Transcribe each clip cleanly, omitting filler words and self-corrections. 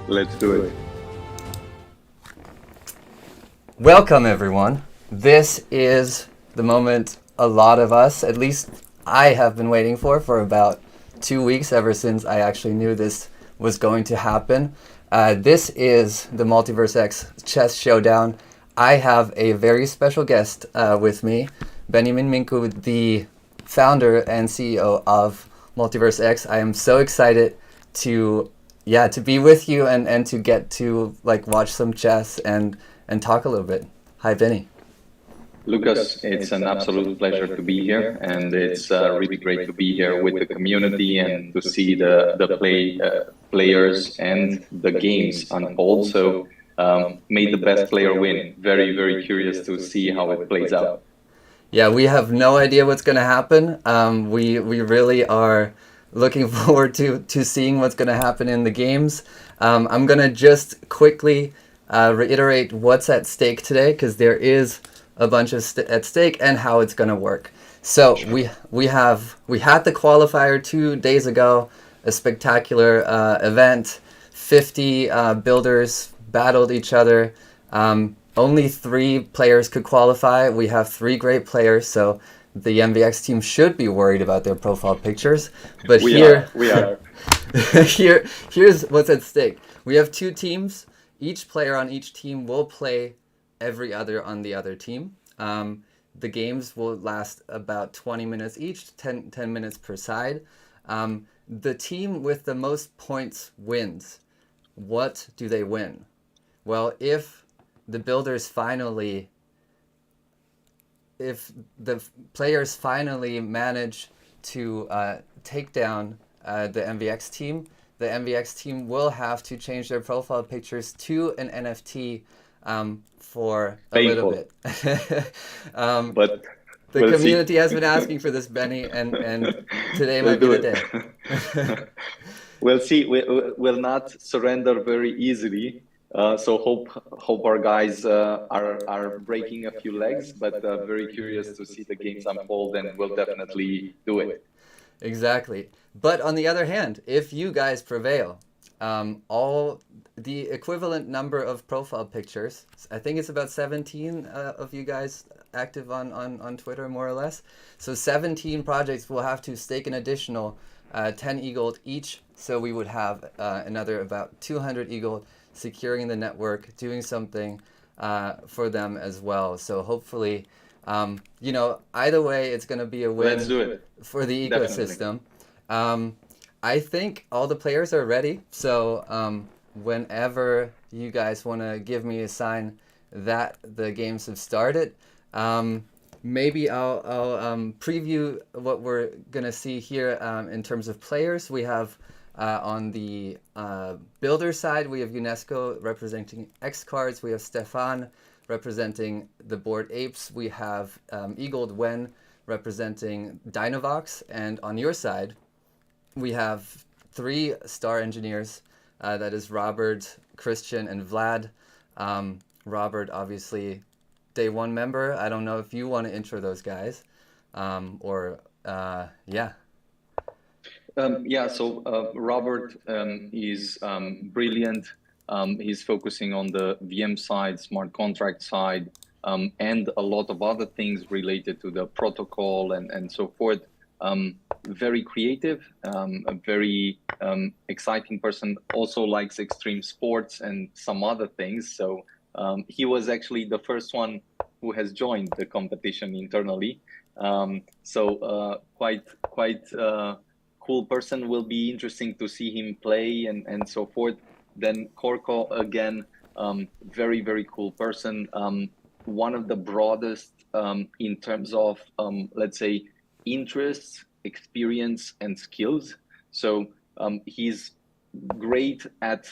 Let's do it. Welcome, everyone. This is the moment a lot of us, at least I have been waiting for about 2 weeks, ever since I actually knew this was going to happen. This is the MultiversX Chess Showdown. I have a very special guest with me, Beniamin Mincu, the founder and CEO of MultiversX. I am so excited to be with you and to get to watch some chess and talk a little bit. Hi, Benny. Lucas, it's an absolute pleasure to be here, and it's really great to be here with the community and to see the players and the games unfold. So, may the best player win. Very, very curious to see how it plays out. Yeah, we have no idea what's going to happen. We really are looking forward to seeing what's going to happen in the games. I'm going to just quickly reiterate what's at stake today, because there is a bunch of at stake, and how it's going to work. So we had the qualifier 2 days ago, a spectacular event. 50 builders battled each other. Only 3 players could qualify. We have 3 great players, so the MVX team should be worried about their profile pictures. But We here, are. here's what's at stake. We have 2 teams. Each player on each team will play every other on the other team. The games will last about 20 minutes each, 10 minutes per side. The team with the most points wins. What do they win? Well, if the players finally manage to take down the MVX team, the MVX team will have to change their profile pictures to an NFT for a little bit. But The we'll see. community has been asking for this, Benny, and today might be We'll the do day. it. We'll see. We'll not surrender very easily. So hope our guys are breaking a few legs, but very curious to see the games unfold, and we'll definitely do it. Exactly. But on the other hand, if you guys prevail, all the equivalent number of profile pictures, I think it's about 17 of you guys active on Twitter, more or less. So 17 projects will have to stake an additional 10 e-gold each. So we would have another about 200 e-gold securing the network, doing something for them as well. So hopefully, either way, it's going to be a win. Let's do it. For the Definitely. ecosystem. I think all the players are ready. So whenever you guys want to give me a sign that the games have started, maybe I'll preview what we're gonna see here in terms of players. We have on the builder side, we have UNESCO representing X cards. We have Stefan representing the board apes. We have Eagled Wen representing Dynavox. And on your side, we have 3 star engineers. That is Robert, Christian, and Vlad. Robert, obviously, day 1 member. I don't know if you want to intro those guys. Yeah. So Robert is brilliant. He's focusing on the VM side, smart contract side, and a lot of other things related to the protocol and so forth. Very creative, a very exciting person, also likes extreme sports and some other things. So he was actually the first one who has joined the competition internally. Quite cool person. Will be interesting to see him play and so forth. Then Korko, again, very, very cool person. One of the broadest in terms of, let's say, interests, experience, and skills. So he's great at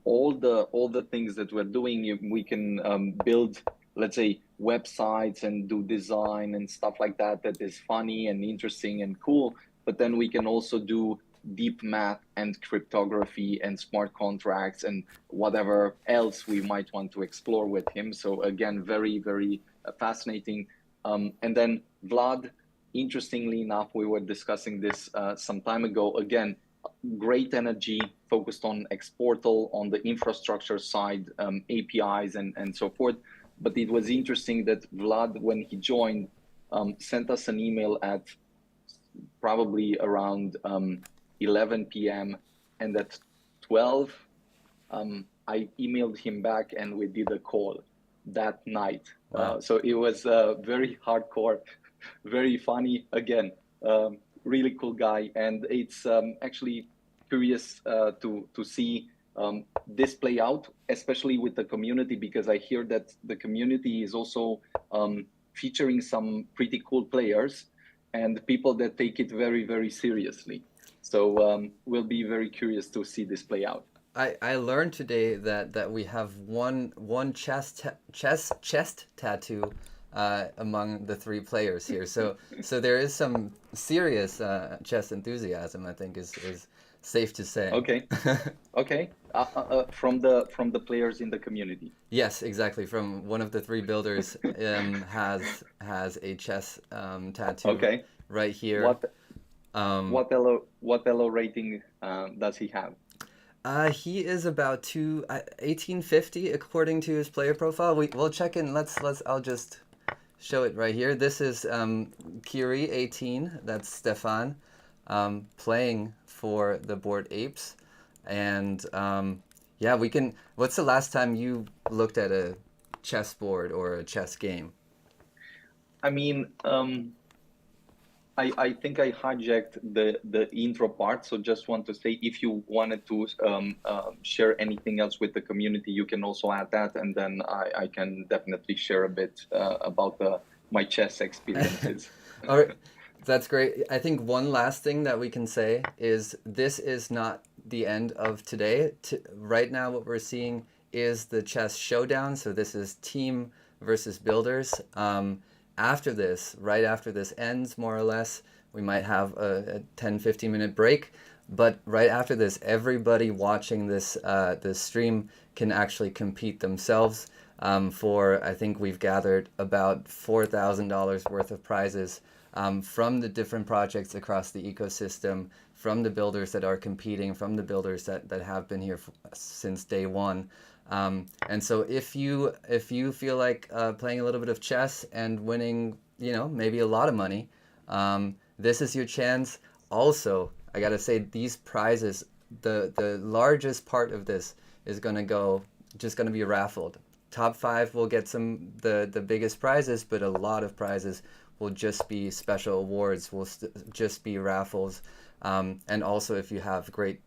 all the things that we're doing. We can build, let's say, websites and do design and stuff like that is funny and interesting and cool. But then we can also do deep math and cryptography and smart contracts and whatever else we might want to explore with him. So again, very, very fascinating. And then Vlad, interestingly enough, we were discussing this some time ago. Again, great energy focused on Exportal, on the infrastructure side, APIs and so forth. But it was interesting that Vlad, when he joined, sent us an email at probably around 11 p.m. and at 12, I emailed him back and we did a call that night. Wow. So it was very hardcore, very funny. Again, really cool guy, and it's actually curious to see this play out, especially with the community, because I hear that the community is also featuring some pretty cool players and people that take it very, very seriously. So we'll be very curious to see this play out. I learned today that we have one chest tattoo among the three players here. So there is some serious chess enthusiasm, I think is safe to say. Okay. Okay. From the players in the community. Yes, exactly. From one of the three builders has a chess tattoo Okay. right here. What elo rating does he have? He is about 1850 according to his player profile. We'll check in. I'll just show it right here. This is Kiri 18. That's Stefan playing for the board Apes, and yeah, we can. What's the last time you looked at a chessboard or a chess game? I mean, I think I hijacked the intro part, so just want to say if you wanted to share anything else with the community, you can also add that, and then I can definitely share a bit about my chess experiences. All right, that's great. I think one last thing that we can say is this is not the end of today. Right now, what we're seeing is the chess showdown. So this is team versus builders. Right after this ends, more or less, we might have a 10-15 minute break. But right after this, everybody watching this stream can actually compete themselves for, I think we've gathered about $4,000 worth of prizes from the different projects across the ecosystem, from the builders that are competing, from the builders that have been here since day one. And so if you feel like playing a little bit of chess and winning, maybe a lot of money, this is your chance. Also, I gotta say, these prizes, the largest part of this is just gonna be raffled. Top 5 will get the biggest prizes, but a lot of prizes will just be special awards, will just be raffles. And also, if you have great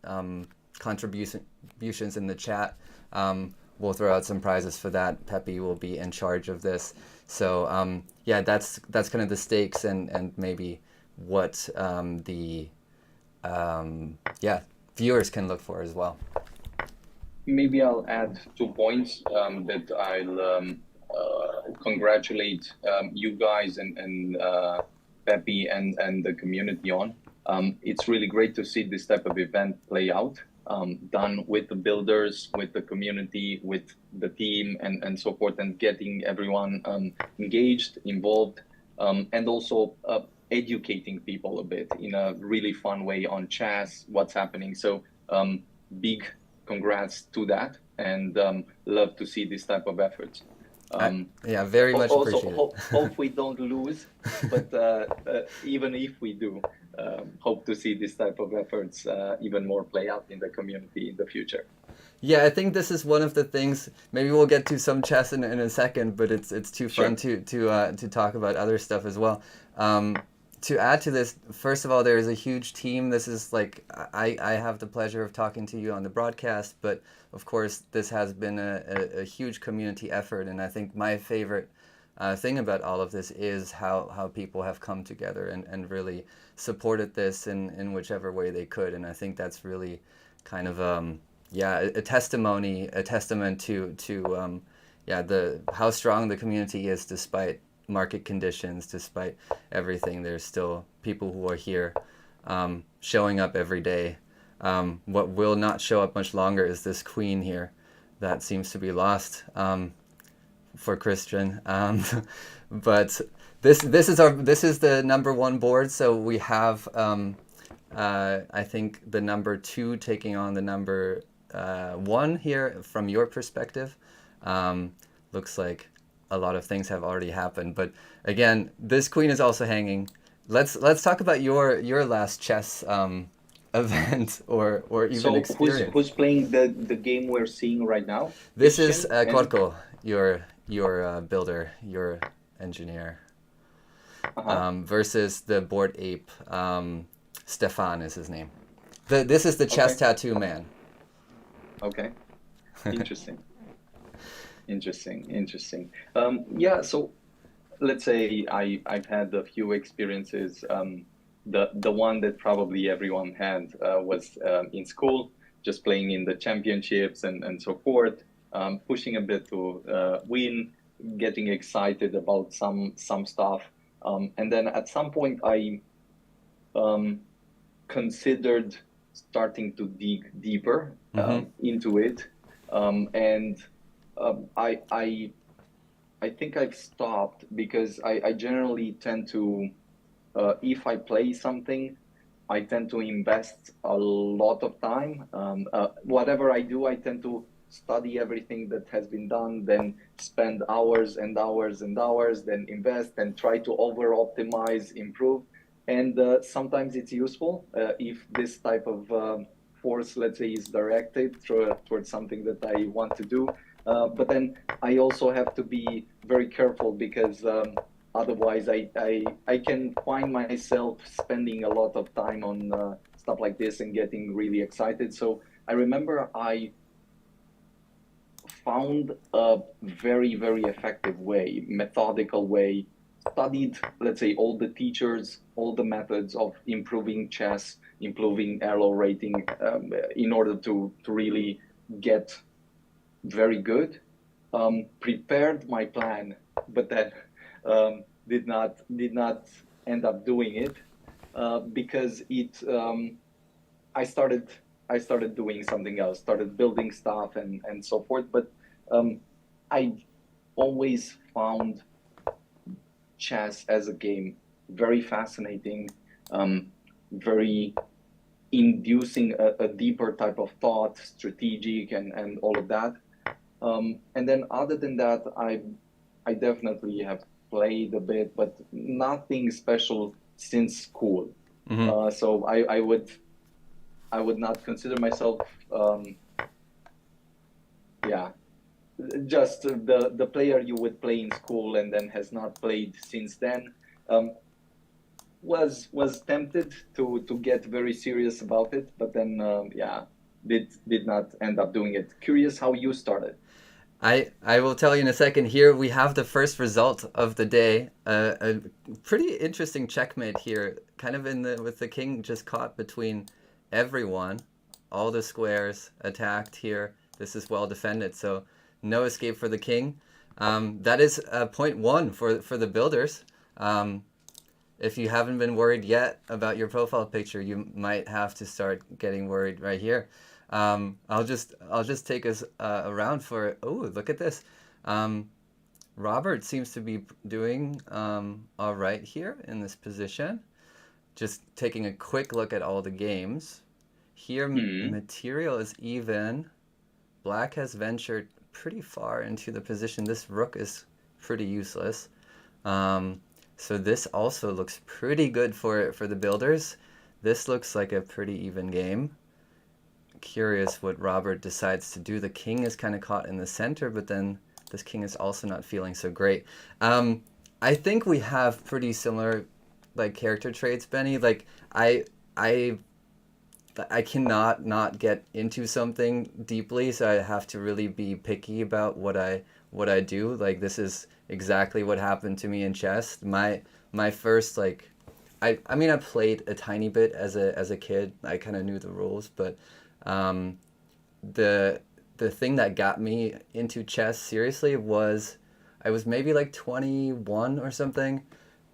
contributions in the chat, we'll throw out some prizes for that. Peppy will be in charge of this. So yeah, that's kind of the stakes and maybe what the viewers can look for as well. Maybe I'll add 2 points that I'll congratulate you guys and Peppy and the community on. It's really great to see this type of event play out. Done with the builders, with the community, with the team, and so forth, and getting everyone engaged, involved, and also educating people a bit in a really fun way on chess, what's happening. So big congrats to that, and love to see this type of efforts. Yeah, very much appreciated. Hope we don't lose, but even if we do, hope to see this type of efforts even more play out in the community in the future. Yeah, I think this is one of the things. Maybe we'll get to some chess in a second, but it's too fun to talk about other stuff as well. To add to this, first of all, there is a huge team. This is like I have the pleasure of talking to you on the broadcast, but of course this has been a huge community effort, and I think my favorite thing about all of this is how people have come together and really supported this in whichever way they could, and I think that's really kind of a testament to how strong the community is despite market conditions, despite everything. There's still people who are here showing up every day. What will not show up much longer is this queen here that seems to be lost for Christian. But this is the number 1 board, so we have I think the number 2 taking on the number 1 here from your perspective. Looks like a lot of things have already happened. But again, this queen is also hanging. Let's talk about your last chess event or even So experience. who's playing the game we're seeing right now? This is Christian and Corco, your builder, your engineer, uh-huh. versus the board ape. Stefan is his name. This is the chess Okay. tattoo man. Okay. Interesting. Interesting. Yeah, so let's say I've had a few experiences. The one that probably everyone had was in school, just playing in the championships and so forth, pushing a bit to win, getting excited about some stuff, and then at some point I um, considered starting to dig deeper Mm-hmm. into it, and I think I've stopped because I generally tend to, if I play something, I tend to invest a lot of time. Whatever I do, I tend to study everything that has been done, then spend hours and hours and hours, then invest and try to over optimize, improve. And sometimes it's useful if this type of force, let's say, is directed towards something that I want to do. But then I also have to be very careful because otherwise I can find myself spending a lot of time on stuff like this and getting really excited. So I remember I found a very effective way, methodical way, studied, let's say, all the teachers, all the methods of improving chess, improving elo rating, in order to really get very good. Prepared my plan, but then did not end up doing it because it I started I started doing something else, started building stuff and so forth. But um, I always found chess as a game very fascinating, very inducing a deeper type of thought, strategic and all of that. And then other than that, I definitely have played a bit, but nothing special since school. Mm-hmm. So I would not consider myself, yeah, just the player you would play in school and then has not played since then. Um, was tempted to get very serious about it, but then yeah, did not end up doing it. Curious how you started. I will tell you in a second. Here we have the first result of the day. A pretty interesting checkmate here, kind of in the with the king just caught between everyone. All the squares attacked here. This is well defended, so no escape for the king. That is point one for the builders. If you haven't been worried yet about your profile picture, you might have to start getting worried right here. I'll just take us around for. Oh, look at this. Um, Robert seems to be doing all right here in this position. Just taking a quick look at all the games. Here, Hmm. material is even. Black has ventured pretty far into the position. This rook is pretty useless. Um, so this also looks pretty good for the builders. This looks like a pretty even game. Curious what Robert decides to do. The king is kind of caught in the center, but then this king is also not feeling so great. I think we have pretty similar like character traits, Benny. Like I I I cannot not get into something deeply, so I have to really be picky about what I do. Like this is exactly what happened to me in chess. My first like I mean I played a tiny bit as a kid. I kind of knew the rules, but um, the the thing that got me into chess seriously was I was maybe like 21 or something,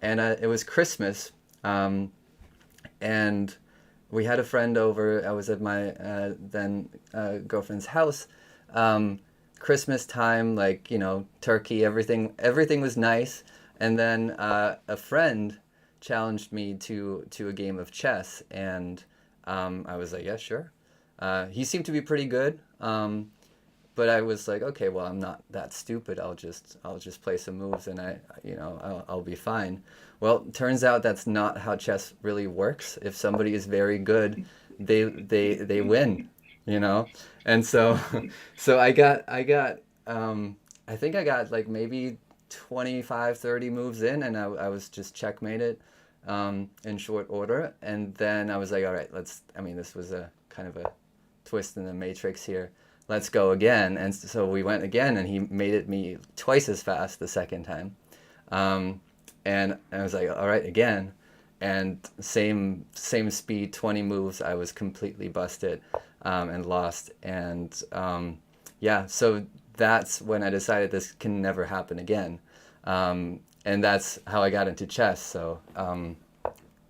and it was Christmas. Um, and we had a friend over. I was at my then girlfriend's house. Um, Christmas time, like turkey, everything was nice. And then a friend challenged me to a game of chess, and I was like, yeah, sure. He seemed to be pretty good, but I was like, okay, well, I'm not that stupid. I'll just play some moves, and I'll be fine. Well, turns out that's not how chess really works. If somebody is very good, they win, you know. And so so I think I got like maybe 25, 30 moves in, and I was just checkmated in short order. And then I was like, all right, this was a kind of a twist in the matrix here. Let's go again. And so we went again, and he made it me twice as fast the second time. And I was like, all right, again. And same speed, 20 moves, I was completely busted and lost. And yeah, so that's when I decided this can never happen again. And that's how I got into chess. So,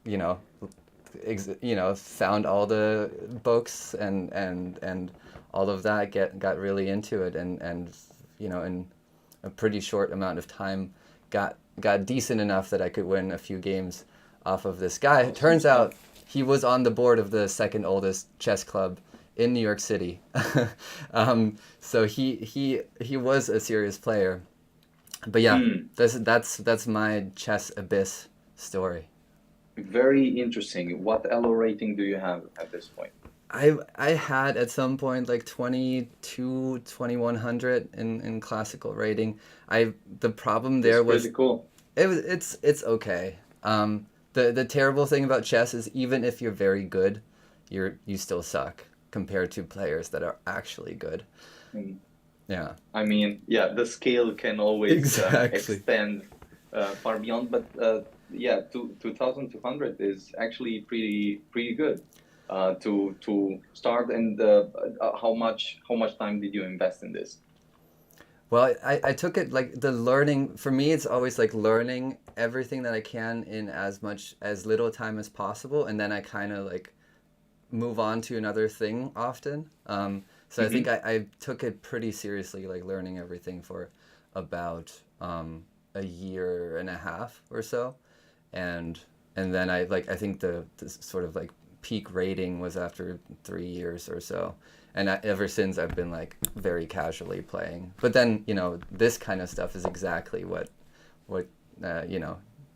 you know, found all the books and all of that, got really into it, and in a pretty short amount of time got decent enough that I could win a few games off of this guy. It turns out he was on the board of the second oldest chess club in New York City. So he was a serious player. But yeah, that's my chess abyss story. Very interesting. What elo rating do you have at this point? I had at some point like 22, 2100 in classical rating. The problem there That's was pretty cool. it's okay. The terrible thing about chess is even if you're very good, you still suck compared to players that are actually good. Mm. Yeah. I mean, yeah, the scale can always Exactly. extend far beyond, but yeah, 2200 is actually pretty good to start. And how much time did you invest in this? Well, I took it like the learning for me. It's always like learning everything that I can in as little time as possible, and then I kind of like move on to another thing often. So I think Hmm. I took it pretty seriously, like learning everything for about a year and a half or so, and then I think the sort of like peak rating was after 3 years or so, and ever since I've been like very casually playing. But then this kind of stuff is exactly what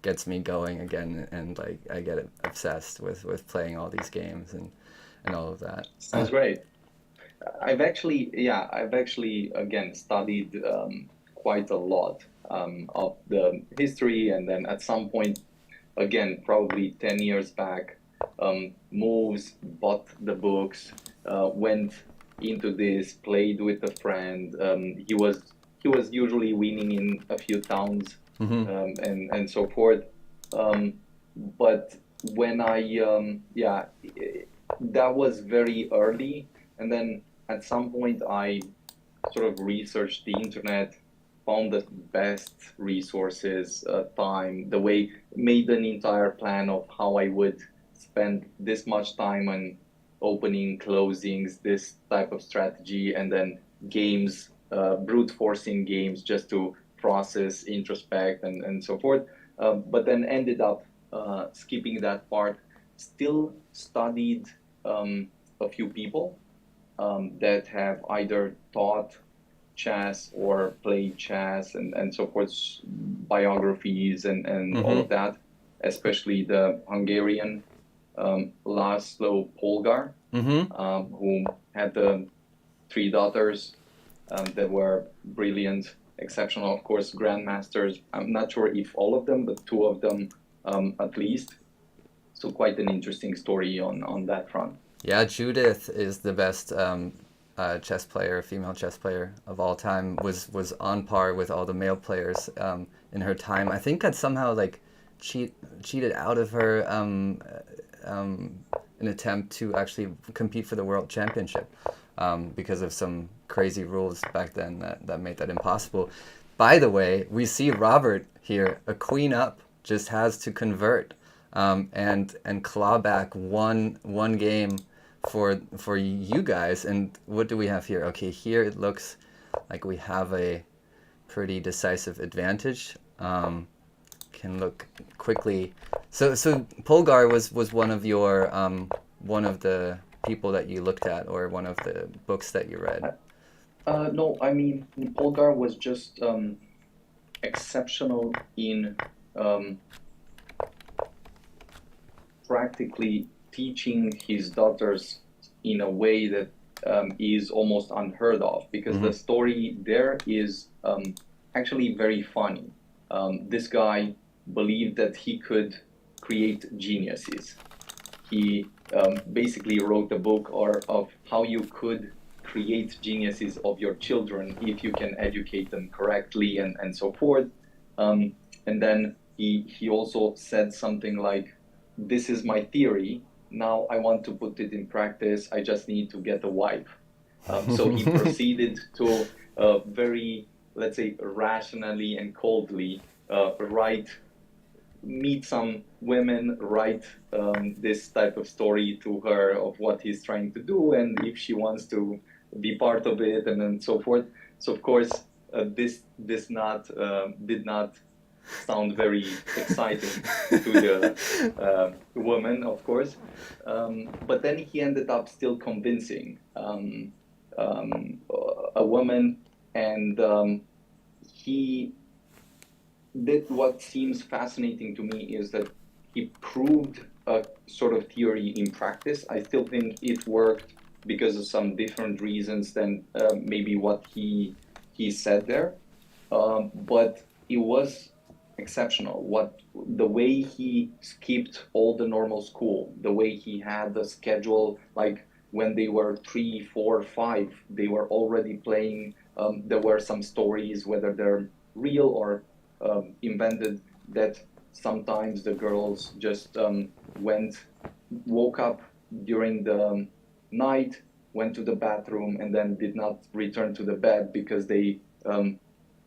gets me going again, and like I get obsessed with playing all these games and all of that. Sounds great. I've actually again studied quite a lot of the history, and then at some point, again, probably 10 years back, moves, bought the books, went into this, played with a friend. He was usually winning in a few towns, Hmm. and so forth. Um, but when that was very early, and then at some point I sort of researched the internet, found the best resources, time, the way, made an entire plan of how I would spend this much time on opening, closings, this type of strategy, and then games, brute forcing games just to process, introspect, and so forth. But then ended up skipping that part. Still studied a few people that have either taught chess or played chess, and so forth, biographies and all Hmm. of that, especially the Hungarian Laszlo Polgar, Hmm. who had the three daughters that were brilliant, exceptional, of course, grandmasters. I'm not sure if all of them, but two of them at least. So quite an interesting story on that front. Yeah, Judith is the best chess player, female chess player of all time. Was on par with all the male players in her time. I think that somehow like cheated out of her an attempt to actually compete for the world championship because of some crazy rules back then that made that impossible. By the way, we see Robert here, a queen up, just has to convert and claw back one game for you guys. And what do we have here? Okay, here it looks like we have a pretty decisive advantage. can look quickly. So Polgar was one of your one of the people that you looked at, or one of the books that you read. No, I mean, Polgar was just exceptional in practically teaching his daughters in a way that is almost unheard of, because the story there is actually very funny. This guy believed that he could create geniuses. He basically wrote a book of how you could create geniuses of your children if you can educate them correctly, and so forth. And then he also said something like, "This is my theory. Now I want to put it in practice. I just need to get a wife." So he proceeded to very, let's say, rationally and coldly meet some women, write this type of story to her of what he's trying to do, and if she wants to be part of it, and then so forth. So of course, this not did not sound very exciting to the woman, of course. But then he ended up still convincing a woman, and he did what seems fascinating to me is that he proved a sort of theory in practice. I still think it worked because of some different reasons than maybe what he said there. But it was exceptional. The way he skipped all the normal school, the way he had the schedule, like when they were 3, 4, 5, they were already playing. There were some stories, whether they're real or invented, that sometimes the girls just woke up during the night, went to the bathroom, and then did not return to the bed because they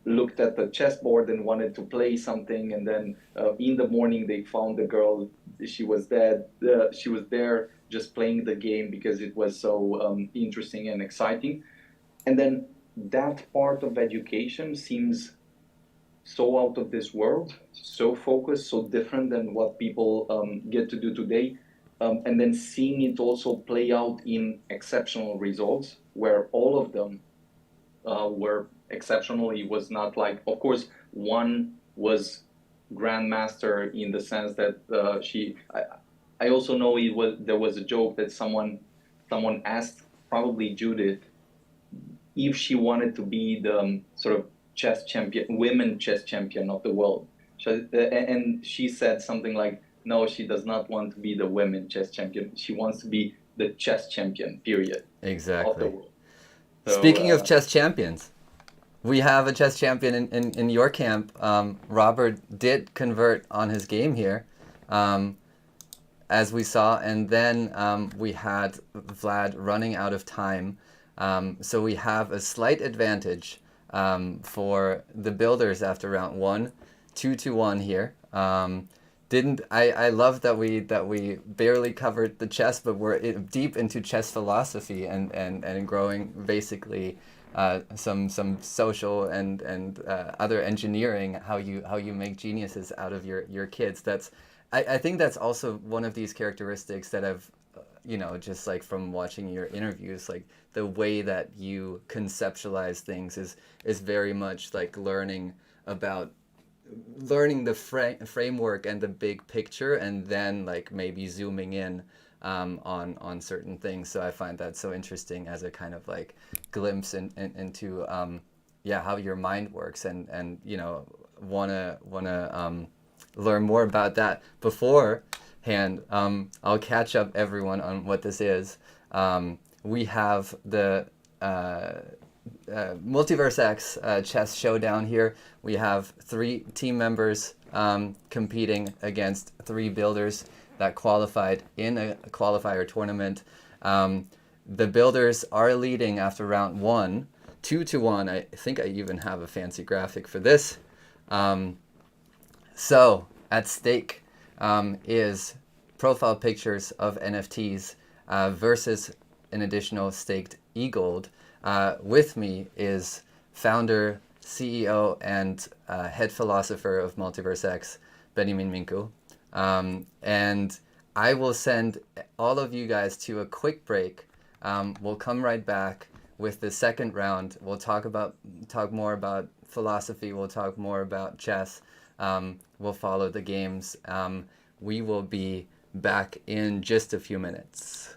looked at the chessboard and wanted to play something, and then in the morning they found the girl. She was dead. She was there just playing the game because it was so interesting and exciting. And then that part of education seems so out of this world, so focused, so different than what people get to do today. And then seeing it also play out in exceptional results, where all of them were exceptional. It was not like, of course, one was grandmaster in the sense that I also know there was a joke that someone asked probably Judith if she wanted to be the sort of women chess champion of the world. And she said something like, no, she does not want to be the women chess champion. She wants to be the chess champion, period. Exactly. Of the world. So, speaking of chess champions, we have a chess champion in your camp. Robert did convert on his game here, as we saw, and then we had Vlad running out of time. So we have a slight advantage for the builders after round 1, 2-1 here. I love that we barely covered the chess, but we're deep into chess philosophy and growing basically some social and other engineering, how you make geniuses out of your kids. I think that's also one of these characteristics that I've just like from watching your interviews, like the way that you conceptualize things is very much like learning the framework and the big picture, and then like maybe zooming in on certain things. So I find that so interesting as a kind of like glimpse into how your mind works, and wanna learn more about that. Beforehand, I'll catch up everyone on what this is. We have the MultiversX Chess Showdown here. We have 3 team members competing against 3 builders that qualified in a qualifier tournament. The builders are leading after round 1, 2-1. I think I even have a fancy graphic for this. So at stake is profile pictures of NFTs versus an additional staked e-gold. With me is founder, CEO, and head philosopher of MultiversX, Beniamin Mincu. And I will send all of you guys to a quick break. We'll come right back with the second round. We'll talk more about philosophy. We'll talk more about chess. We'll follow the games. We will be back in just a few minutes.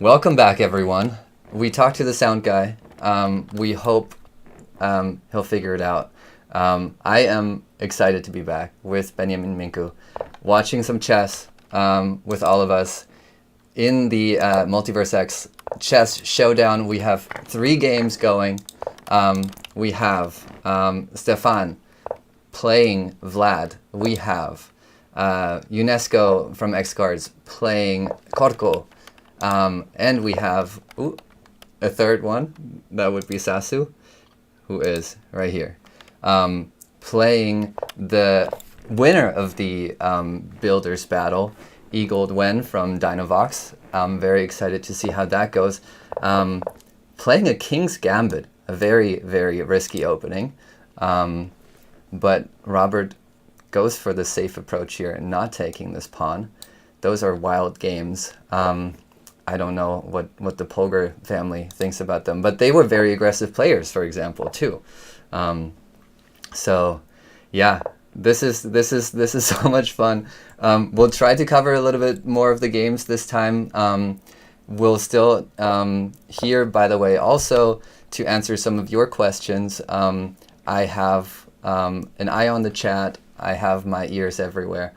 Welcome back, everyone. We talked to the sound guy. We hope he'll figure it out. I am excited to be back with Beniamin Mincu, watching some chess with all of us in the MultiversX Chess Showdown. We have 3 games going. We have Stefan playing Vlad. We have UNESCO from X Cards playing Korko. And we have a third one, that would be Sasu, who is right here, playing the winner of the Builders Battle, Eagled Wen from Dynavox. I'm very excited to see how that goes. Playing a King's Gambit, a very, very risky opening. But Robert goes for the safe approach here, not taking this pawn. Those are wild games. I don't know what the Polgar family thinks about them, but they were very aggressive players, for example, too. So, yeah, this is so much fun. We'll try to cover a little bit more of the games this time. We'll still here, by the way, also to answer some of your questions. I have an eye on the chat. I have my ears everywhere.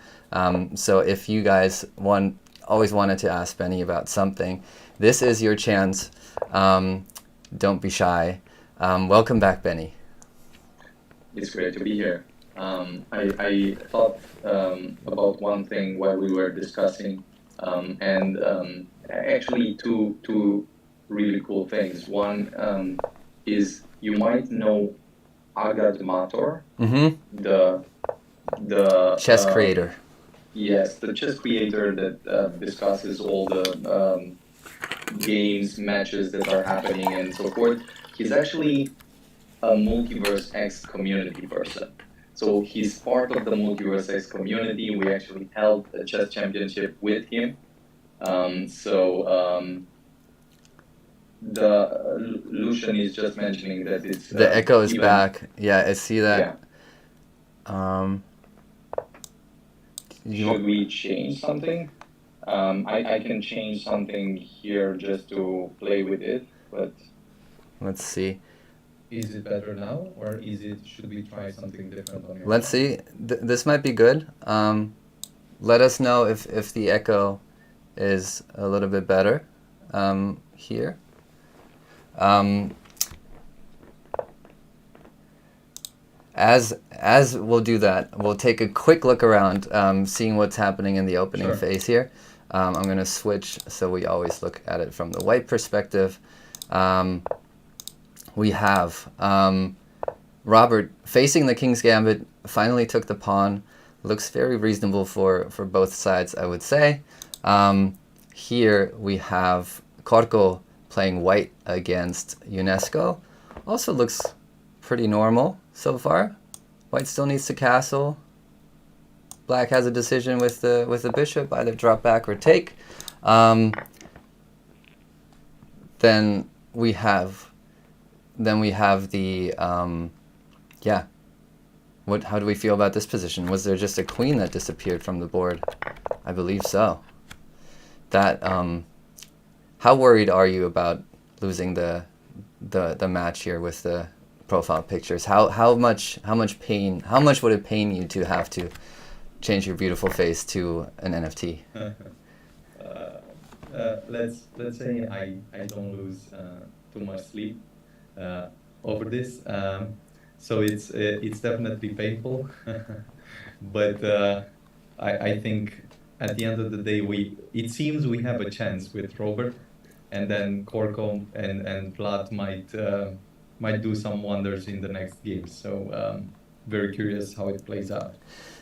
So if you guys always wanted to ask Benny about something, this is your chance. Don't be shy. Welcome back, Benny. It's great to be here. I thought about one thing while we were discussing, and actually two really cool things. One is you might know Agad Mator, the chess creator. Yes, the chess creator that discusses all the games, matches that are happening, and so forth. He's actually a MultiversX community person. So he's part of the MultiversX community. We actually held a chess championship with him. The Lucian is just mentioning that it's the echo is back. Yeah, I see that. Yeah. Should we change something? I can change something here just to play with it, but let's see. Is it better now, or should we try something different on your Let's see. This might be good. Let us know if the echo is a little bit better here. As we'll do that, we'll take a quick look around, seeing what's happening in the opening phase here. I'm going to switch so we always look at it from the white perspective. We have Robert facing the King's Gambit, finally took the pawn. Looks very reasonable for both sides, I would say. Here we have Korko playing white against UNESCO. Also looks pretty normal so far. White still needs to castle. Black has a decision with the bishop, either drop back or take. Then we have the yeah. How do we feel about this position? Was there just a queen that disappeared from the board? I believe so. That how worried are you about losing the match here with the profile pictures? How much pain? How much would it pain you to have to change your beautiful face to an NFT? Let's say I don't lose too much sleep over this. So it's definitely painful, but I think at the end of the day it seems we have a chance with Robert, and then Korko and Vlad might do some wonders in the next game. So very curious how it plays out.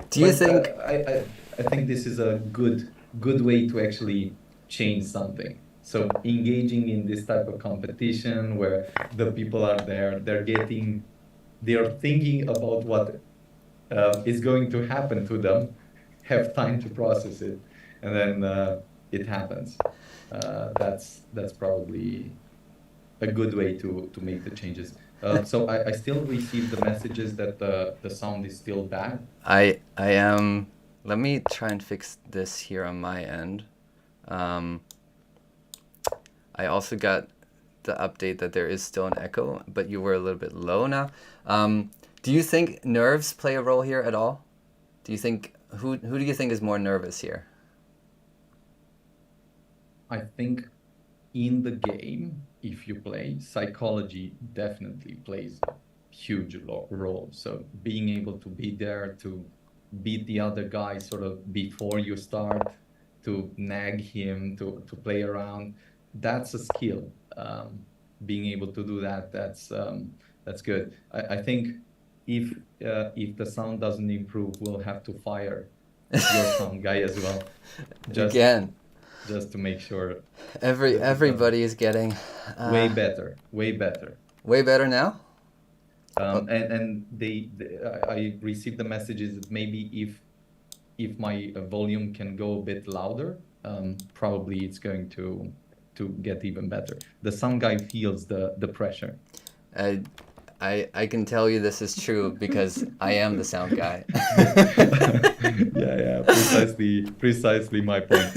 Do you think? I think this is a good way to actually change something. So engaging in this type of competition where the people are there, they're thinking about what is going to happen to them, have time to process it, and then it happens. That's probably a good way to make the changes. So I still receive the messages that the sound is still bad. I am. Let me try and fix this here on my end. I also got the update that there is still an echo, but you were a little bit low now. Do you think nerves play a role here at all? Do you think who do you think is more nervous here? I think in the game, if you play, psychology definitely plays a huge role. So being able to be there to beat the other guy sort of before you start, to nag him, to play around, that's a skill. Being able to do that, that's good. I think if the sound doesn't improve, we'll have to fire your sound guy as well. Just Again, just to make sure everybody is getting way better, way better. way better now. And I received the messages that maybe if my volume can go a bit louder, probably it's going to get even better. The sound guy feels the pressure. I can tell you this is true because I am the sound guy. Yeah, precisely my point.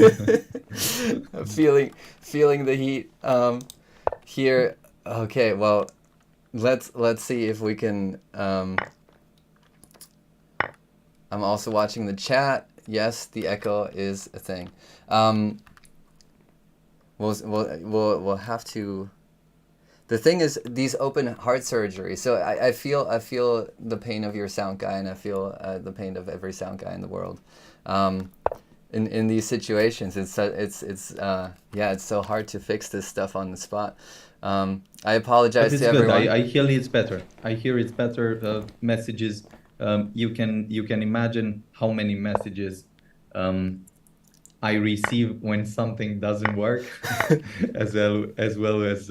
feeling the heat here. Okay, well, let's see if we can. I'm also watching the chat. Yes, the echo is a thing. We'll have to. The thing is, these open heart surgery. So I feel the pain of your sound guy, and I feel the pain of every sound guy in the world. In these situations, it's so hard to fix this stuff on the spot. I apologize to everyone. I hear it's better. I hear it's better. Messages. You can imagine how many messages I receive when something doesn't work, as well as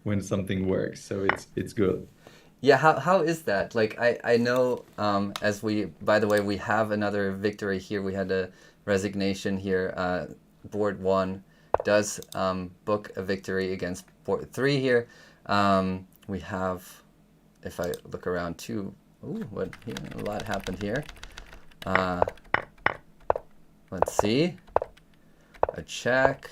when something works. So it's good. Yeah, how is that? Like I know as by the way, we have another victory here. We had a resignation here. Board 1 does book a victory against board 3 here. We have, if I look around too, a lot happened here. Let's see. A check.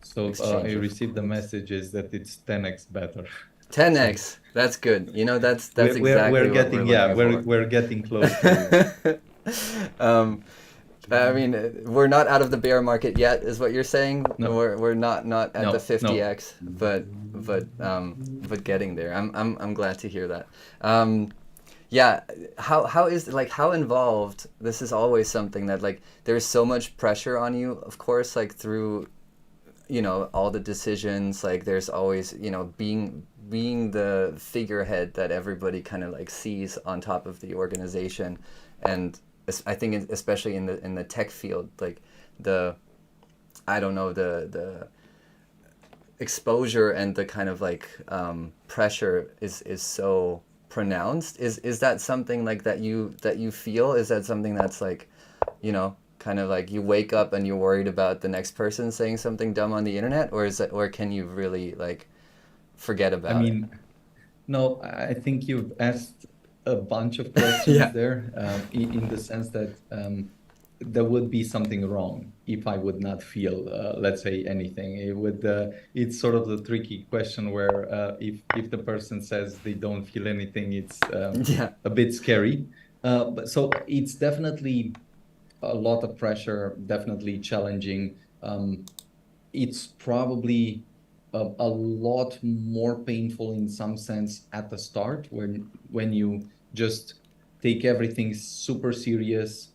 So I received the messages that it's 10x better. 10x. That's good. You know, that's exactly we're getting what we're looking for. we're getting close to it. I mean, we're not out of the bear market yet, is what you're saying. No. We're not at the 50x, No. but getting there. I'm glad to hear that. Yeah, how is, like, how involved? This is always something that, like, there's so much pressure on you, of course, like through, you know, all the decisions. Like, there's always, you know, being the figurehead that everybody kind of like sees on top of the organization. And I think especially in the tech field, like the exposure and the kind of like pressure is so pronounced. Is that something like that you feel? Is that something that's like, you know, kind of like you wake up and you're worried about the next person saying something dumb on the internet, or can you really like forget about it? No, I think you've asked a bunch of questions Yeah. there, in the sense that there would be something wrong if I would not feel, let's say, anything. It's sort of the tricky question where if the person says they don't feel anything, it's Yeah. a bit scary. But so it's definitely a lot of pressure, definitely challenging. It's probably a lot more painful in some sense at the start, when you just take everything super serious,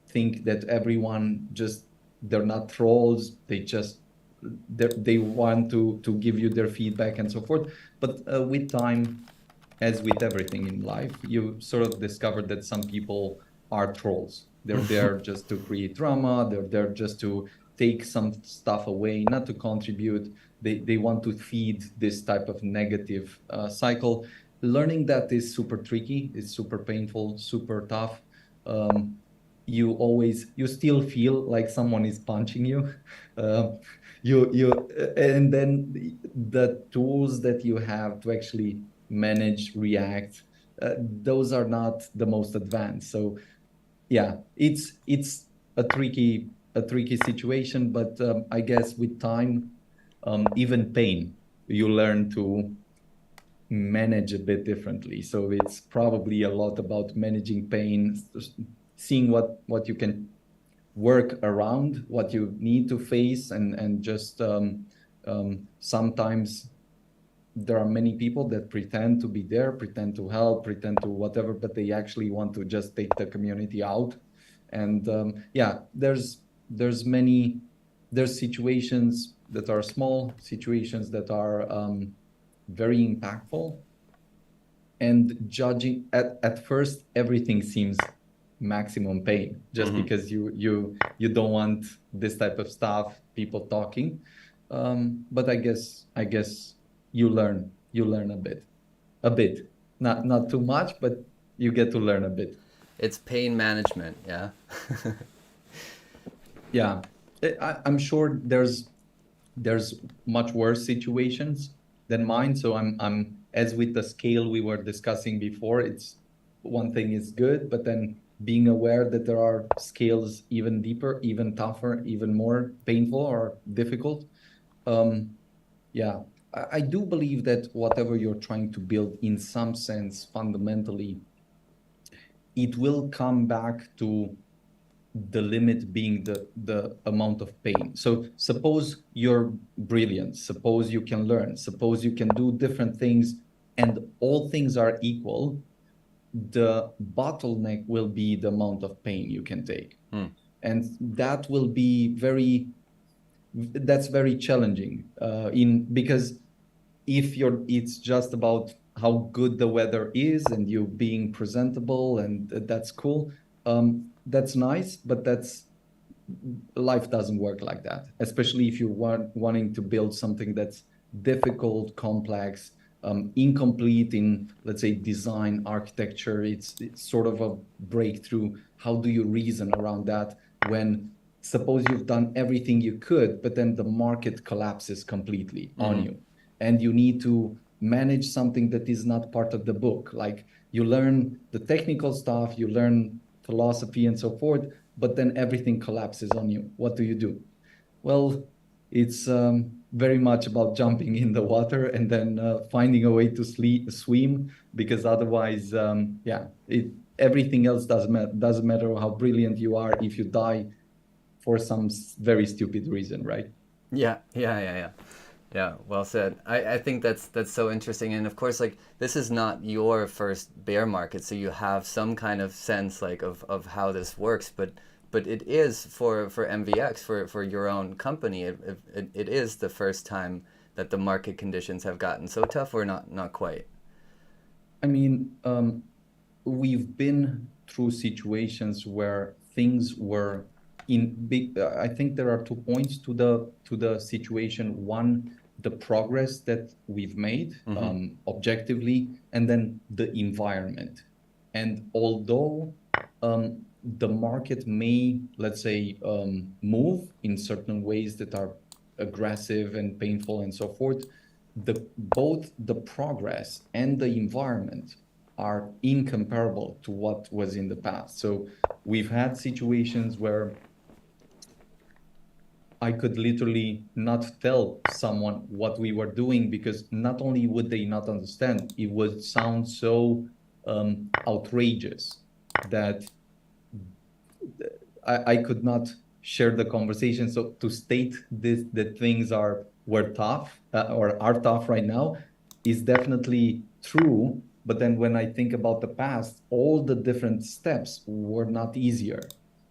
think that everyone they're not trolls, they want to give you their feedback and so forth. But with time, as with everything in life, you sort of discover that some people are trolls. They're there just to create drama. They're there just to take some stuff away, not to contribute. They want to feed this type of negative cycle. Learning that is super tricky. It's super painful, super tough. You still feel like someone is punching you. And then the tools that you have to actually manage, react, those are not the most advanced. So yeah, it's a tricky a tricky situation, but I guess with time, even pain, you learn to manage a bit differently. So it's probably a lot about managing pain, seeing what you can work around, what you need to face, and just sometimes there are many people that pretend to be there, pretend to help, pretend to whatever, but they actually want to just take the community out. And yeah, there's situations that are small, situations that are very impactful, and judging at first everything seems maximum pain, just because you don't want this type of stuff, people talking. But I guess you learn a bit, not too much, but you get to learn a bit. It's pain management, yeah. Yeah, I'm sure there's much worse situations than mine. So I'm as with the scale we were discussing before, it's one thing is good, but then being aware that there are scales even deeper, even tougher, even more painful or difficult. Yeah, I do believe that whatever you're trying to build, in some sense, fundamentally, it will come back to the limit being the amount of pain. So suppose you're brilliant, suppose you can learn, suppose you can do different things, and all things are equal, the bottleneck will be the amount of pain you can take. And that will be that's very challenging because if it's just about how good the weather is and you being presentable, and that's cool. That's nice, but life doesn't work like that, especially if you're wanting to build something that's difficult, complex, incomplete in, let's say, design, architecture. It's sort of a breakthrough. How do you reason around that when suppose you've done everything you could, but then the market collapses completely on you, and you need to manage something that is not part of the book? Like, you learn the technical stuff, you learn philosophy and so forth, but then everything collapses on you. What do you do? Well, it's very much about jumping in the water and then finding a way to swim, because otherwise, everything else doesn't matter how brilliant you are if you die for some very stupid reason, right? Yeah. Yeah, well said. I think that's so interesting. And of course, like, this is not your first bear market, so you have some kind of sense like of how this works, but it is for MVX, for your own company, it is the first time that the market conditions have gotten so tough, or not quite? I mean, we've been through situations where things were in big. I think there are 2 points to the situation. One, the progress that we've made objectively, and then the environment. And although the market may, let's say, move in certain ways that are aggressive and painful and so forth, both the progress and the environment are incomparable to what was in the past. So we've had situations where I could literally not tell someone what we were doing, because not only would they not understand, it would sound so outrageous that I could not share the conversation. So to state this, that things were tough or are tough right now, is definitely true. But then when I think about the past, all the different steps were not easier.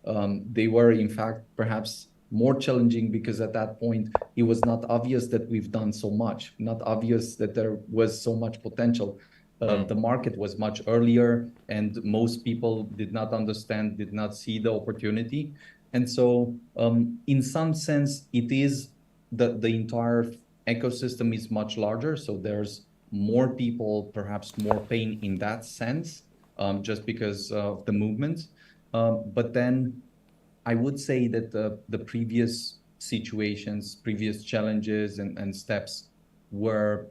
They were, in fact, perhaps more challenging, because at that point, it was not obvious that we've done so much, not obvious that there was so much potential. The market was much earlier, and most people did not understand, did not see the opportunity. And so in some sense, it is the entire ecosystem is much larger. So there's more people, perhaps more pain in that sense, just because of the movement. But then I would say that the previous situations, previous challenges and steps were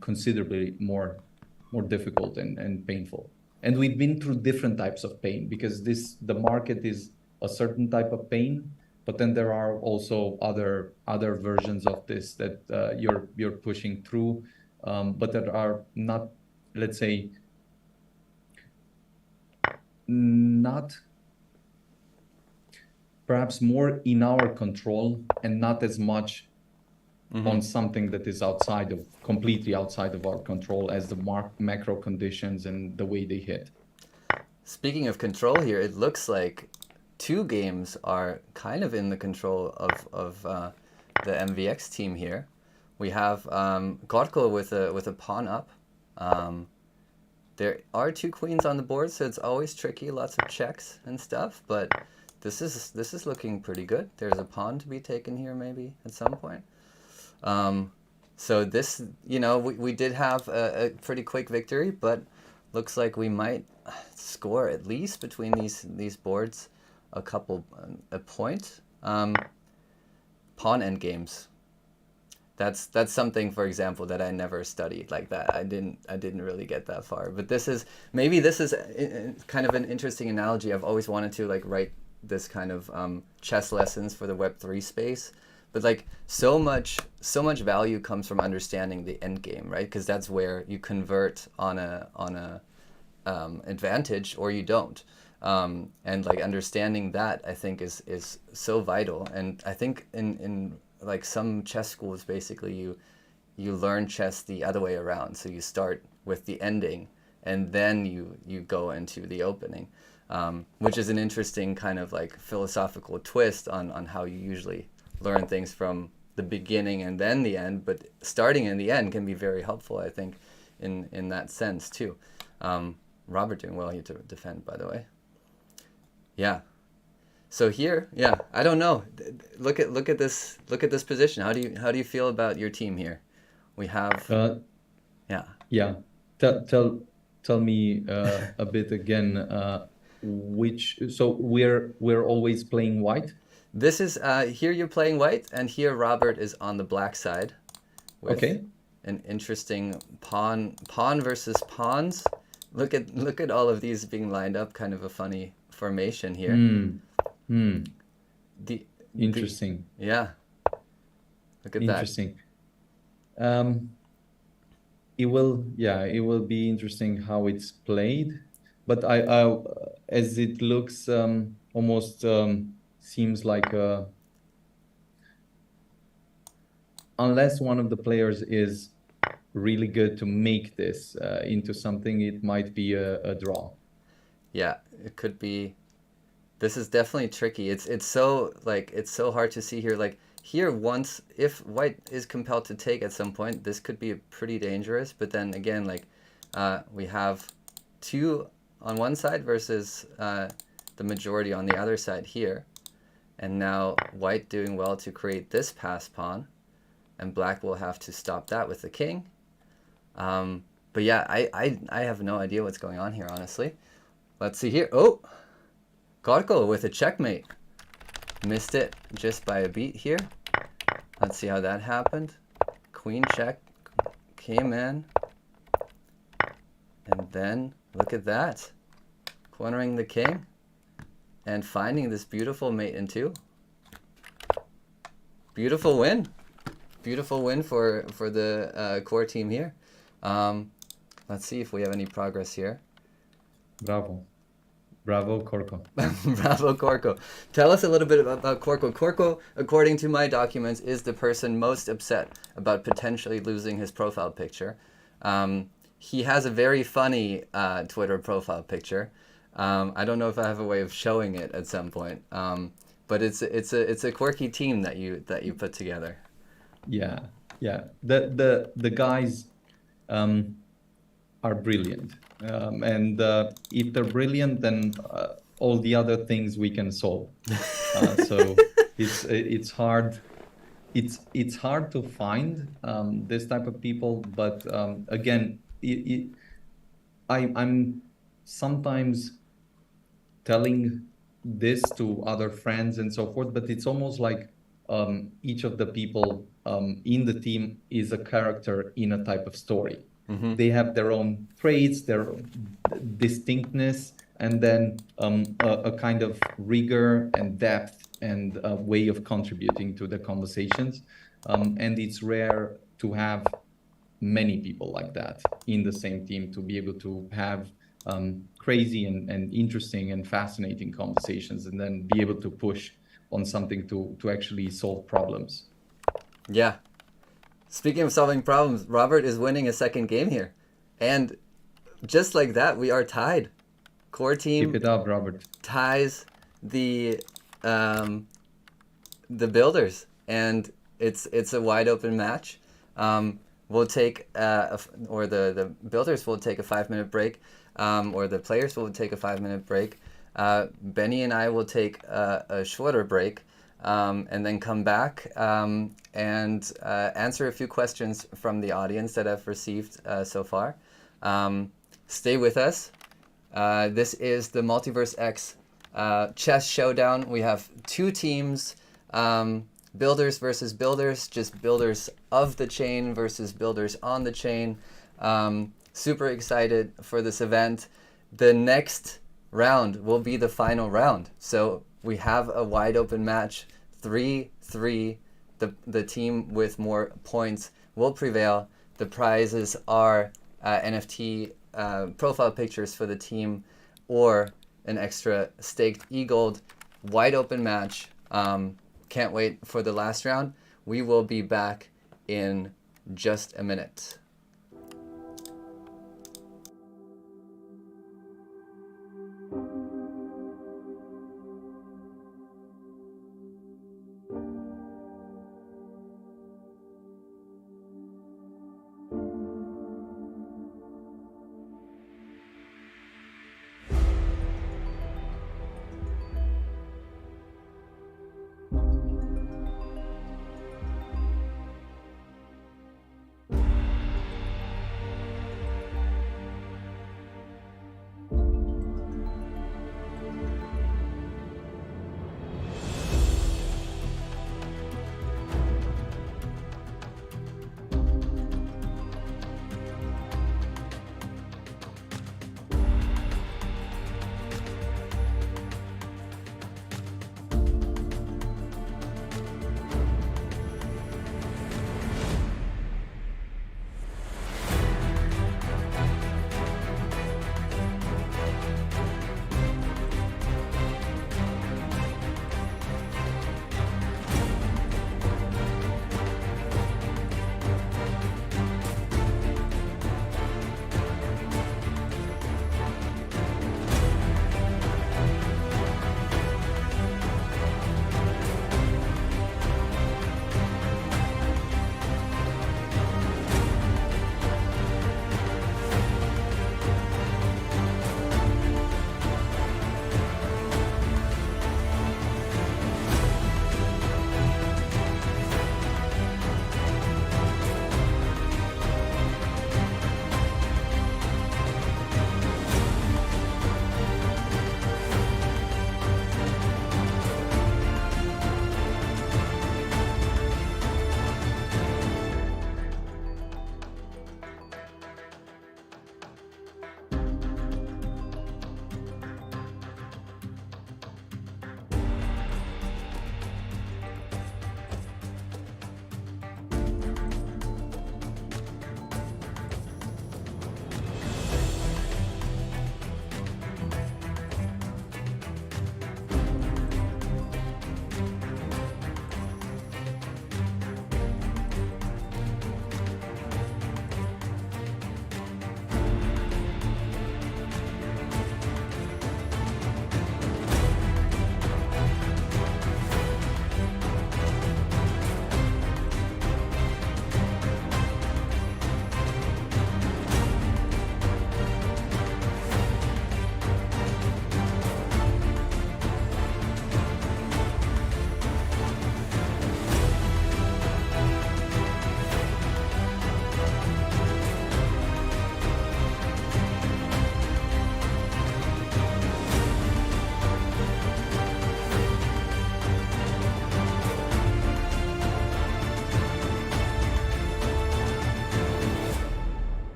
considerably more difficult and painful. And we've been through different types of pain, because the market is a certain type of pain. but then there are also other versions of this that you're pushing through, but that are not, let's say, not perhaps more in our control and not as much on something that is completely outside of our control as the macro conditions and the way they hit. Speaking of control here, it looks like two games are kind of in the control of the MVX team here. We have Gorko with a pawn up. There are two queens on the board, so it's always tricky, lots of checks and stuff, but this is looking pretty good. There's a pawn to be taken here maybe at some point. So this, we did have a pretty quick victory, but looks like we might score at least between these boards a point. Pawn endgames. That's something, for example, that I never studied like that. I didn't really get that far. But this is kind of an interesting analogy. I've always wanted to write this kind of chess lessons for the Web3 space. But so much value comes from understanding the end game, right? Because that's where you convert on a advantage or you don't. And understanding that, I think is so vital. And I think in some chess schools, basically you learn chess the other way around. So you start with the ending and then you go into the opening, which is an interesting kind of philosophical twist on how you usually learn things from the beginning and then the end. But starting in the end can be very helpful, I think, in that sense too. Robert doing well here to defend, by the way. Yeah. So here, I don't know. Look at this position. How do you feel about your team here? We have Tell me a bit again. So we're always playing white. This is here you're playing white, and here Robert is on the black side. With an interesting pawn versus pawns. Look at all of these being lined up. Kind of a funny formation here. Interesting. Yeah. Look at interesting. That. It will be interesting how it's played, but I as it looks almost seems like unless one of the players is really good to make this into something, it might be a draw. Yeah, it could be. This is definitely tricky. It's so hard to see here. Here, once if white is compelled to take at some point, this could be pretty dangerous. But then again, we have two on one side versus the majority on the other side here, and now white doing well to create this pass pawn, and black will have to stop that with the king. But yeah, I have no idea what's going on here, honestly. Let's see here. Oh, Gorko with a checkmate. Missed it just by a beat here. Let's see how that happened. Queen check came in. And then, look at that. Cornering the king. And finding this beautiful mate in two. Beautiful win. Beautiful win for the core team here. Let's see if we have any progress here. Bravo, Gorko. Bravo, Gorko. Tell us a little bit about Gorko. Gorko, according to my documents, is the person most upset about potentially losing his profile picture. He has a very funny Twitter profile picture. I don't know if I have a way of showing it at some point, but it's a quirky team that you put together. Yeah. The guys are brilliant. And if they're brilliant, then all the other things we can solve. So it's hard. It's hard to find this type of people. But again, I'm sometimes telling this to other friends and so forth. But it's almost like each of the people in the team is a character in a type of story. Mm-hmm. They have their own traits, their distinctness, and then a kind of rigor and depth and a way of contributing to the conversations. And it's rare to have many people like that in the same team to be able to have crazy and interesting and fascinating conversations, and then be able to push on something to actually solve problems. Yeah. Speaking of solving problems, Robert is winning a second game here. And just like that, we are tied. Core team Keep it up, Robert. ties the builders, and it's a wide open match. We'll take or the builders will take a 5-minute break, or the players will take a 5-minute break. Benny and I will take a shorter break, and then come back and answer a few questions from the audience that I've received so far. Stay with us. This is the MultiversX Chess Showdown. We have two teams, builders versus builders, just builders of the chain versus builders on the chain. Super excited for this event. The next round will be the final round. So we have a wide open match, 3-3. The team with more points will prevail. The prizes are NFT profile pictures for the team, or an extra staked e-gold. Wide open match. Can't wait for the last round. We will be back in just a minute.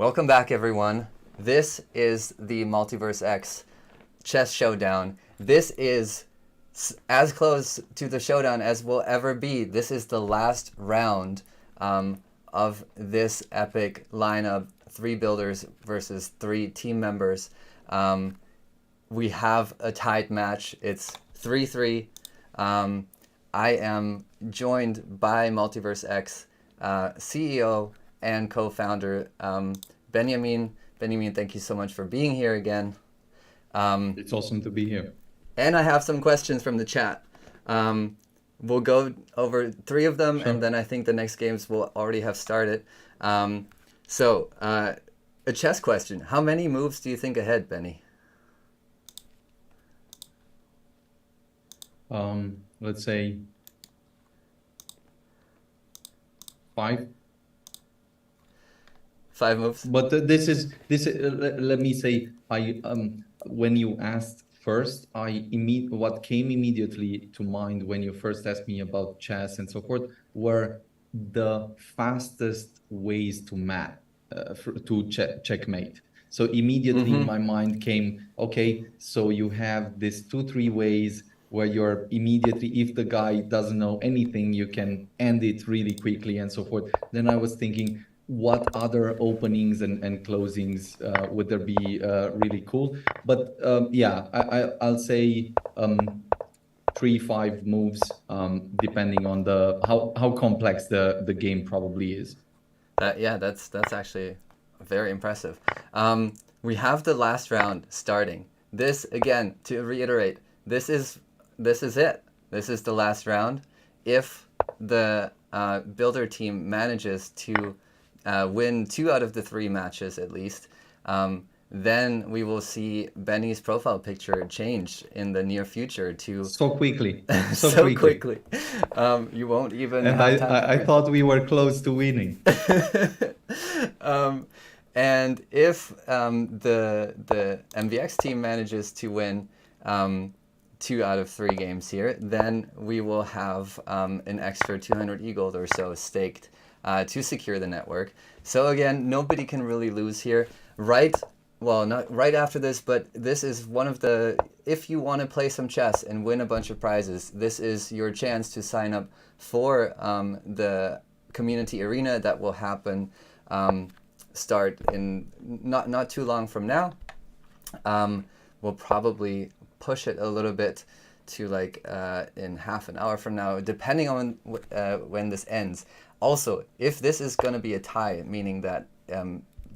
Welcome back, everyone. This is the MultiversX Chess Showdown. This is as close to the showdown as we'll ever be. This is the last round of this epic lineup, 3 builders versus 3 team members. We have a tied match. It's 3-3. I am joined by MultiversX CEO and co-founder Beniamin. Beniamin, thank you so much for being here again. It's awesome to be here. And I have some questions from the chat. We'll go over 3 of them, Sure. and then I think the next games will already have started. So, a chess question. How many moves do you think ahead, Benny? Let's say 5. 5 moves? But this is let me say, I when you asked first, what came immediately to mind when you first asked me about chess and so forth were the fastest ways to checkmate. So immediately in my mind came, okay, so you have these 2-3 ways where you're immediately, if the guy doesn't know anything, you can end it really quickly and so forth. Then I was thinking, what other openings and closings would there be really cool? But yeah, I'll say 3-5 moves, depending on how complex the game probably is. Yeah, that's actually very impressive. We have the last round starting. This, again, to reiterate, this is it. This is the last round. If the builder team manages to win 2 out of the 3 matches at least, then we will see Benny's profile picture change in the near future to So quickly. so quickly. You won't even And have time. I thought we were close to winning. And if the MVX team manages to win 2 out of 3 games here, then we will have an extra 200 e-gold or so staked to secure the network. So again, nobody can really lose here. Not right after this, but this is one of the, if you want to play some chess and win a bunch of prizes, this is your chance to sign up for the community arena that will happen, start in not too long from now. We'll probably push it a little bit to like in half an hour from now, depending on when this ends. Also, if this is going to be a tie, meaning that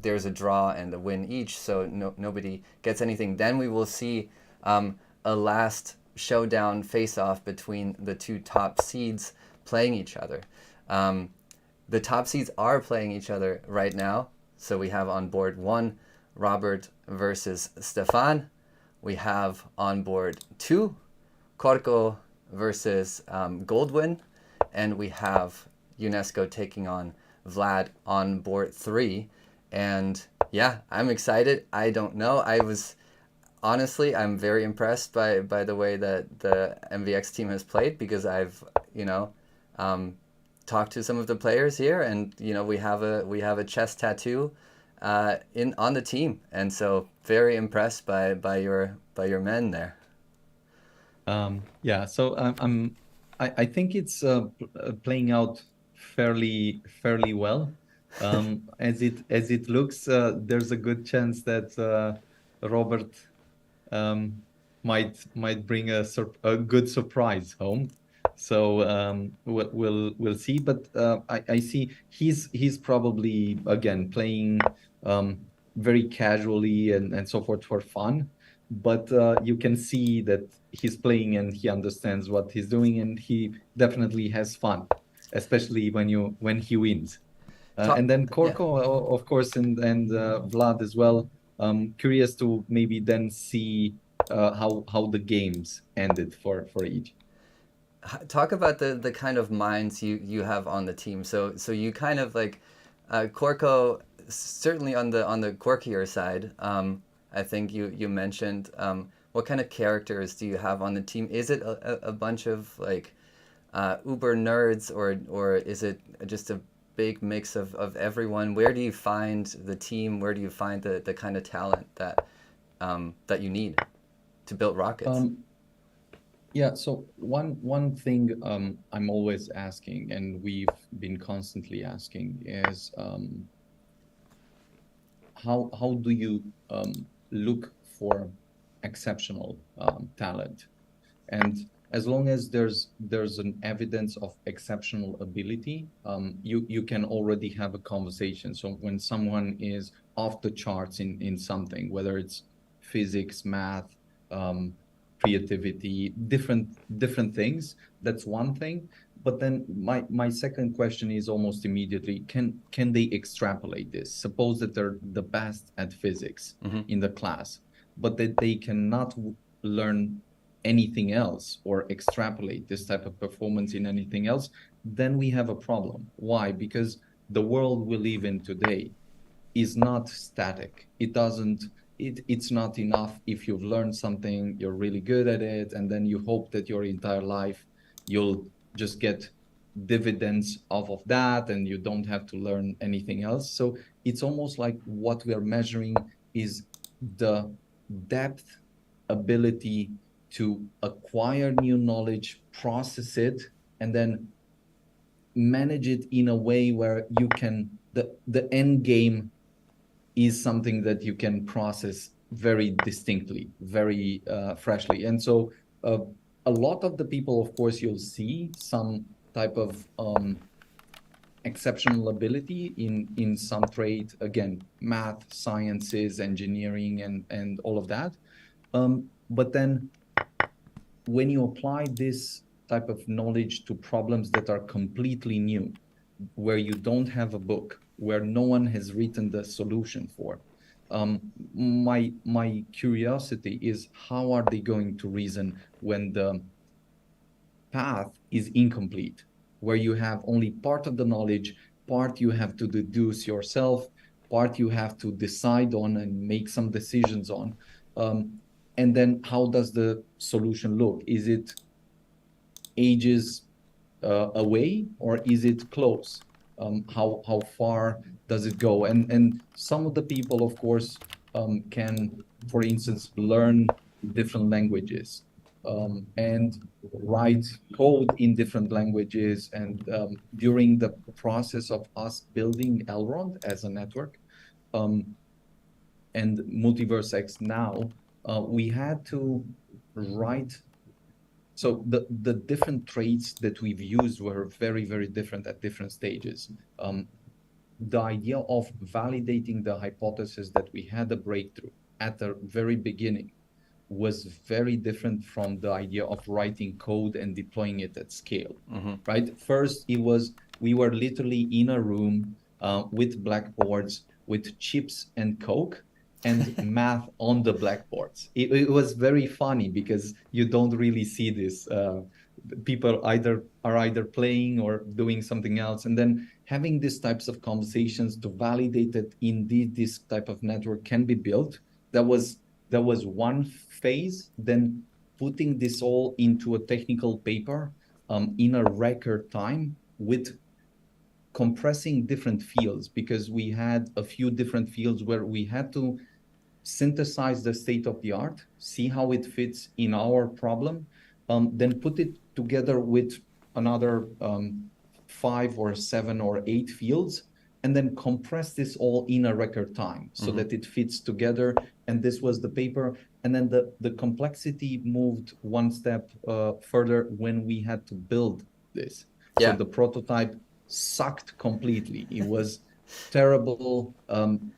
there's a draw and a win each, so nobody gets anything, then we will see a last showdown face-off between the 2 top seeds playing each other. The top seeds are playing each other right now. So we have on board 1, Robert versus Stefan. We have on board 2, Corco versus Goldwyn. And we have UNESCO taking on Vlad on board 3. And yeah, I'm excited. I don't know. Honestly, I'm very impressed by the way that the MVX team has played, because I've, talked to some of the players here, and we have a chess tattoo on the team, and so very impressed by your men there. Yeah, so I think it's playing out fairly well. As it looks, there's a good chance that Robert might bring a good surprise home. So we'll see. But I see he's probably again playing very casually and so forth for fun. But you can see that he's playing and he understands what he's doing, and he definitely has fun, especially when he wins. And then Corco, of course, and Vlad as well. Curious to maybe then see how the games ended for each. Talk about the kind of minds you have on the team. So you kind of like Corco, certainly on the quirkier side. I think you mentioned what kind of characters do you have on the team? Is it a bunch of like uber nerds, or is it just a big mix of everyone. Where do you find the team? Where do you find the kind of talent that that you need to build rockets? Yeah, so one thing I'm always asking, and we've been constantly asking, is how do you look for exceptional talent? And as long as there's an evidence of exceptional ability, you can already have a conversation. So when someone is off the charts in something, whether it's physics, math, creativity, different things, that's one thing. But then my second question is almost immediately, can they extrapolate this? Suppose that they're the best at physics in the class, but that they cannot learn anything else or extrapolate this type of performance in anything else, then we have a problem. Why? Because the world we live in today is not static. It's not enough if you've learned something, you're really good at it, and then you hope that your entire life you'll just get dividends off of that and you don't have to learn anything else. So it's almost like what we are measuring is the depth, ability to acquire new knowledge, process it, and then manage it in a way where you can, the end game is something that you can process very distinctly, very freshly. And so a lot of the people, of course, you'll see some type of exceptional ability in some trade, again, math, sciences, engineering, and all of that. But then when you apply this type of knowledge to problems that are completely new, where you don't have a book, where no one has written the solution for, my curiosity is, how are they going to reason when the path is incomplete, where you have only part of the knowledge, part you have to deduce yourself, part you have to decide on and make some decisions on. And then how does the solution look? Is it ages away, or is it close? How far does it go? And some of the people, of course, can, for instance, learn different languages and write code in different languages. And during the process of us building Elrond as a network and MultiversX now, we had to write. So the different traits that we've used were very, very different at different stages. The idea of validating the hypothesis that we had a breakthrough at the very beginning was very different from the idea of writing code and deploying it at scale, right? First, we were literally in a room with blackboards, with chips and Coke, and math on the blackboards. It was very funny because you don't really see this. People are either playing or doing something else, and then having these types of conversations to validate that indeed this type of network can be built. That was one phase. Then putting this all into a technical paper in a record time with compressing different fields, because we had a few different fields where we had to synthesize the state of the art, see how it fits in our problem, then put it together with another 5 or 7 or 8 fields, and then compress this all in a record time so that it fits together. And this was the paper. And then the complexity moved one step further when we had to build this. Yeah. So the prototype sucked completely. It was terrible,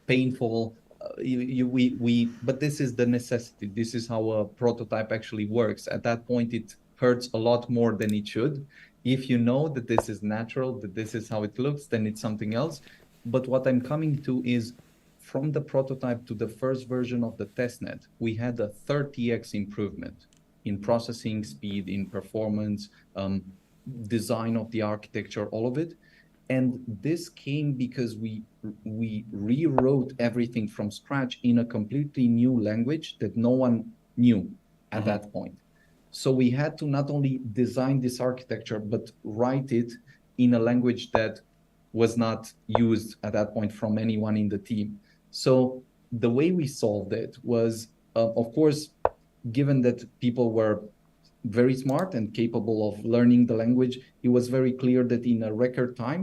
painful. But this is the necessity. This is how a prototype actually works. At that point, it hurts a lot more than it should. If you know that this is natural, that this is how it looks, then it's something else. But what I'm coming to is, from the prototype to the first version of the testnet, we had a 30x improvement in processing speed, in performance, design of the architecture, all of it. And this came because we rewrote everything from scratch in a completely new language that no one knew at that point. So we had to not only design this architecture, but write it in a language that was not used at that point from anyone in the team. So the way we solved it was, of course, given that people were very smart and capable of learning the language, it was very clear that in a record time,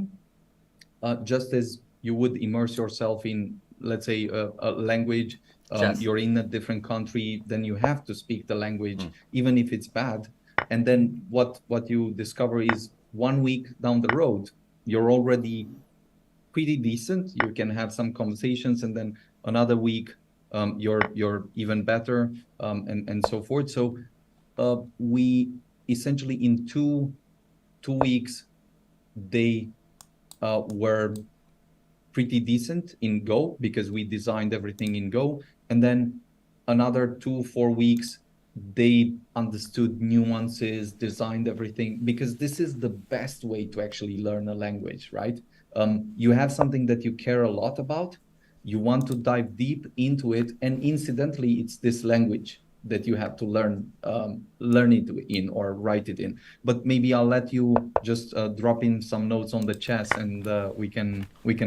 just as you would immerse yourself in, let's say, a language, you're in a different country, then you have to speak the language, even if it's bad. And then what you discover is 1 week down the road, you're already pretty decent. You can have some conversations, and then another week, you're even better, and so forth. So we essentially in two weeks, they were pretty decent in Go because we designed everything in Go. And then another 4 weeks, they understood nuances, designed everything, because this is the best way to actually learn a language, right? You have something that you care a lot about, you want to dive deep into it, and incidentally, it's this language that you have to learn it in or write it in. But maybe I'll let you just drop in some notes on the chess, and we can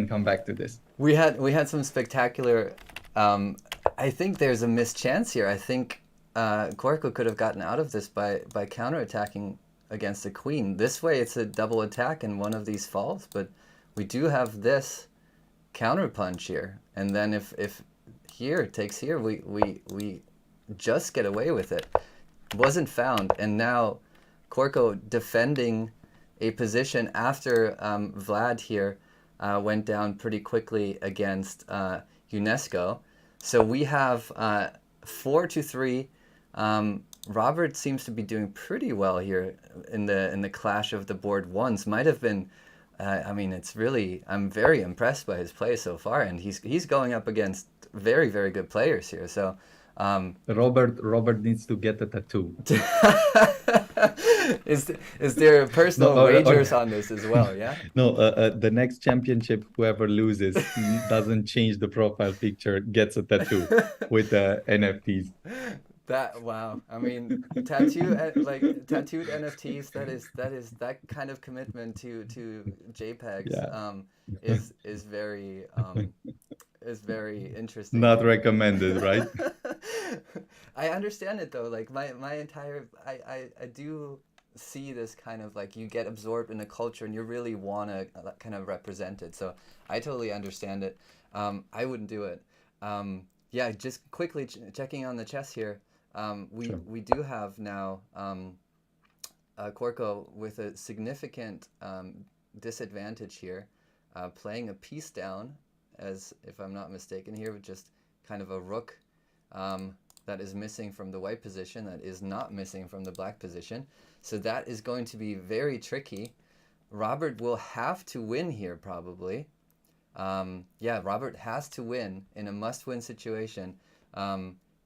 come back to this. We had some spectacular. I think there's a missed chance here. I think Corco could have gotten out of this by counterattacking against the queen. This way, it's a double attack and one of these falls. But we do have this counter punch here, and then if here takes here, we just get away with it. Wasn't found, and now Corco defending a position after Vlad here went down pretty quickly against UNESCO. So we have 4-3. Robert seems to be doing pretty well here in the clash of the board ones. Might have been. I mean, it's really. I'm very impressed by his play so far, and he's going up against very, very good players here. So. Robert needs to get a tattoo. Is there personal wagers on this as well? Yeah. No, the next championship, whoever loses doesn't change the profile picture, gets a tattoo with NFTs. Wow. I mean, tattooed NFTs. That kind of commitment to JPEGs. Is very interesting. Not recommended, right? I understand it though. Like my entire I do see this kind of like you get absorbed in a culture and you really want to kind of represent it. So I totally understand it. I wouldn't do it. Yeah, just quickly checking on the chess here. We do have now Corco with a significant disadvantage here, playing a piece down, as if I'm not mistaken here, with just kind of a rook that is missing from the white position, that is not missing from the black position. So that is going to be very tricky. Robert will have to win here probably. Yeah, Robert has to win in a must-win situation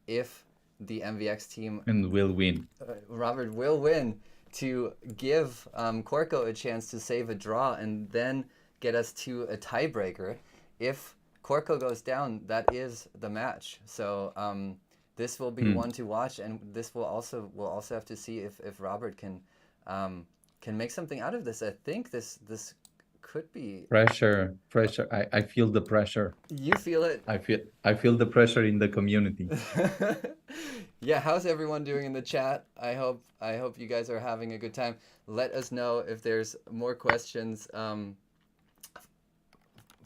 if the MVX team... And will win. Robert will win to give Corco a chance to save a draw and then get us to a tiebreaker. If Corco goes down, that is the match. So this will be one to watch, and this we'll also have to see if Robert can make something out of this. I think this could be pressure. I feel the pressure. You feel it? I feel the pressure in the community. Yeah, how's everyone doing in the chat? I hope you guys are having a good time. Let us know if there's more questions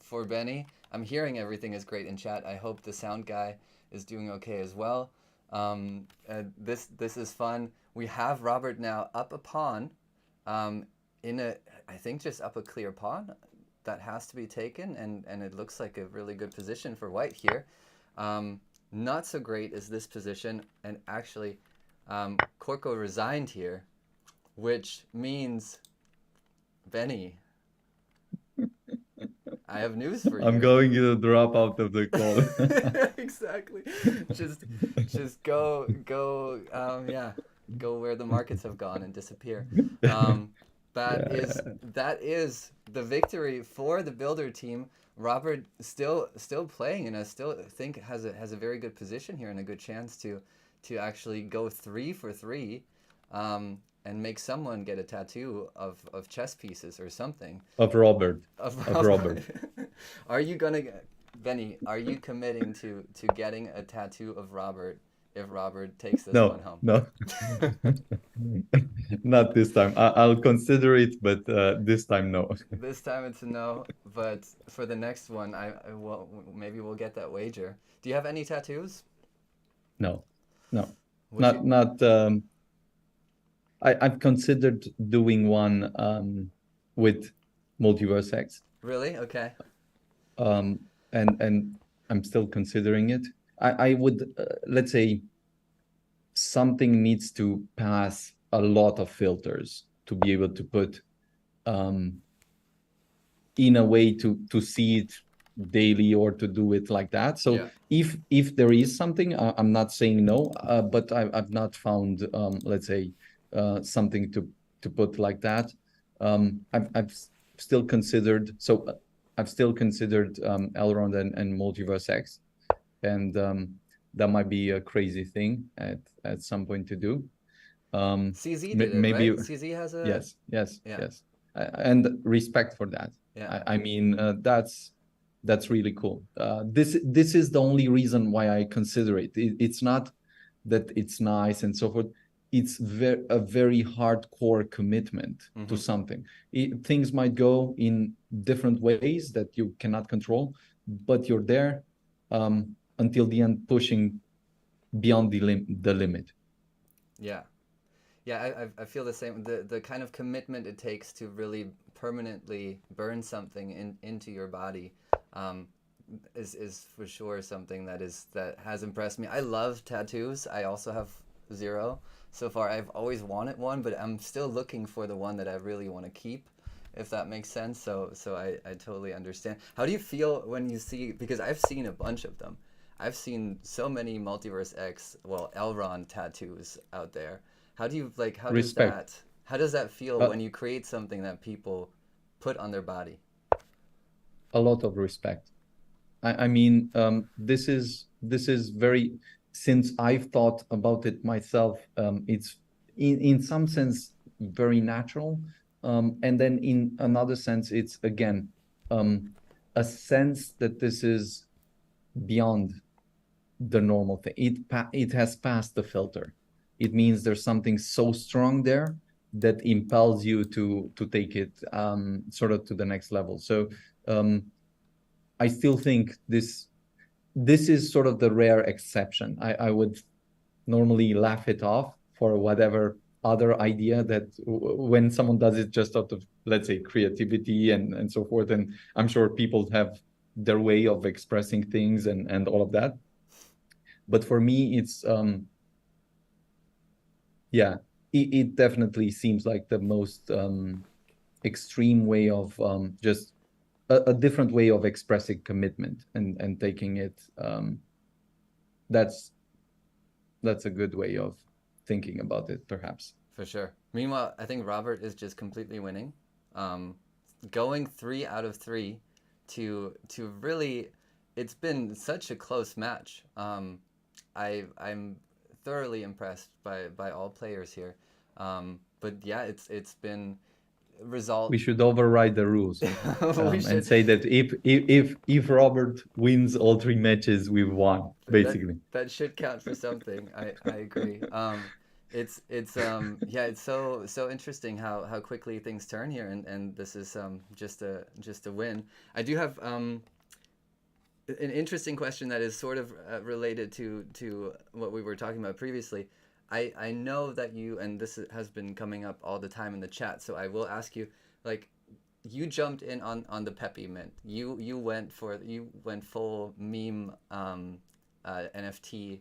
for Benny. I'm hearing everything is great in chat. I hope the sound guy is doing okay as well. This is fun. We have Robert now up a pawn, I think just up a clear pawn that has to be taken, and it looks like a really good position for white here. Not so great is this position, and actually Corco resigned here, which means Benny, I have news for you. I'm going to drop out of the call. Exactly. Just go. Yeah, go where the markets have gone and disappear. That is the victory for the Builder team. Robert still playing, and I still think has a very good position here and a good chance to actually go 3 for 3. and make someone get a tattoo of chess pieces or something. Of Robert. Of Of Robert. Are you gonna, Benny? Are you committing to getting a tattoo of Robert if Robert takes this one No, home? no. Not this time. I'll consider it, but this time, no. This time it's a no, but for the next one, I will, maybe we'll get that wager. Do you have any tattoos? No, no. Would you? Not I've considered doing one with MultiversX, Really? Okay. and I'm still considering it. I would let's say something needs to pass a lot of filters to be able to put in a way to see it daily or to do it like that. So Yeah. if there is something, I'm not saying no, but I've not found let's say something to put like that. I've still considered Elrond and MultiversX, and that might be a crazy thing at some point to do. CZ did it, maybe right? CZ has a. yes, Yeah. yes, and respect for that. Yeah. I mean, that's really cool. This is the only reason why I consider it. It's not that it's nice and so forth. It's a very hardcore commitment to something. Things might go in different ways that you cannot control, but you're there until the end, pushing beyond the limit. Yeah. Yeah, I feel the same. The kind of commitment it takes to really permanently burn something into your body is for sure something that has impressed me. I love tattoos. I also have 0 so far. I've always wanted one, but I'm still looking for the one that I really want to keep, if that makes sense. So I totally understand. How do you feel when you see, because I've seen a bunch of them. I've seen so many MultiversX, well, Elrond tattoos out there. How do you like? Respect. How does that feel when you create something that people put on their body? A lot of respect. I mean, this is very. Since I've thought about it myself, it's in some sense very natural, and then in another sense, it's again a sense that this is beyond the normal thing. It has passed the filter. It means there's something so strong there that impels you to take it sort of to the next level. So I still think this is sort of the rare exception. I would normally laugh it off for whatever other idea that when someone does it just out of, let's say, creativity and so forth. And I'm sure people have their way of expressing things and all of that. But for me, it's yeah, it definitely seems like the most extreme way of just a different way of expressing commitment and taking it. That's a good way of thinking about it, perhaps. For sure. Meanwhile, I think Robert is just completely winning. Going 3 out of 3 to really, it's been such a close match. I'm thoroughly impressed by all players here. But yeah, it's been result. We should override the rules should. and say that if Robert wins all 3 matches, we've won, basically. That should count for something. I agree. It's yeah, it's so interesting how quickly things turn here, and this is just a win. I do have an interesting question that is sort of related to what we were talking about previously. I know that you, and this has been coming up all the time in the chat, so I will ask you, like, you jumped in on the Peppy Mint. You went full meme NFT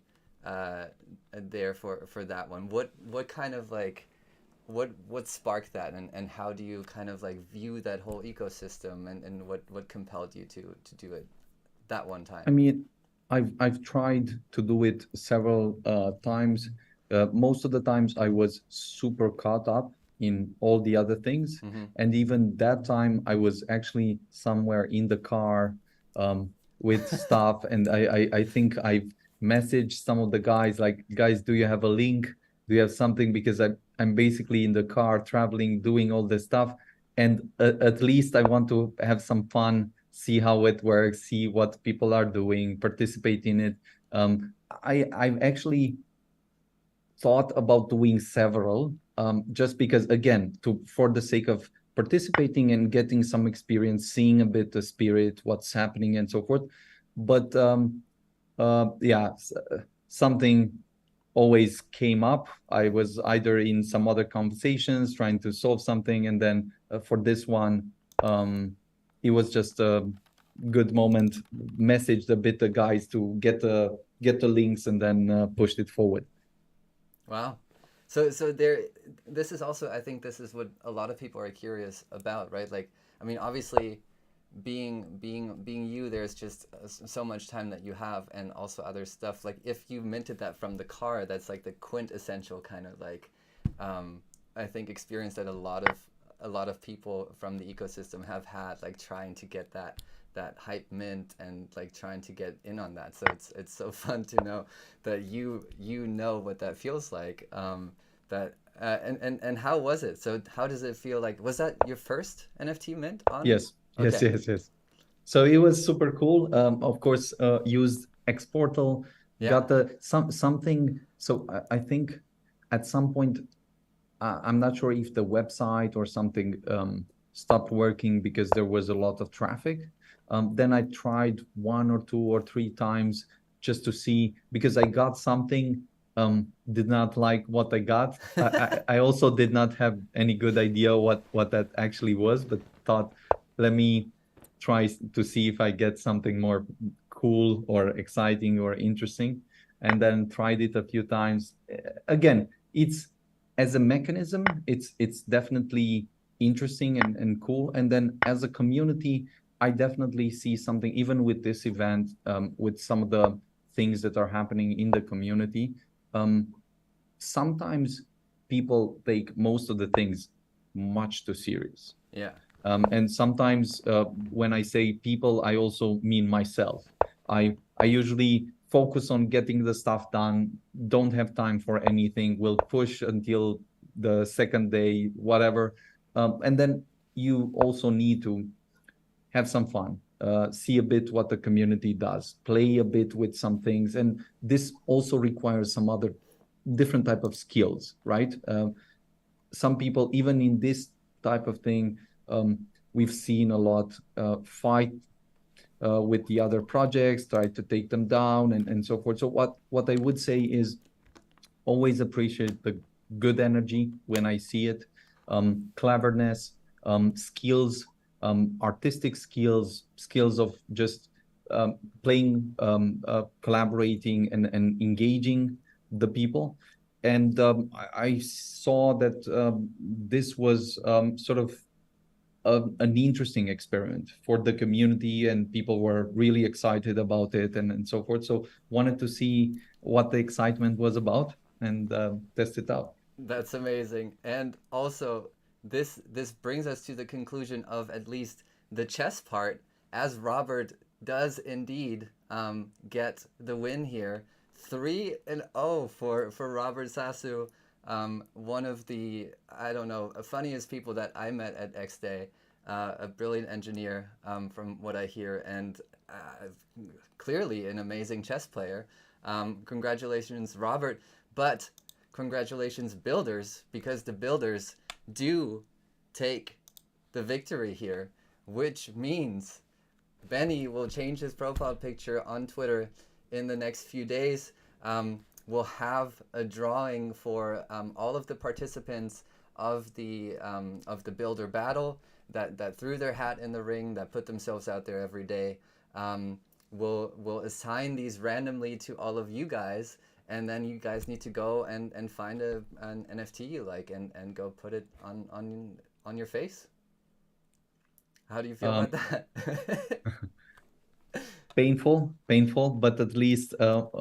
there for that one. What kind of like what sparked that, and how do you kind of like view that whole ecosystem, and what compelled you to do it that one time? I mean, I've tried to do it several times. Most of the times I was super caught up in all the other things. And even that time I was actually somewhere in the car with stuff. And I think I've messaged some of the guys, like, guys, do you have a link? Do you have something? Because I'm basically in the car traveling, doing all this stuff, and at least I want to have some fun, see how it works, see what people are doing, participate in it. I've actually thought about doing several, just because, again, for the sake of participating and getting some experience, seeing a bit the spirit, what's happening, and so forth. But yeah, something always came up. I was either in some other conversations trying to solve something, and then for this one, it was just a good moment. Messaged a bit the guys to get the links, and then pushed it forward. Wow. So there, this is also, I think this is what a lot of people are curious about, right? Like, I mean, obviously, being you, there's just so much time that you have, and also other stuff. Like, if you minted that from the car, that's like the quintessential kind of like, I think, experience that a lot of people from the ecosystem have had, like trying to get that hype mint and like trying to get in on that. So it's so fun to know that you know what that feels like. And how was it? So how does it feel like? Was that your first NFT mint on? Yes. Okay. Yes. So it was super cool. Of course, used Exportal, got something. So I think at some point, I'm not sure if the website or something stopped working because there was a lot of traffic. Then I tried 1 or 2 or 3 times just to see, because I got something, did not like what I got. I also did not have any good idea what that actually was, but thought, let me try to see if I get something more cool or exciting or interesting, and then tried it a few times. Again, it's, as a mechanism, it's definitely interesting and cool. And then as a community, I definitely see something, even with this event, with some of the things that are happening in the community. Sometimes people take most of the things much too serious. Yeah. And sometimes when I say people, I also mean myself. I usually focus on getting the stuff done, don't have time for anything, will push until the second day, whatever. And then you also need to have some fun, see a bit what the community does, play a bit with some things. And this also requires some other different type of skills, right? Some people, even in this type of thing, we've seen a lot fight with the other projects, try to take them down, and so forth. So what I would say is always appreciate the good energy when I see it, cleverness, skills, artistic skills of just playing, collaborating, and engaging the people. And I saw that this was sort of an interesting experiment for the community, and people were really excited about it, and so forth. So wanted to see what the excitement was about, and test it out. That's amazing. And also, this brings us to the conclusion of at least the chess part, as Robert does indeed get the win here. 3-0 for Robert Sasu, one of the, I don't know, funniest people that I met at X Day, a brilliant engineer, from what I hear, and clearly an amazing chess player. Congratulations, Robert. But congratulations, builders, because the builders do take the victory here, which means Benny will change his profile picture on Twitter in the next few days. We'll have a drawing for all of the participants of the builder battle that threw their hat in the ring, that put themselves out there every day. We'll assign these randomly to all of you guys, and then you guys need to go and find an NFT you like, and go put it on your face. How do you feel about that? Painful, but at least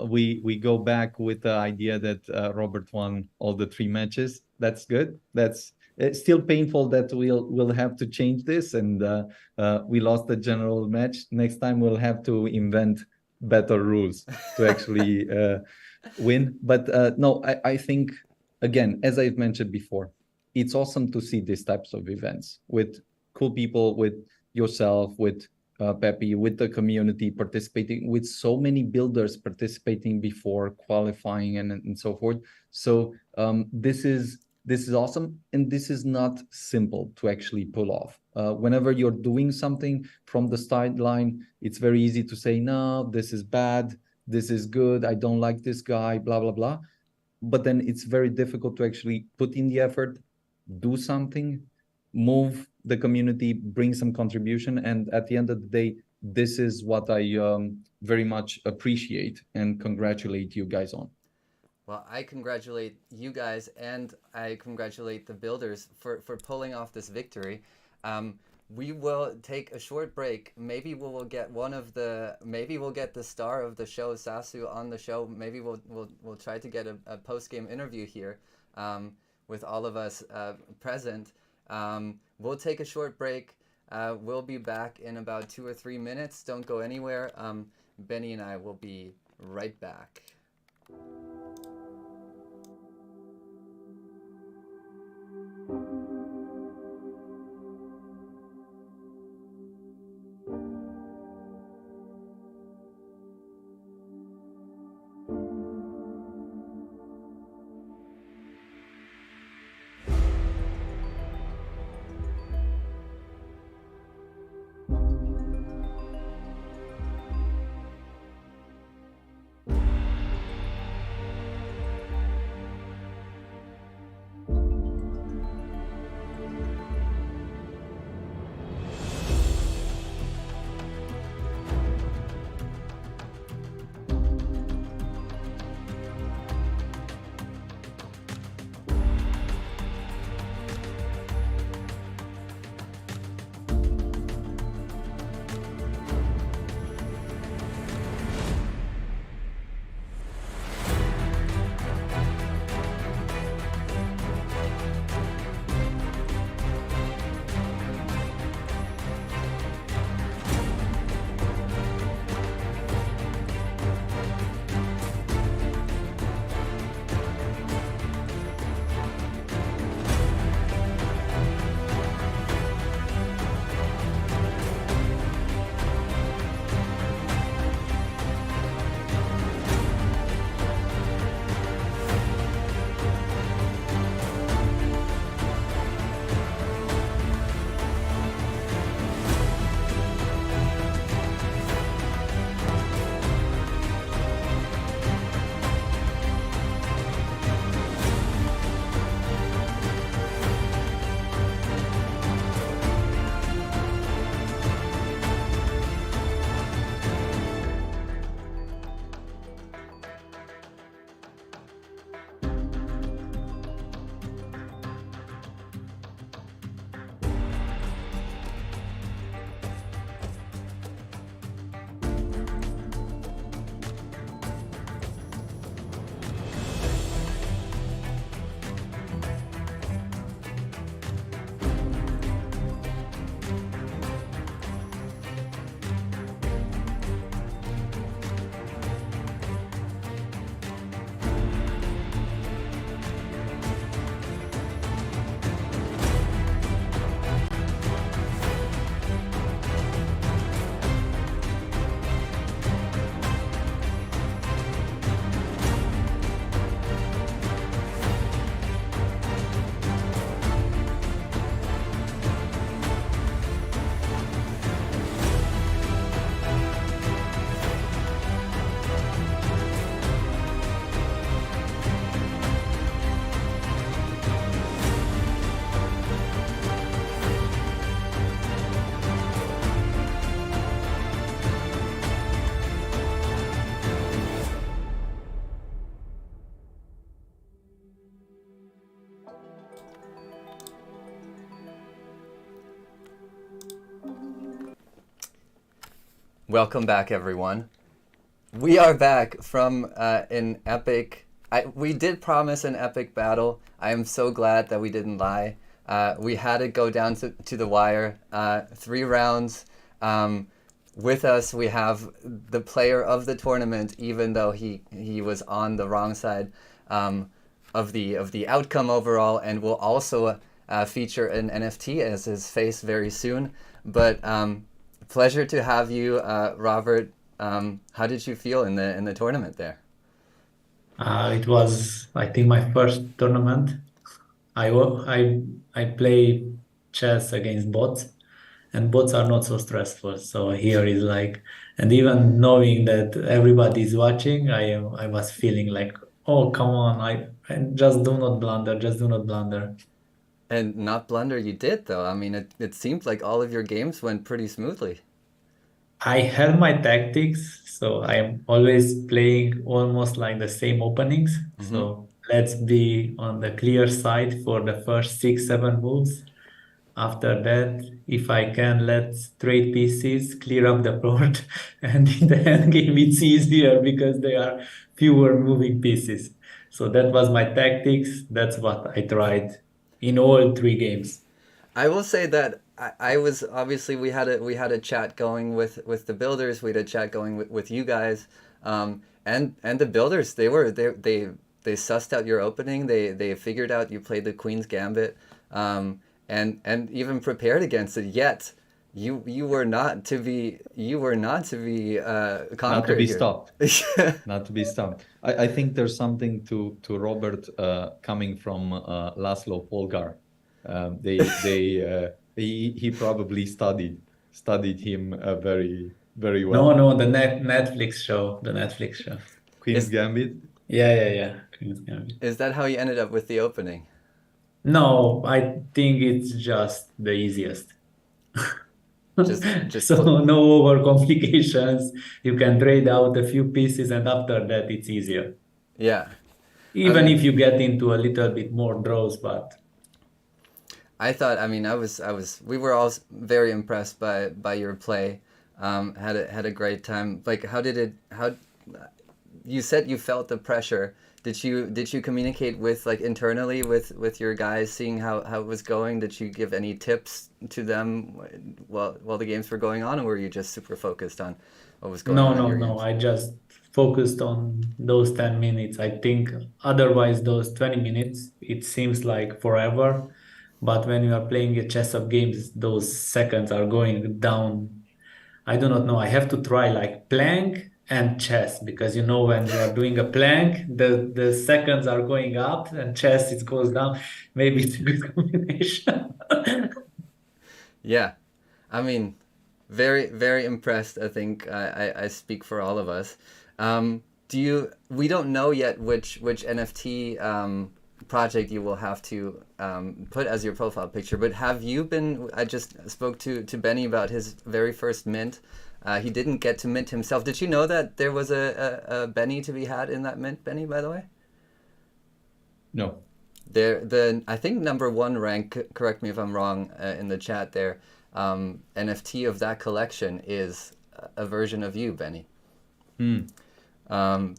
we go back with the idea that Robert won all the 3 matches. That's good. It's still painful that we'll have to change this, and we lost the general match. Next time we'll have to invent better rules to actually win. But no, I think again, as I've mentioned before, it's awesome to see these types of events with cool people, with yourself, with Pepe, with the community participating, with so many builders participating before qualifying and so forth. So this is awesome, and this is not simple to actually pull off. Whenever you're doing something from the sideline, it's very easy to say, no, this is bad, this is good, I don't like this guy, blah, blah, blah. But then it's very difficult to actually put in the effort, do something, move the community, bring some contribution. And at the end of the day, this is what I very much appreciate and congratulate you guys on. Well, I congratulate you guys, and I congratulate the builders for pulling off this victory. We will take a short break. Maybe we'll get maybe we'll get the star of the show, Sasu, on the show. Maybe we'll try to get a post-game interview here with all of us present. We'll take a short break. We'll be back in about 2 or 3 minutes. Don't go anywhere. Benny and I will be right back. Welcome back, everyone. We are back from an epic... we did promise an epic battle. I am so glad that we didn't lie. We had it go down to the wire. 3 rounds. With us, we have the player of the tournament, even though he was on the wrong side. of the outcome overall, and will also feature an NFT as his face very soon. But pleasure to have you, Robert. How did you feel in the tournament there? It was, I think, my first tournament. I play chess against bots, and bots are not so stressful. So here is like, and even knowing that everybody is watching, I was feeling like, oh, come on, I just do not blunder, just do not blunder. And not blunder you did, though. I mean, it seemed like all of your games went pretty smoothly. I had my tactics, so I'm always playing almost like the same openings. So let's be on the clear side for the first 6, 7 moves. After that, if I can let straight pieces clear up the board, and in the end game it's easier because there are fewer moving pieces. So that was my tactics. That's what I tried in all 3 games. I will say that I was obviously we had a chat going with the builders. We had a chat going with you guys, and the builders they sussed out your opening. They figured out you played the Queen's Gambit, and even prepared against it. Yet you were not to be conquered. Not to be here. stopped. Not to be stopped. I think there's something to Robert coming from Laszlo Polgar. He probably studied him very well. No, the Netflix show, the Netflix show. Queen's Gambit. Yeah. Queen's Gambit. Is that how you ended up with the opening? No, I think it's just the easiest. Just So no over complications. You can trade out a few pieces, and after that it's easier. yeah. Even mean- if you get into a little bit more draws, but I thought, I mean, we were all very impressed by your play. Had a great time. Like, how you said you felt the pressure. Did you communicate with, like, internally with your guys, seeing how it was going? Did you give any tips to them while the games were going on, or were you just super focused on what was going on in your no. games? I just focused on those 10 minutes. I think otherwise those 20 minutes, it seems like forever. But when you are playing a chess of games, those seconds are going down. I do not know. I have to try like plank and chess, because when you are doing a plank, the seconds are going up, and chess it goes down. Maybe it's a good combination. Yeah, I mean, very, very impressed. I think I speak for all of us. We don't know yet which NFT project you will have to put as your profile picture, but have you been? I just spoke to Benny about his very first mint. He didn't get to mint himself. Did you know that there was a Benny to be had in that mint, Benny, by the way? No. I think #1 rank, correct me if I'm wrong, in the chat there, NFT of that collection is a version of you, Benny. Funny.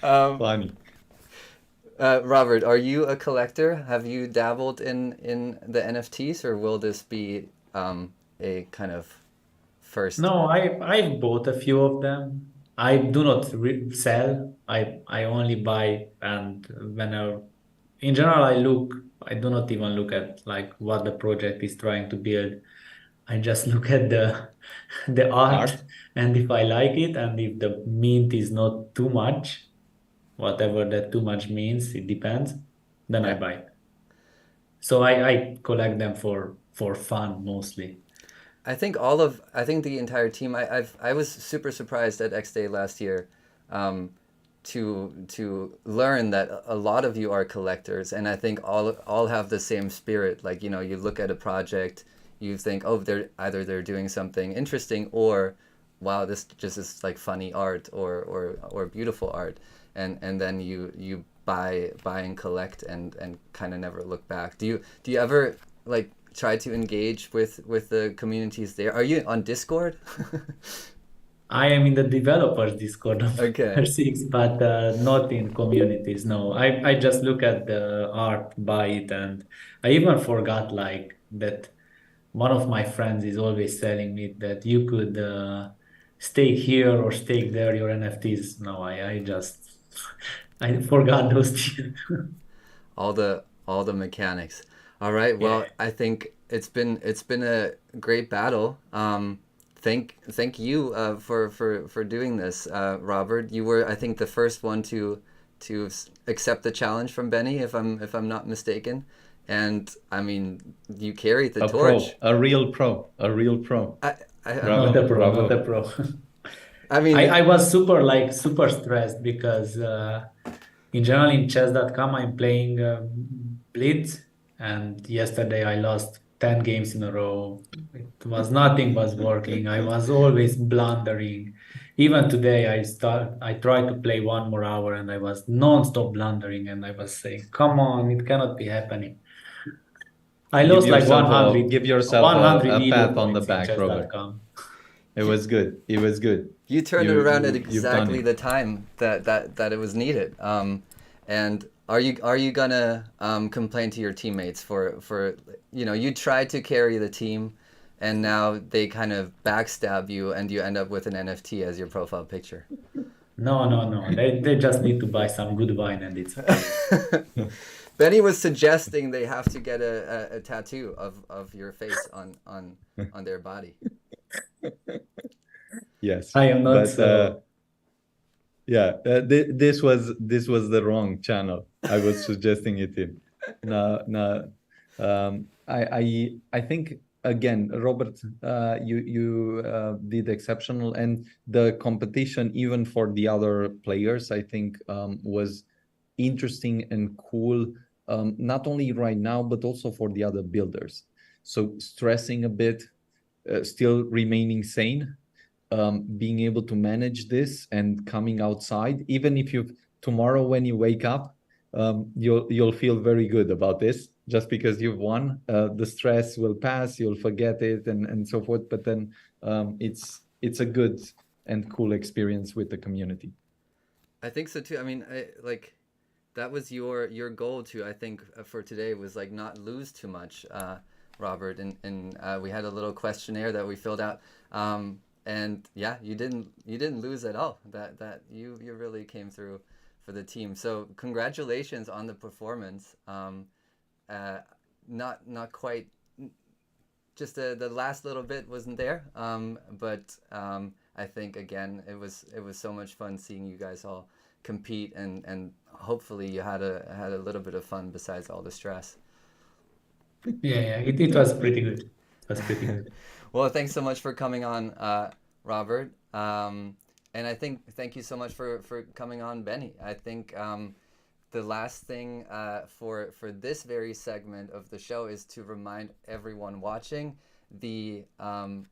Funny. Robert, are you a collector? Have you dabbled in the NFTs, or will this be a kind of first? No, I bought a few of them. I do not sell. I only buy, and in general I do not even look at like what the project is trying to build. I just look at the art, and if I like it, and if the mint is not too much, whatever that too much means, it depends, then I buy it. So I collect them for fun mostly. I think the entire team. I was super surprised at X Day last year, to learn that a lot of you are collectors, and I think all have the same spirit. Like, you look at a project, you think, oh, they're doing something interesting, or wow, this just is like funny art or beautiful art, and then you buy and collect and kind of never look back. Do you ever like try to engage with the communities there? Are you on Discord? I am in the developers Discord of Okay. MultiversX, but not in communities. No, I just look at the art, buy it, and I even forgot like that. One of my friends is always telling me that you could stake here or stake there your NFTs. No, I just I forgot those things. all the mechanics. All right. Well, Yeah. I think it's been a great battle. Thank you for doing this, Robert. You were, I think, the first one to accept the challenge from Benny, if I'm not mistaken. And I mean, you carried the A torch. pro, a real pro, a real pro. Not a Bravo, pro, not a bravo. pro. I mean, I was super stressed because in general in chess.com I'm playing Blitz, and yesterday I lost 10 games in a row. It was nothing was working. I was always blundering. Even today I tried to play 1 more hour and I was non-stop blundering, and I was saying, come on, it cannot be happening. I Give lost like yourself 100, a elo pat on the points in back, Robert. chess.com. It was good. It was good. you turned it around at You've done exactly it. the time that it was needed. And are you gonna complain to your teammates for you tried to carry the team, and now they kind of backstab you, and you end up with an NFT as your profile picture? No. They just need to buy some good wine and it's okay. Benny was suggesting they have to get a tattoo of your face on their body. Yes, I am not but so. yeah, this was the wrong channel. I was suggesting it in. No, no. I think again, Robert, you did exceptional, and the competition, even for the other players, I think was interesting and cool. Not only right now, but also for the other builders. So stressing a bit, still remaining sane, being able to manage this and coming outside, even if you tomorrow when you wake up, you'll feel very good about this, just because you've won. The stress will pass, you'll forget it, and so forth. But then it's a good and cool experience with the community. I think so too. I mean, that was your goal too. I think for today was like not lose too much, Robert. And we had a little questionnaire that we filled out. And yeah, you didn't lose at all. That you really came through for the team. So congratulations on the performance. Not quite. Just the last little bit wasn't there. But I think again it was so much fun seeing you guys all compete, and hopefully you had a little bit of fun besides all the stress. Yeah, it was pretty good. It was pretty good. Well, thanks so much for coming on, Robert. And I think thank you so much for coming on, Benny. I think the last thing for this very segment of the show is to remind everyone watching, the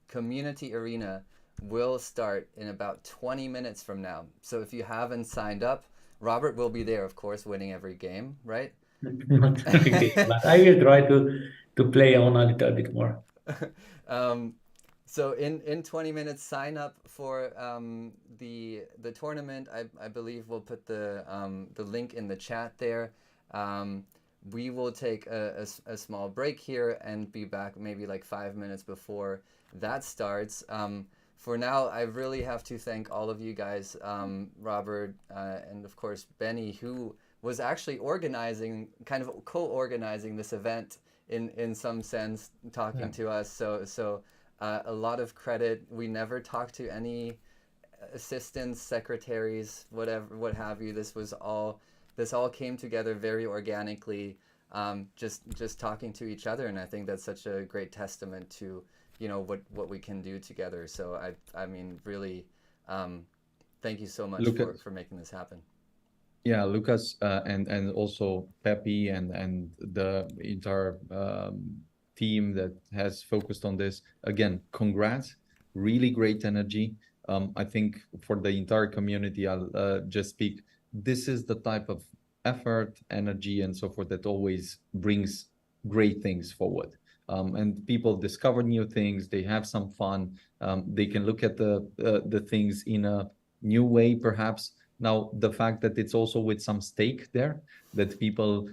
community arena will start in about 20 minutes from now. So if you haven't signed up, Robert will be there, of course, winning every game, right? Not every game, but I will try to play on a little bit more. So in 20 minutes, sign up for the tournament. I believe we'll put the link in the chat there. We will take a small break here and be back maybe like 5 minutes before that starts. For now, I really have to thank all of you guys, Robert, and of course Benny, who was actually organizing, kind of co-organizing this event in some sense, talking to us. So a lot of credit. We never talked to any assistants, secretaries, whatever, what have you. This all came together very organically, just talking to each other, and I think that's such a great testament to what we can do together. So I mean really, thank you so much for making this happen. Yeah, Lucas, and also Pepe and the entire team that has focused on this. Again, congrats, really great energy. I think for the entire community, I'll just speak. This is the type of effort, energy, and so forth that always brings great things forward. And people discover new things. They have some fun. They can look at the things in a new way, perhaps. Now, the fact that it's also with some stake there, that people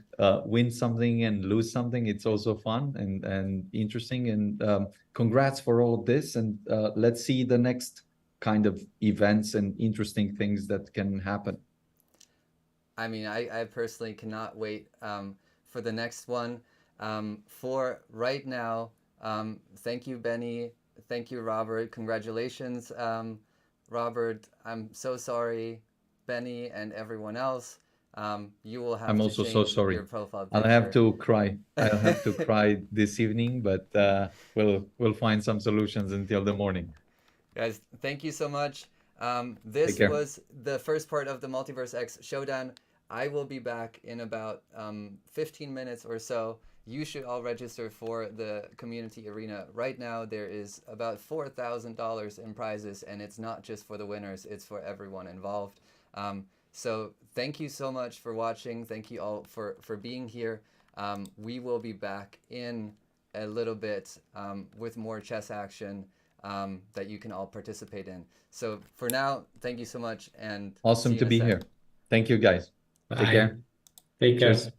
win something and lose something, it's also fun and interesting. And congrats for all of this. And let's see the next kind of events and interesting things that can happen. I mean, I personally cannot wait for the next one. For right now, thank you, Benny. Thank you, Robert. Congratulations, Robert. I'm so sorry, Benny, and everyone else. You will have I'm to also so change your sorry. profile I'll have picture. to cry. I'll have to cry this evening, but we'll find some solutions until the morning. Guys, thank you so much. Take This care. was the first part of the MultiversX Showdown. I will be back in about 15 minutes or so. You should all register for the community arena. Right now, there is about $4,000 in prizes, and it's not just for the winners, it's for everyone involved. So thank you so much for watching. Thank you all for being here. We will be back in a little bit with more chess action that you can all participate in. So for now, thank you so much, and see Awesome you to in a be sec. here. Thank you, guys. Take Bye. care. Take care. Cheers.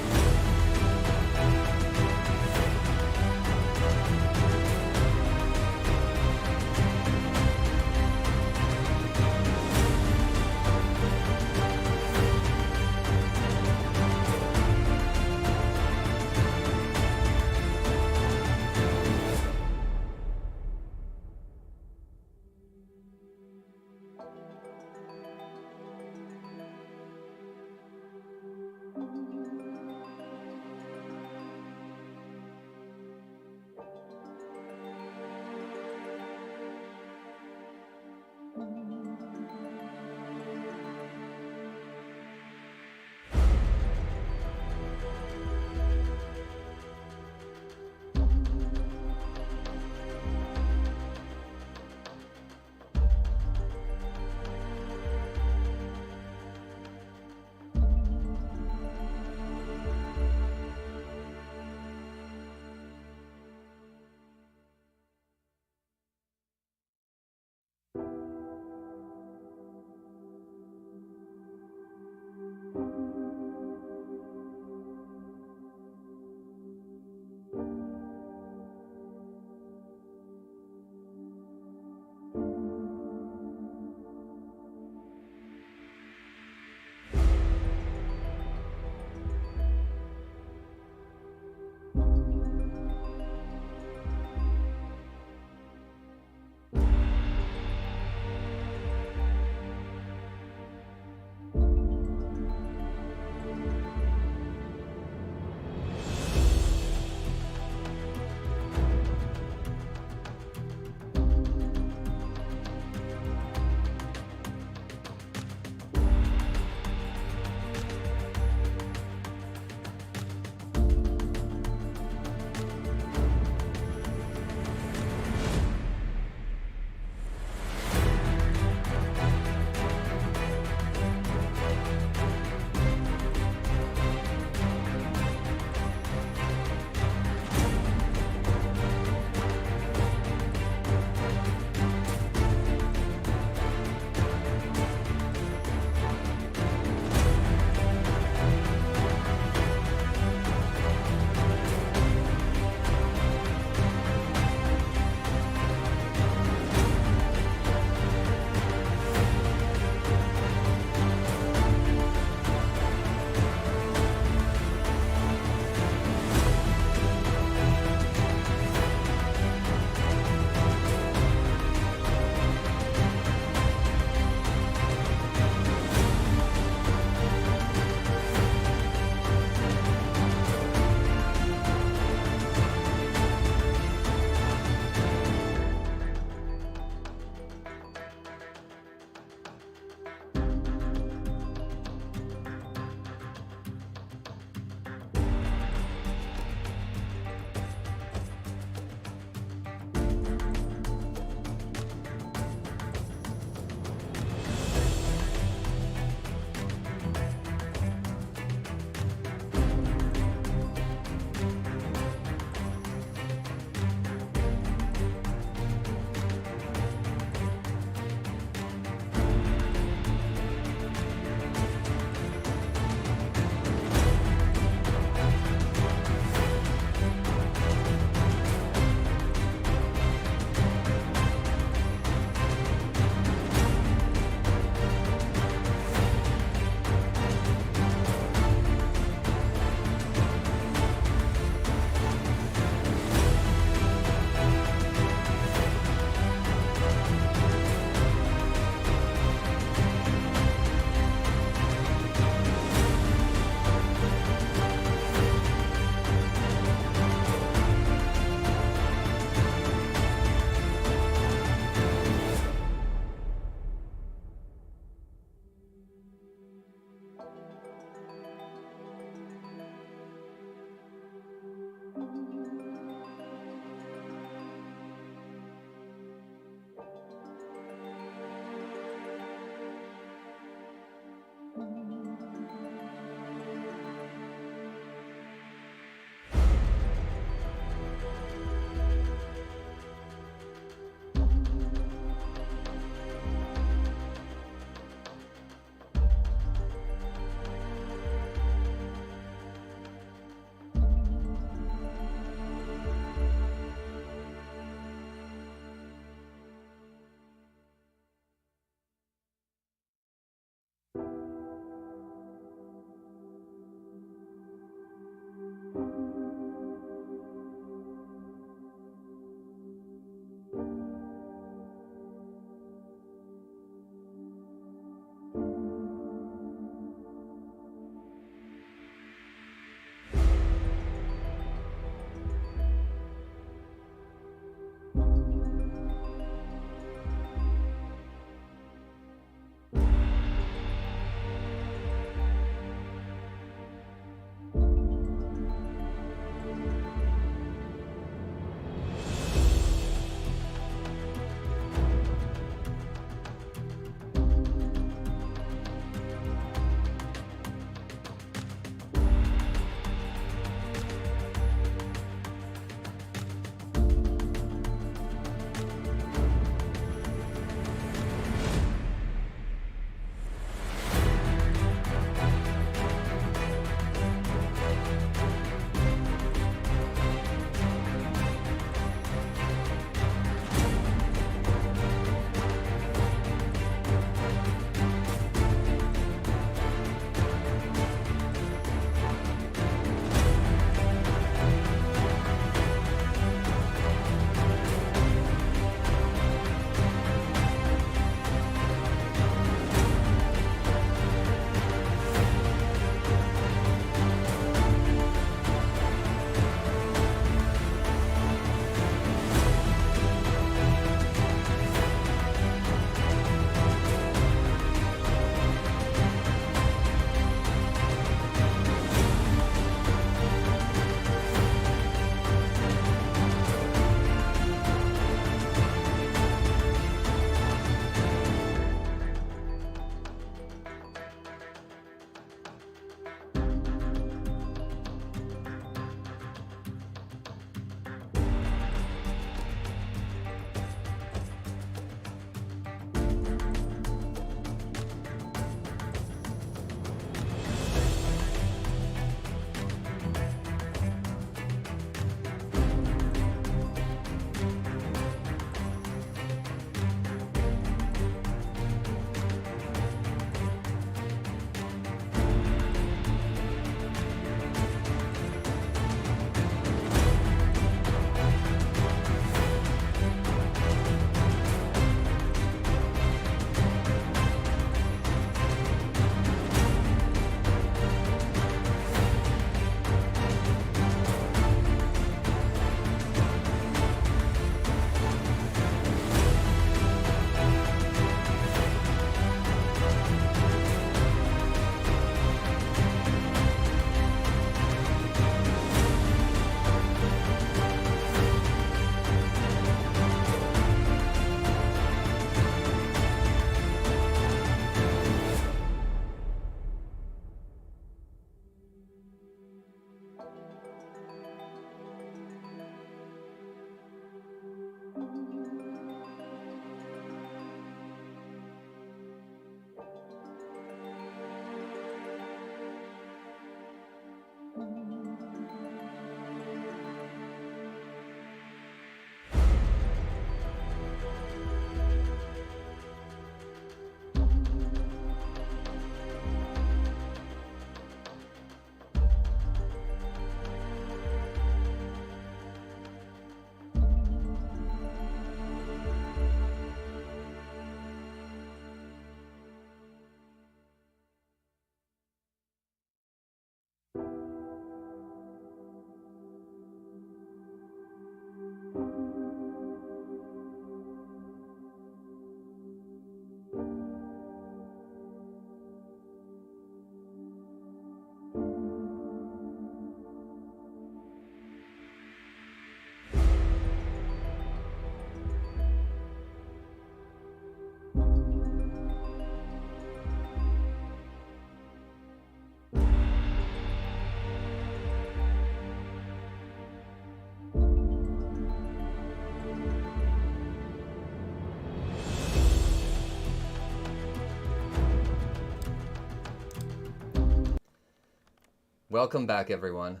Welcome back, everyone.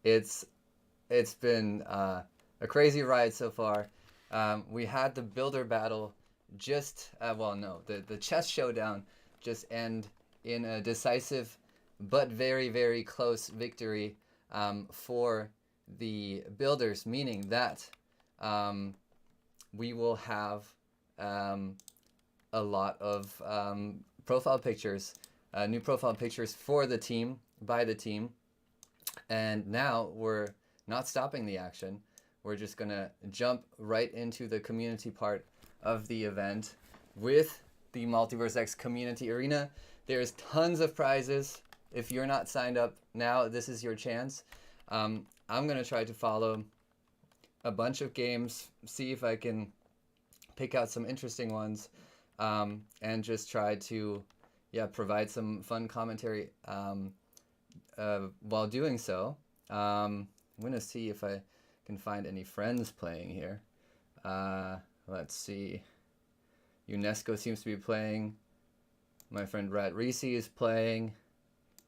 It's been a crazy ride so far. We had the builder battle just the chess showdown just end in a decisive but very, very close victory for the builders, meaning that we will have a lot of profile pictures, new profile pictures for the team, by the team. And now we're not stopping the action. We're just going to jump right into the community part of the event with the MultiversX Community Arena. There's tons of prizes. If you're not signed up now, this is your chance. I'm going to try to follow a bunch of games, see if I can pick out some interesting ones, and just try to provide some fun commentary while doing so. I'm going to see if I can find any friends playing here. Let's see. UNESCO seems to be playing. My friend Rat Reese is playing.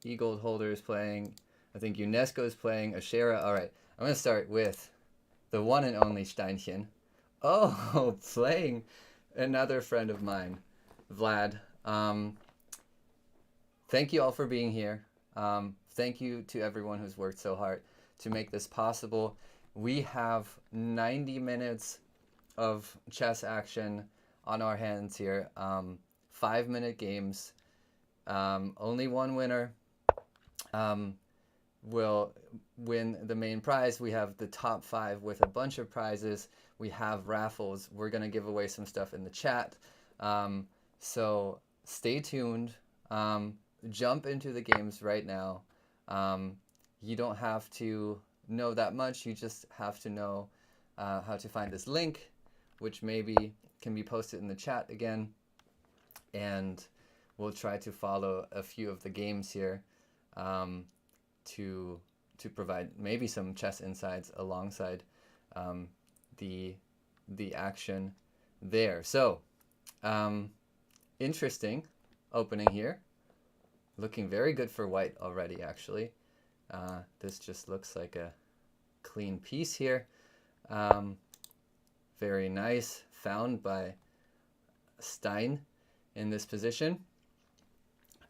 E-Gold Holder is playing. I think UNESCO is playing. Ashera. All right. I'm going to start with the one and only Steinchen. Oh, playing another friend of mine, Vlad. Thank you all for being here. Thank you to everyone who's worked so hard to make this possible. We have 90 minutes of chess action on our hands here. 5-minute games. Only one winner will win the main prize. We have the top 5 with a bunch of prizes. We have raffles. We're going to give away some stuff in the chat. So stay tuned. Jump into the games right now. You don't have to know that much. You just have to know how to find this link, which maybe can be posted in the chat again. And we'll try to follow a few of the games here to provide maybe some chess insights alongside the action there. So interesting opening here. Looking very good for white already, actually. This just looks like a clean piece here. Very nice. Found by Stein in this position.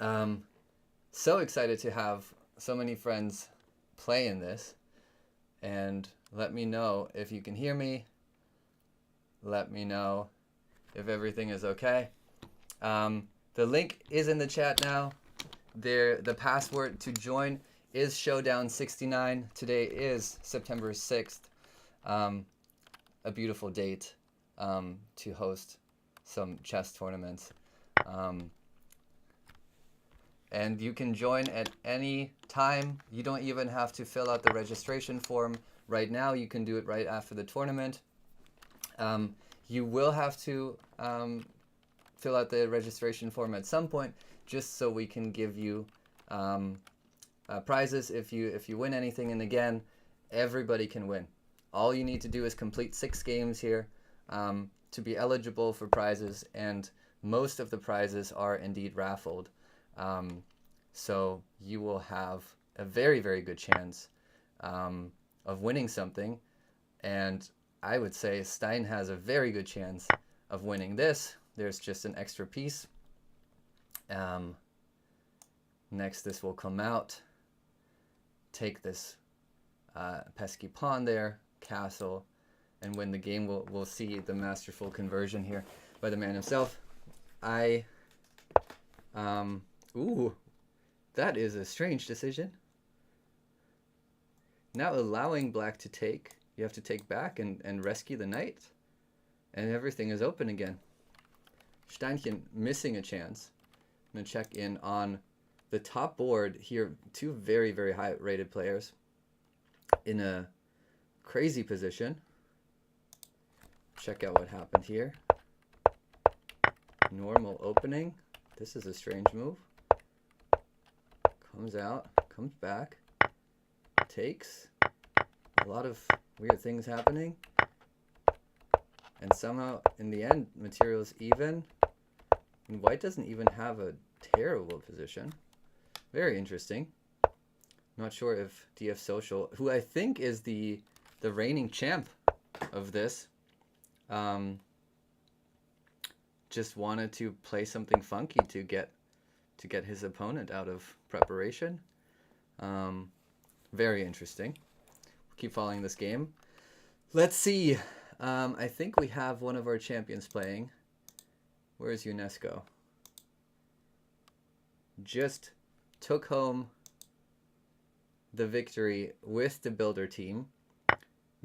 So excited to have so many friends play in this. And let me know if you can hear me. Let me know if everything is okay. The link is in the chat now. The password to join is Showdown69. Today is September 6th. A beautiful date to host some chess tournaments. And you can join at any time. You don't even have to fill out the registration form right now. You can do it right after the tournament. You will have to fill out the registration form at some point, just so we can give you prizes if you win anything. And again, everybody can win. All you need to do is complete 6 games here to be eligible for prizes, and most of the prizes are indeed raffled. So you will have a very, very good chance of winning something. And I would say Stein has a very good chance of winning this. There's just an extra piece. Next, this will come out. Take this pesky pawn there, castle, and win the game. We'll see the masterful conversion here by the man himself. Ooh, that is a strange decision. Now allowing black to take, you have to take back and rescue the knight, and everything is open again. Steinchen missing a chance. I'm going to check in on the top board here. 2 very, very high rated players in a crazy position. Check out what happened here. Normal opening. This is a strange move. Comes out, comes back, takes. A lot of weird things happening. And somehow, in the end, material's even. And white doesn't even have a terrible position. Very interesting. Not sure if DF Social, who I think is the reigning champ of this, just wanted to play something funky to get his opponent out of preparation. Very interesting. We'll keep following this game. Let's see. I think we have one of our champions playing. Where's UNESCO? Just took home the victory with the builder team.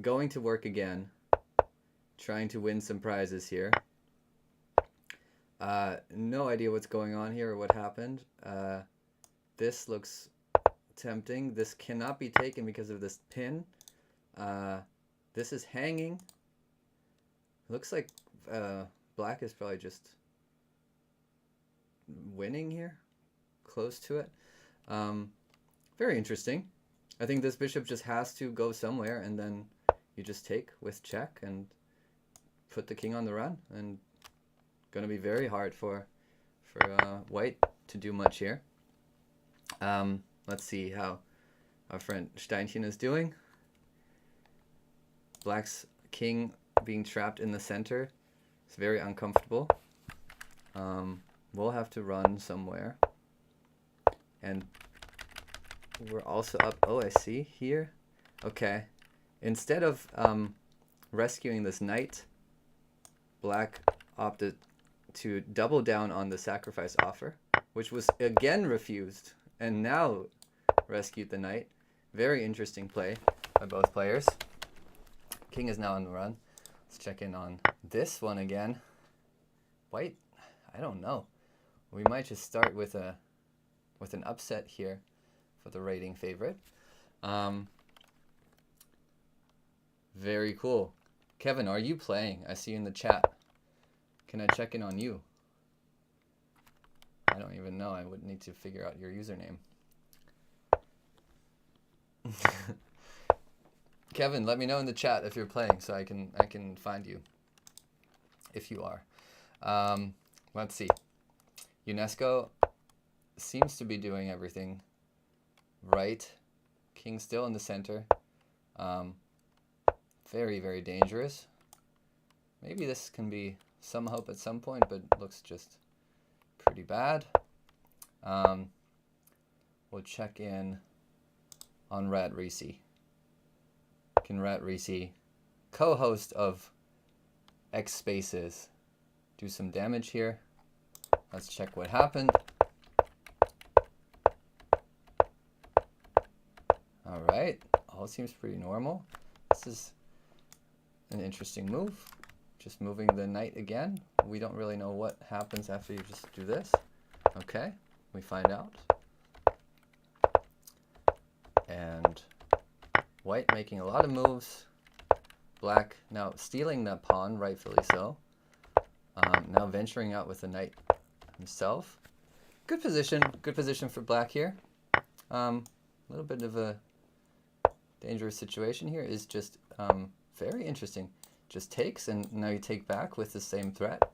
Going to work again. Trying to win some prizes here. No idea what's going on here or what happened. This looks tempting. This cannot be taken because of this pin. This is hanging. Looks like black is probably just winning here. Close to it. Very interesting. I think this bishop just has to go somewhere, and then you just take with check and put the king on the run. And going to be very hard for white to do much here. Let's see how our friend Steinchen is doing. Black's king being trapped in the center. It's very uncomfortable. We'll have to run somewhere. And we're also up. Oh, I see here. Okay. Instead of rescuing this knight, black opted to double down on the sacrifice offer, which was again refused, and now rescued the knight. Very interesting play by both players. King is now on the run. Let's check in on this one again. White, I don't know. We might just start with an upset here for the rating favorite. Very cool. Kevin, are you playing? I see you in the chat. Can I check in on you? I don't even know. I would need to figure out your username. Kevin, let me know in the chat if you're playing so I can find you if you are. Let's see. UNESCO seems to be doing everything right. King still in the center. Very, very dangerous. Maybe this can be some hope at some point, but looks just pretty bad. We'll check in on Rat Reese. Can Rat Reese, co-host of X Spaces, do some damage here? Let's check what happened. All right, all seems pretty normal. This is an interesting move. Just moving the knight again. We don't really know what happens after you just do this. Okay, we find out. And white making a lot of moves. Black now stealing that pawn, rightfully so. Now venturing out with the knight himself. Good position for black here. A little bit of a dangerous situation here is just very interesting. Just takes, and now you take back with the same threat.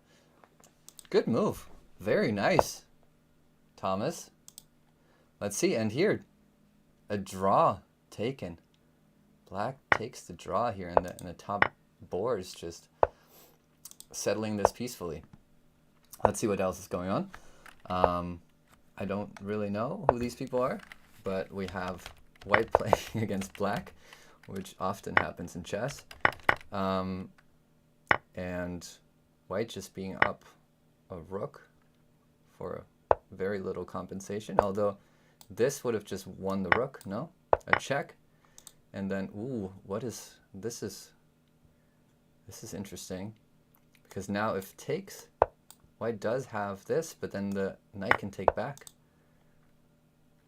Good move. Very nice, Thomas. Let's see, and here, a draw taken. Black takes the draw here, and the top board is just settling this peacefully. Let's see what else is going on. I don't really know who these people are, but we have white playing against black, which often happens in chess. And white just being up a rook for very little compensation, although this would have just won the rook, no? A check, and then, ooh, what is, this is interesting, because now if takes, white does have this, but then the knight can take back.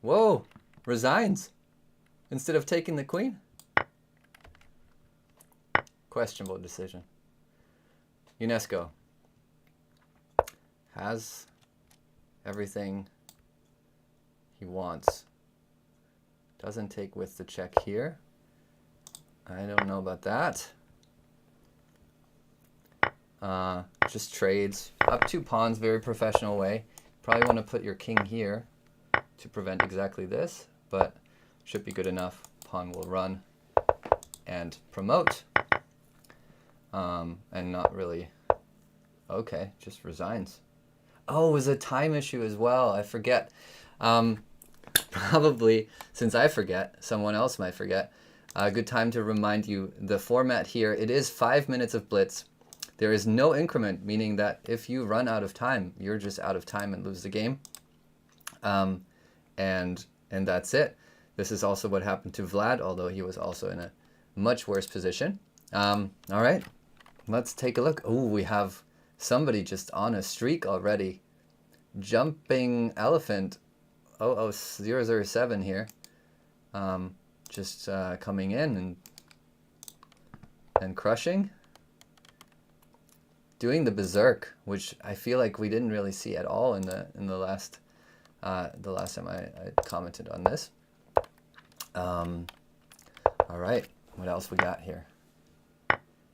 Whoa, resigns instead of taking the queen. Questionable decision. UNESCO has everything he wants. Doesn't take with the check here. I don't know about that. Just trades. Up 2 pawns, very professional way. Probably want to put your king here to prevent exactly this, but should be good enough. Pawn will run and promote. And not really... Okay, just resigns. Oh, it was a time issue as well. I forget. Probably, since I forget, someone else might forget. A good time to remind you, the format here, it is 5 minutes of blitz. There is no increment, meaning that if you run out of time, you're just out of time and lose the game. And that's it. This is also what happened to Vlad, although he was also in a much worse position. All right, let's take a look. Oh, we have somebody just on a streak already. Jumping Elephant 007 here. Just coming in and crushing. Doing the berserk, which I feel like we didn't really see at all in the last time I commented on this. All right, what else we got here?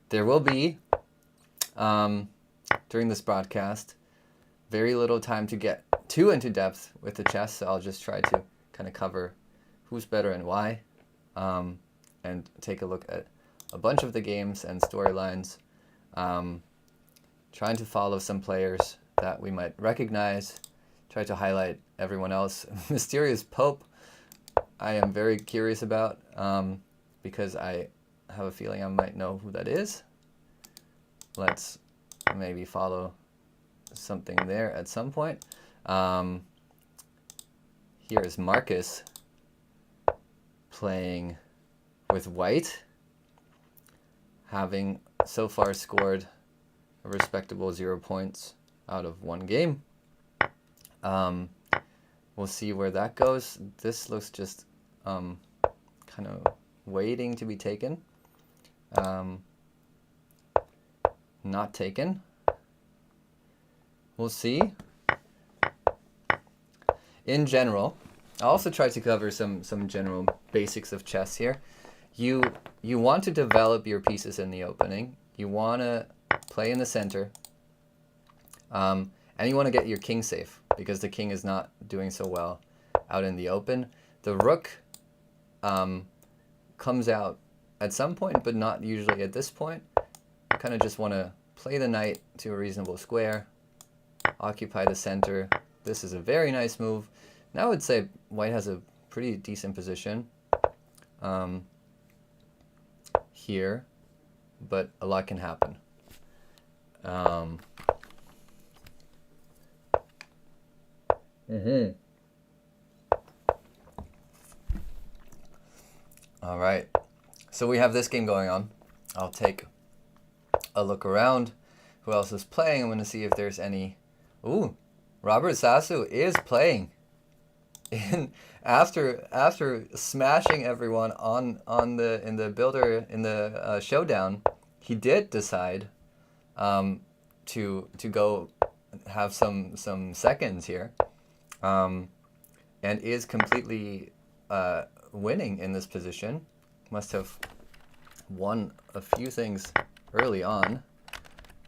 There will be during this broadcast very little time to get too into depth with the chess, so I'll just try to kind of cover who's better and why, and take a look at a bunch of the games and storylines, trying to follow some players that we might recognize, try to highlight everyone else. Mysterious Pope, I am very curious about, because I have a feeling I might know who that is. Let's maybe follow something there at some point. Here is Marcus playing with white, having so far scored a respectable 0 points out of 1 game. We'll see where that goes. This looks just kind of waiting to be taken. Not taken. We'll see. In general, I also tried to cover some general basics of chess here. You want to develop your pieces in the opening. You want to play in the center. And you want to get your king safe, because the king is not doing so well out in the open. The rook comes out at some point, but not usually at this point. You kind of just want to play the knight to a reasonable square, occupy the center. This is a very nice move. Now I would say white has a pretty decent position here, but a lot can happen. All right, so we have this game going on. I'll take a look around. Who else is playing? I'm going to see if there's any. Ooh, Robert Sasu is playing. After smashing everyone in the showdown, he did decide to go have some seconds here, and is completely winning in this position. Must have won a few things early on.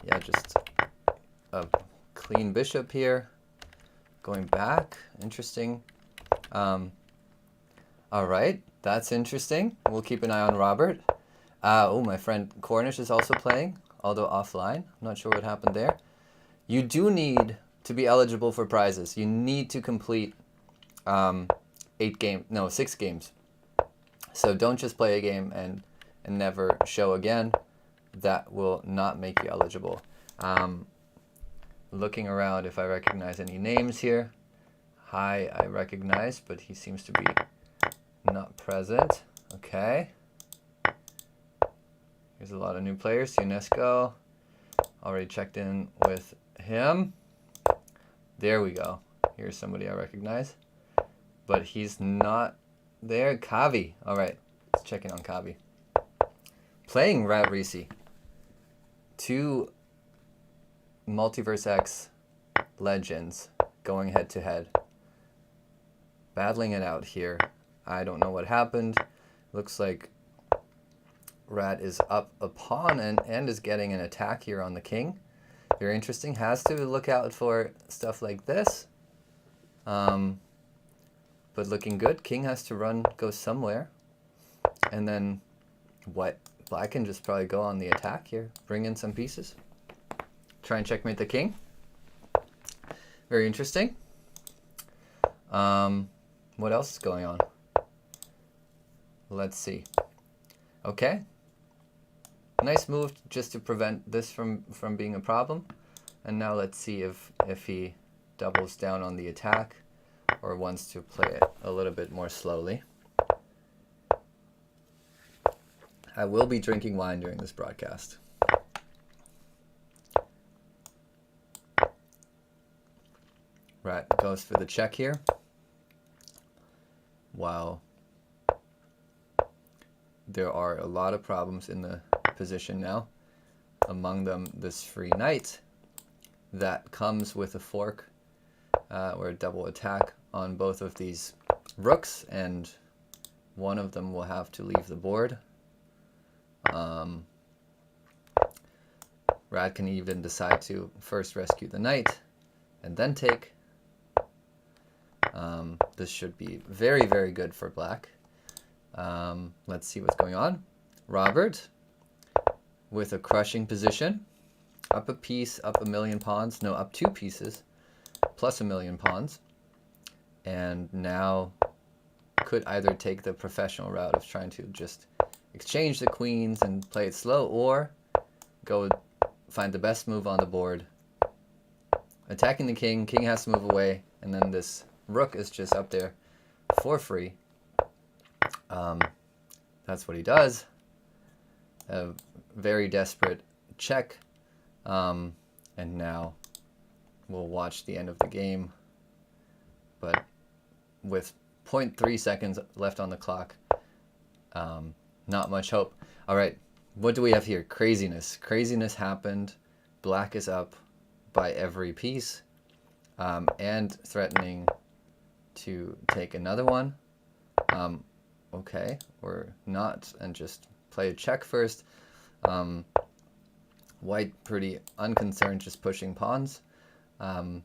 Yeah, just a clean bishop here. Going back, interesting. All right, that's interesting. We'll keep an eye on Robert. Oh, my friend Cornish is also playing, although offline. I'm not sure what happened there. You do need to be eligible for prizes. You need to complete 6 games. So don't just play a game and never show again. That will not make you eligible. Looking around if I recognize any names here. Hi, I recognize, but he seems to be not present. Okay. Here's a lot of new players. UNESCO. Already checked in with him. There we go. Here's somebody I recognize. But he's not there. Kavi. All right. Let's check in on Kavi. Playing Ravrisi. 2 MultiversX legends going head to head. Battling it out here. I don't know what happened. Looks like Rat is up a pawn and is getting an attack here on the king. Very interesting. Has to look out for stuff like this. but looking good. King has to go somewhere. And then black can just probably go on the attack here. Bring in some pieces. Try and checkmate the king. Very interesting. What else is going on? Let's see. Okay. Nice move just to prevent this from being a problem. And now let's see if he doubles down on the attack or wants to play it a little bit more slowly. I will be drinking wine during this broadcast. Rat goes for the check here. Wow. There are a lot of problems in the position now. Among them, this free knight that comes with a fork or a double attack on both of these rooks, and one of them will have to leave the board. Rad can even decide to first rescue the knight and then take. This should be very, very good for black. Let's see what's going on. Robert with a crushing position. Up a piece, up a million pawns. No, up 2 pieces, plus a million pawns. And now could either take the professional route of trying to just exchange the queens and play it slow, or go find the best move on the board. Attacking the king. King has to move away, and then this rook is just up there for free. That's what he does. A very desperate check. And now we'll watch the end of the game. But with 0.3 seconds left on the clock, not much hope. All right, what do we have here? Craziness. Craziness happened. Black is up by every piece, and threatening to take another one. Okay, or not, and just play a check first. White pretty unconcerned, just pushing pawns. What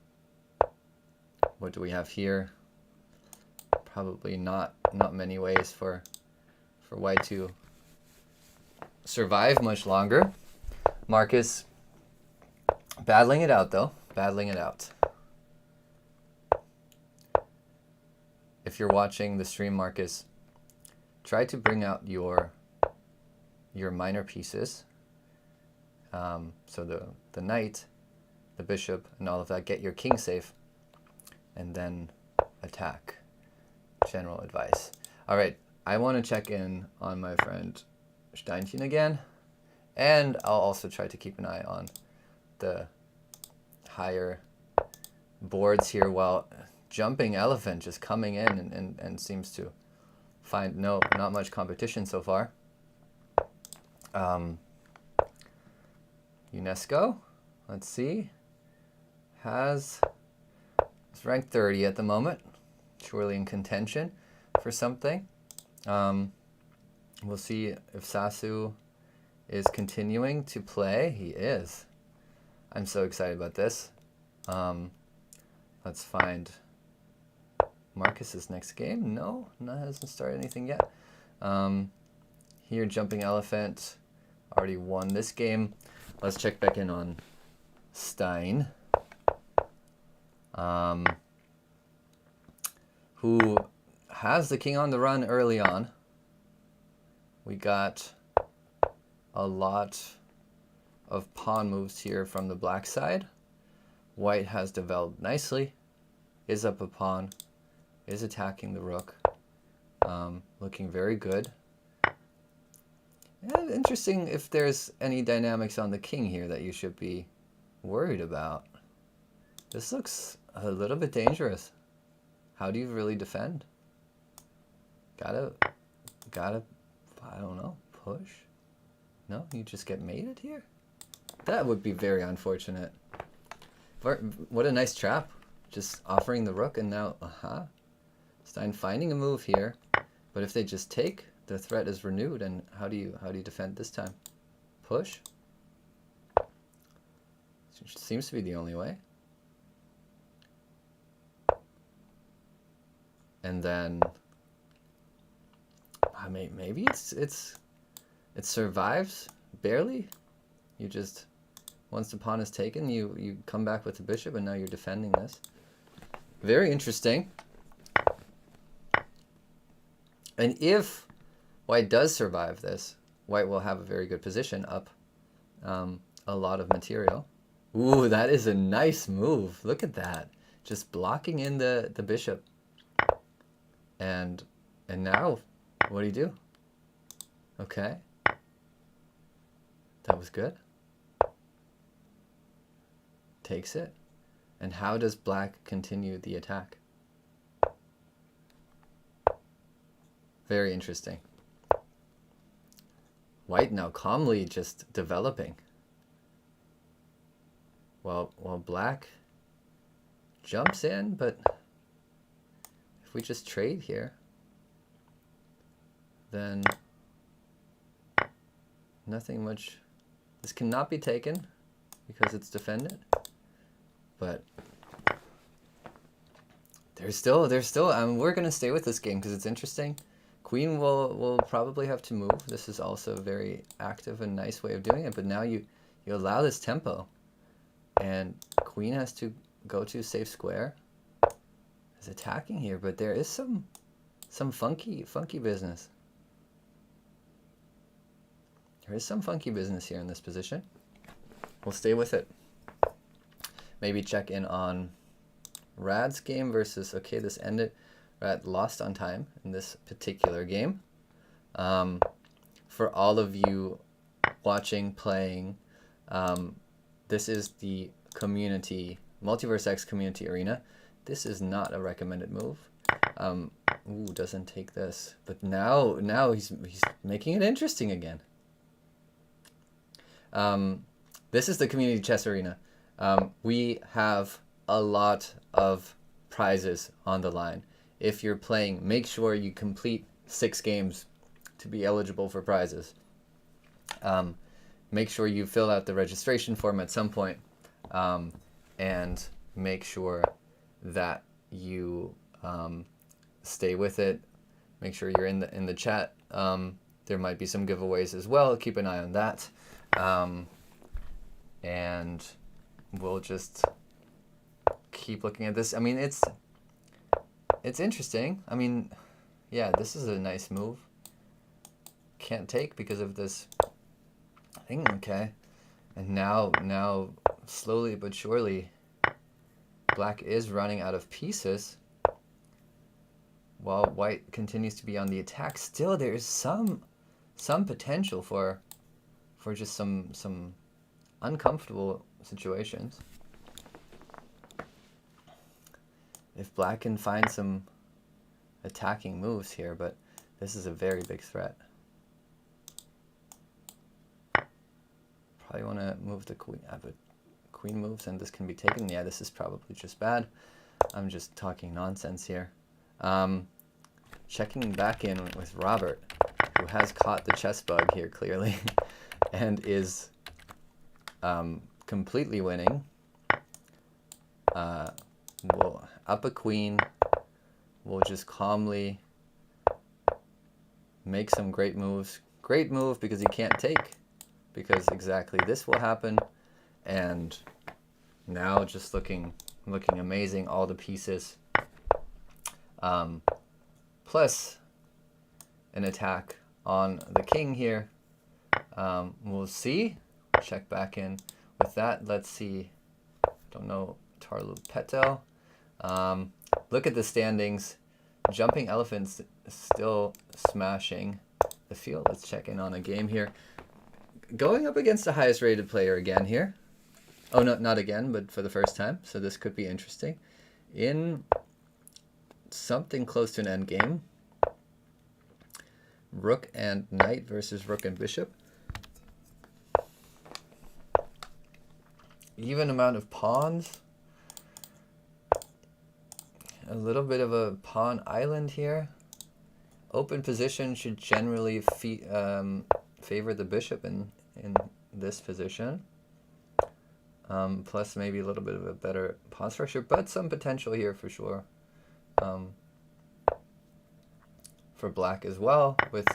do we have here? Probably not many ways for white to survive much longer. Marcus battling it out though, battling it out. If you're watching the stream, Marcus, try to bring out your minor pieces. So the knight, the bishop, and all of that. Get your king safe, and then attack. General advice. All right, I want to check in on my friend Steinchen again, and I'll also try to keep an eye on the higher boards here, while jumping elephant just coming in and seems to find not much competition so far. UNESCO, let's see, it's ranked 30 at the moment, surely in contention for something. We'll see if Sasu is continuing to play. He is. I'm so excited about this. Let's find Marcus's next game. No, hasn't started anything yet. Here, jumping elephant, already won this game. Let's check back in on Stein, who has the king on the run early on. We got a lot of pawn moves here from the black side. White has developed nicely, is up a pawn, is attacking the rook, looking very good. And interesting if there's any dynamics on the king here that you should be worried about. This looks a little bit dangerous. How do you really defend? Gotta, I don't know, push? No, you just get mated here? That would be very unfortunate. What a nice trap. Just offering the rook, and now, Stein finding a move here. But if they just take, the threat is renewed, and how do you defend this time? Push? Seems to be the only way. and then maybe it survives barely. You just, once the pawn is taken, you come back with the bishop, and now you're defending this. Very interesting. And if white does survive this, white will have a very good position up a lot of material. Ooh, that is a nice move. Look at that. Just blocking in the bishop. And now, what do you do? Okay. That was good. Takes it. And how does black continue the attack? Very interesting. White now calmly just developing. While black jumps in, but if we just trade here, then nothing much. This cannot be taken because it's defended, but there's still we're gonna stay with this game because it's interesting. Queen will probably have to move. This is also a very active and nice way of doing it, but now you allow this tempo, and queen has to go to safe square. Is attacking here, but there is some funky business. There is some funky business here in this position. We'll stay with it. Maybe check in on Rad's game versus, okay, this ended. Rad lost on time in this particular game. For all of you watching, playing, this is the community, MultiversX community arena. This is not a recommended move. Ooh, doesn't take this. But now he's making it interesting again. This is the community chess arena. We have a lot of prizes on the line. If you're playing, make sure you complete 6 games to be eligible for prizes. Make sure you fill out the registration form at some point, and make sure that you stay with it. Make sure you're in the chat. There might be some giveaways as well. Keep an eye on that. And we'll just keep looking at this. I mean, it's interesting. I mean, yeah, this is a nice move. Can't take because of this thing. Okay, and now slowly but surely, black is running out of pieces, while white continues to be on the attack. Still, there is some potential for just some uncomfortable situations. If black can find some attacking moves here, but this is a very big threat. Probably want to move the queen, but queen moves and this can be taken. Yeah, this is probably just bad. I'm just talking nonsense here. Checking back in with Robert, who has caught the chess bug here clearly, and is completely winning. We'll up a queen. We'll just calmly make some great moves. Great move because he can't take, because exactly this will happen. And now just looking amazing, all the pieces. Plus an attack on the king here. We'll see. Check back in with that. Let's see. Don't know. Tarlu Peto. Look at the standings. Jumping Elephant's still smashing the field. Let's check in on a game here. Going up against the highest rated player again here. Oh, no, not again, but for the first time. So this could be interesting. In something close to an end game. Rook and knight versus rook and bishop. Even amount of pawns. A little bit of a pawn island here. Open position should generally favor the bishop in this position. Plus maybe a little bit of a better pawn structure, but some potential here for sure. for black as well, with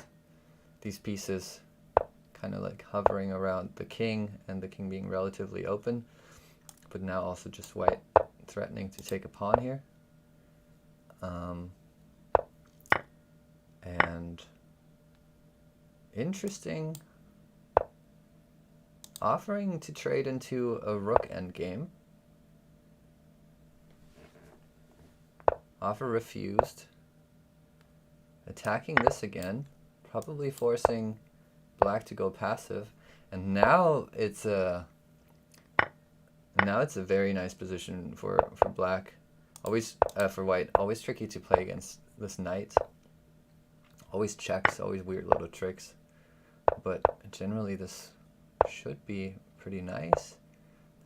these pieces kind of like hovering around the king and the king being relatively open, but now also just white threatening to take a pawn here. And interesting, offering to trade into a rook endgame. Offer refused. Attacking this again, probably forcing black to go passive, and now it's a very nice position for black. Always for white. Always tricky to play against this knight. Always checks. Always weird little tricks. But generally, this should be pretty nice.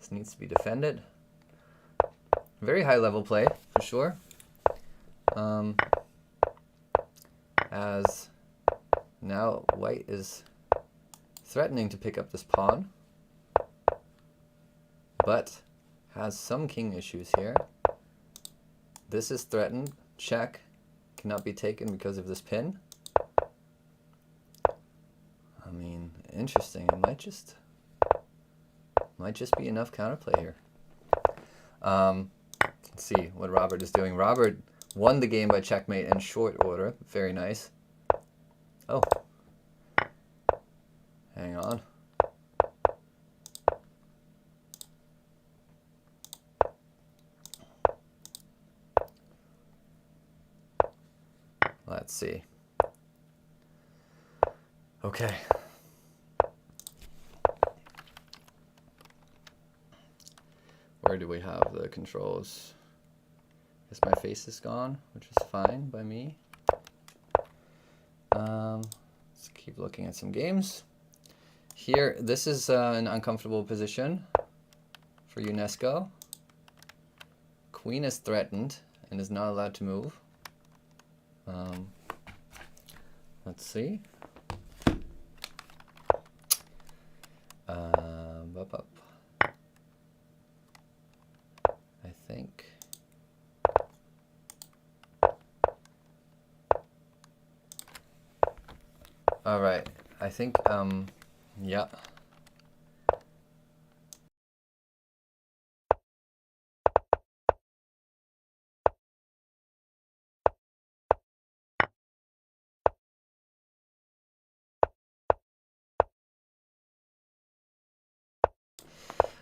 This needs to be defended. Very high level play for sure. As now white is threatening to pick up this pawn, but has some king issues here. This is threatened, check, cannot be taken because of this pin. I mean, interesting. It might just be enough counterplay here. Let's see what Robert is doing. Robert won the game by checkmate in short order. Very nice. Oh. Hang on. Let's see. Okay. Where do we have the controls? Guess my face is gone, which is fine by me. Let's keep looking at some games. Here, this is an uncomfortable position for UNESCO. Queen is threatened and is not allowed to move. Let's see. I think. All right. I think. Yeah.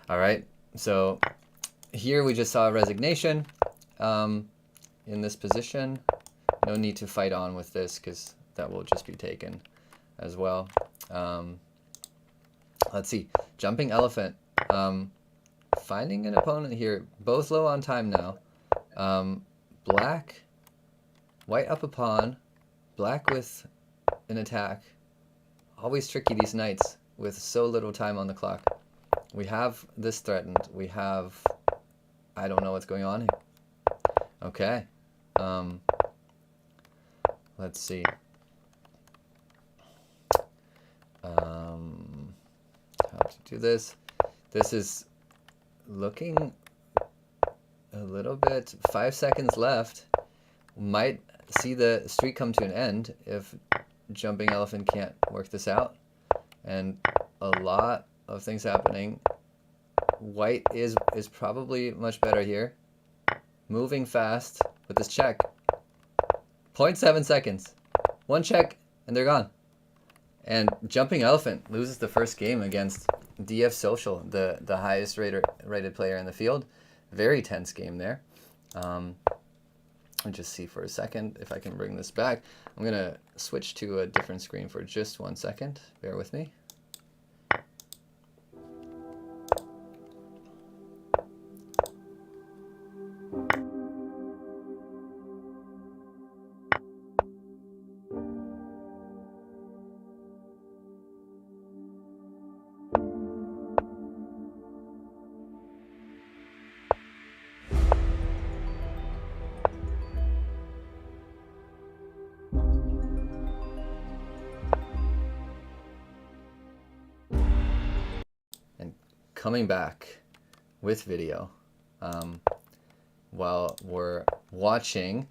All right, so here we just saw a resignation in this position. No need to fight on with this because that will just be taken as well. Let's see, jumping elephant. Finding an opponent here, both low on time now. Black, white up a pawn, black with an attack. Always tricky, these knights with so little time on the clock. We have this threatened. We have, I don't know what's going on here. Okay. Let's see. How to do this. This is looking a little bit, 5 seconds left. Might see the streak come to an end if jumping elephant can't work this out. And a lot of things happening. White is probably much better here. Moving fast with this check. 0.7 seconds. One check and they're gone. And jumping elephant loses the first game against DF Social, the highest rated player in the field. Very tense game there. I'll just see for a second if I can bring this back. I'm gonna switch to a different screen for just 1 second. Bear with me. Coming back with video while we're watching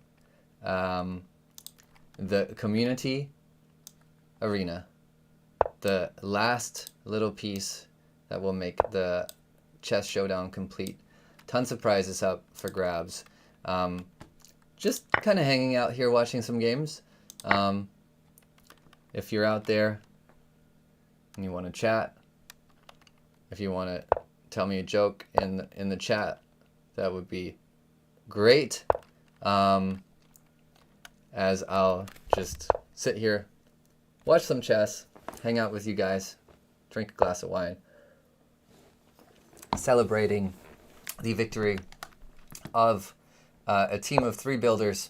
the community arena, the last little piece that will make the chess showdown complete. Tons of prizes up for grabs. Just kind of hanging out here watching some games. If you're out there and you want to chat, if you want to tell me a joke in the chat, that would be great. As I'll just sit here, watch some chess, hang out with you guys, drink a glass of wine, celebrating the victory of a team of 3 builders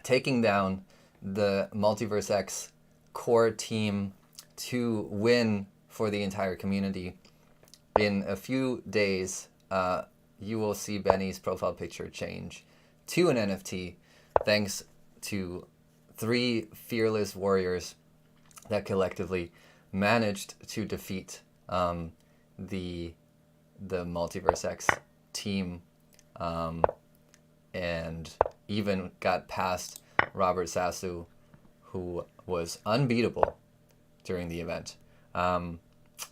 taking down the MultiversX core team to win for the entire community. In a few days, you will see Benny's profile picture change to an NFT thanks to 3 fearless warriors that collectively managed to defeat the MultiversX team, and even got past Robert Sasu, who was unbeatable during the event.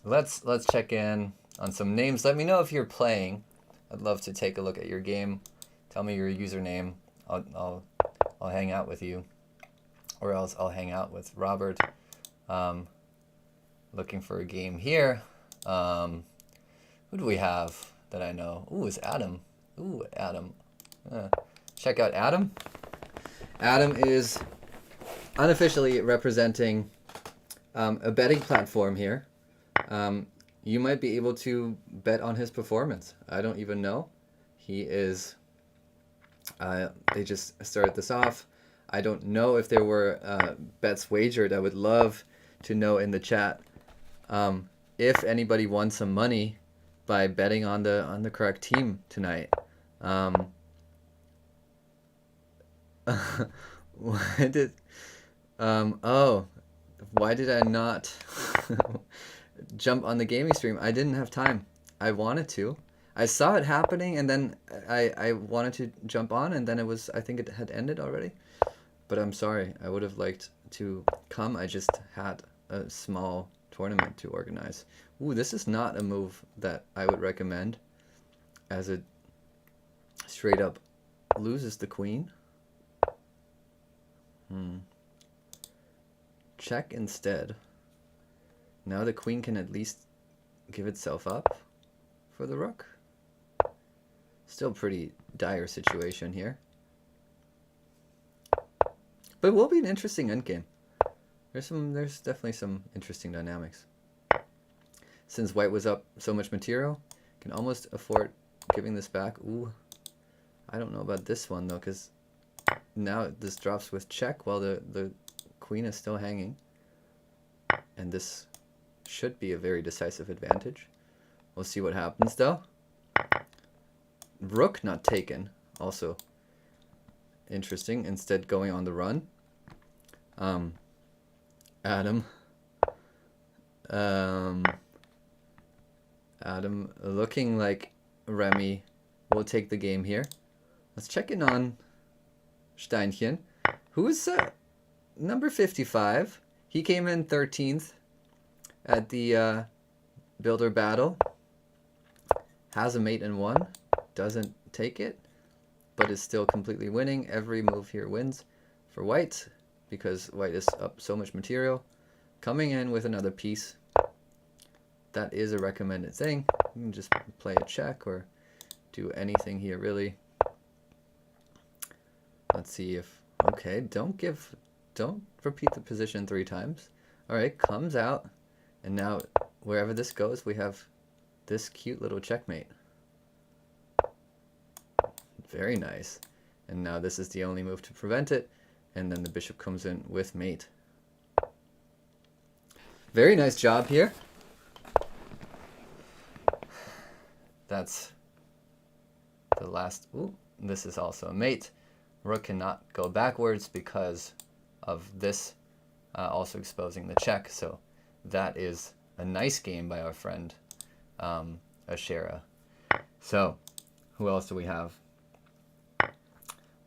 Let's check in on some names. Let me know if you're playing. I'd love to take a look at your game. Tell me your username. I'll hang out with you, or else I'll hang out with Robert. Looking for a game here. Who do we have that I know? Ooh, it's Adam. Ooh, Adam. Check out Adam. Adam is unofficially representing a betting platform here. You might be able to bet on his performance. I don't even know. He is... they just started this off. I don't know if there were bets wagered. I would love to know in the chat if anybody won some money by betting on the correct team tonight. Why did why did I not jump on the gaming stream? I didn't have time. I wanted to. I saw it happening, and then I wanted to jump on, and then I think it had ended already. But I'm sorry. I would have liked to come. I just had a small tournament to organize. Ooh, this is not a move that I would recommend, as it straight up loses the queen. Check instead. Now the queen can at least give itself up for the rook. Still pretty dire situation here. But it will be an interesting endgame. There's definitely some interesting dynamics. Since white was up so much material, can almost afford giving this back. Ooh, I don't know about this one though, because now this drops with check while the queen is still hanging. And this should be a very decisive advantage. We'll see what happens though. Rook not taken, also interesting. Instead going on the run. Adam looking like Remy will take the game here. Let's check in on Steinchen, who is number 55. He came in 13th at the builder battle. Has a mate in 1. Doesn't take it, but is still completely winning. Every move here wins for white, because white is up so much material. Coming in with another piece. That is a recommended thing. You can just play a check or do anything here, really. Let's see if... Okay, don't repeat the position 3 times. Alright, comes out. And now, wherever this goes, we have this cute little checkmate. Very nice. And now this is the only move to prevent it. And then the bishop comes in with mate. Very nice job here. That's the last... Ooh, this is also a mate. Rook cannot go backwards because of this also exposing the check. So that is a nice game by our friend Ashera. So who else do we have?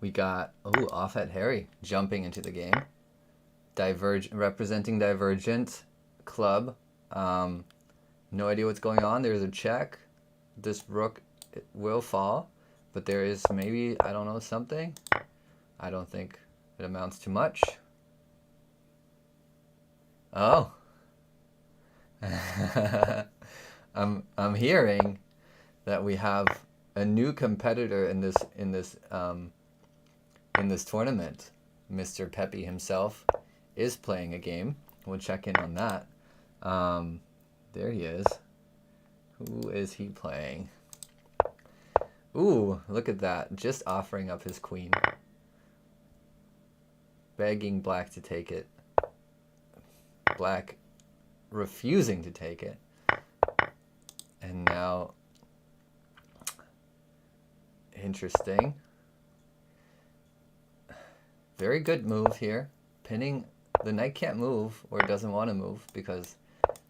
We got, off at Harry jumping into the game. Representing Divergent Club. No idea what's going on. There's a check. This rook will fall, but there is maybe, I don't know, something. I don't think it amounts to much. Oh. I'm hearing that we have a new competitor in this tournament. Mr. Pepe himself is playing a game. We'll check in on that. There he is. Who is he playing? Ooh, look at that. Just offering up his queen. Begging black to take it. Black refusing to take it. And now, interesting. Very good move here. Pinning, the knight can't move or doesn't want to move because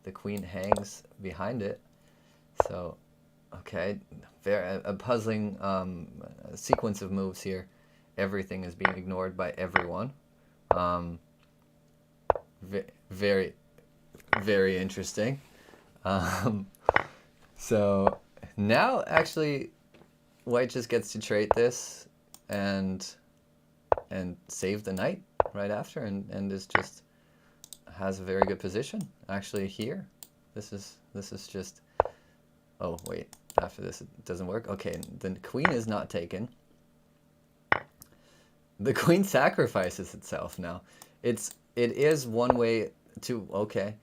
the queen hangs behind it. So, okay, a puzzling sequence of moves here. Everything is being ignored by everyone. Very, very interesting. So now actually white just gets to trade this and save the knight right after, and is just has a very good position actually here. This is just, oh wait, after this it doesn't work. Okay, the queen is not taken. The queen sacrifices itself now. It is one way to, okay.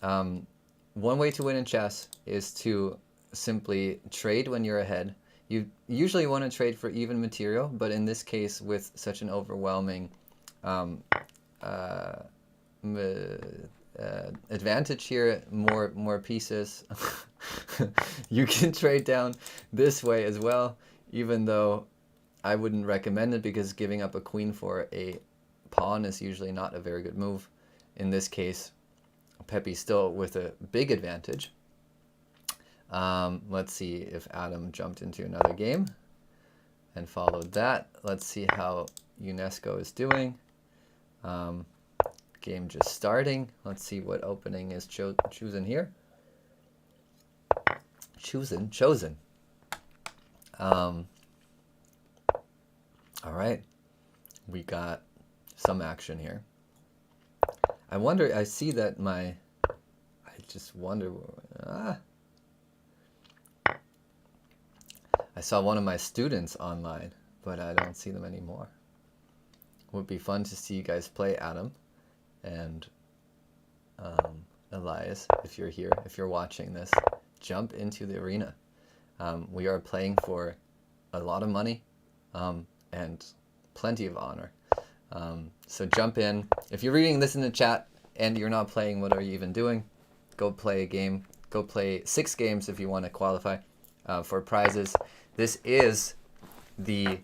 One way to win in chess is to simply trade when you're ahead. You usually want to trade for even material, but in this case, with such an overwhelming advantage here, more pieces, you can trade down this way as well, even though I wouldn't recommend it because giving up a queen for a pawn is usually not a very good move. In this case, Pepe still with a big advantage. Let's see if Adam jumped into another game and followed that. Let's see how UNESCO is doing. Game just starting. Let's see what opening is chosen here. Chosen. All right, we got some action here. I wonder, I see that I just wonder, I saw one of my students online, but I don't see them anymore. Would be fun to see you guys play, Adam and Elias, if you're here, if you're watching this, jump into the arena. We are playing for a lot of money and plenty of honor. So jump in. If you're reading this in the chat and you're not playing, what are you even doing? Go play a game. Go play 6 games if you want to qualify for prizes. This is the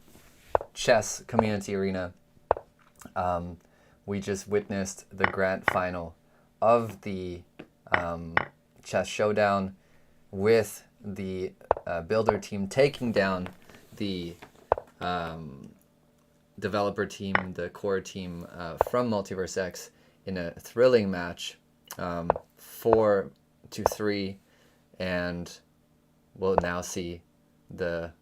chess community arena. We just witnessed the grand final of the chess showdown with the builder team taking down the developer team, the core team from MultiversX in a thrilling match, 4-3, and we'll now see the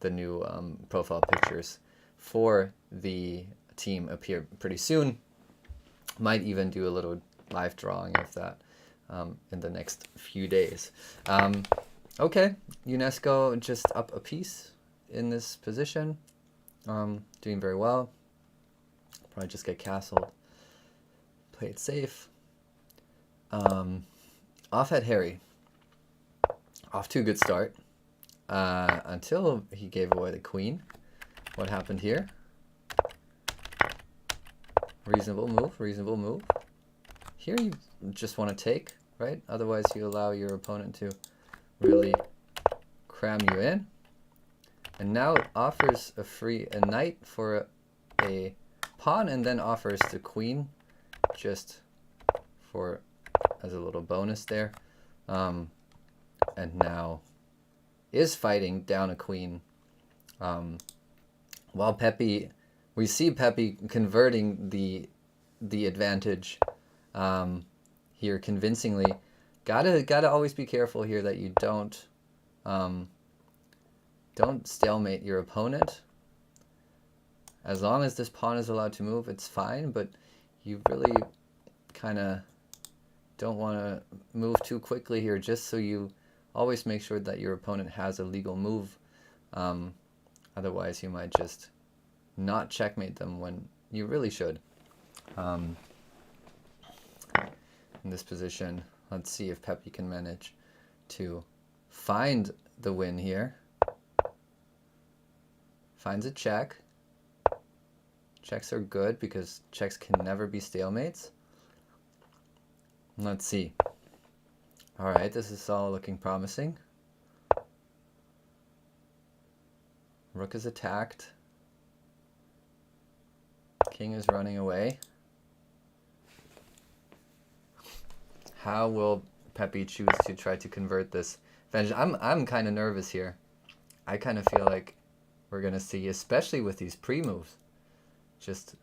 new profile pictures for the team appear pretty soon. Might even do a little live drawing of that in the next few days. Okay, UNESCO just up a piece in this position. Doing very well. Probably just get castled. Play it safe. Off at Harry. Off to a good start. Until he gave away the queen. What happened here? Reasonable move. Here you just want to take, right? Otherwise you allow your opponent to really cram you in. And now it offers a knight for a pawn, and then offers the queen just for as a little bonus there. And now is fighting down a queen while Pepe, we see Pepe converting the advantage here convincingly. Gotta always be careful here that you don't stalemate your opponent. As long as this pawn is allowed to move, it's fine, but you really kind of don't want to move too quickly here, just so you always make sure that your opponent has a legal move. Otherwise, you might just not checkmate them when you really should. In this position, let's see if Pepe can manage to find the win here. Finds a check. Checks are good because checks can never be stalemates. Let's see. All right, this is all looking promising. Rook is attacked. King is running away. How will Pepe choose to try to convert this advantage? I'm kind of nervous here. I kind of feel like we're gonna see, especially with these pre-moves, just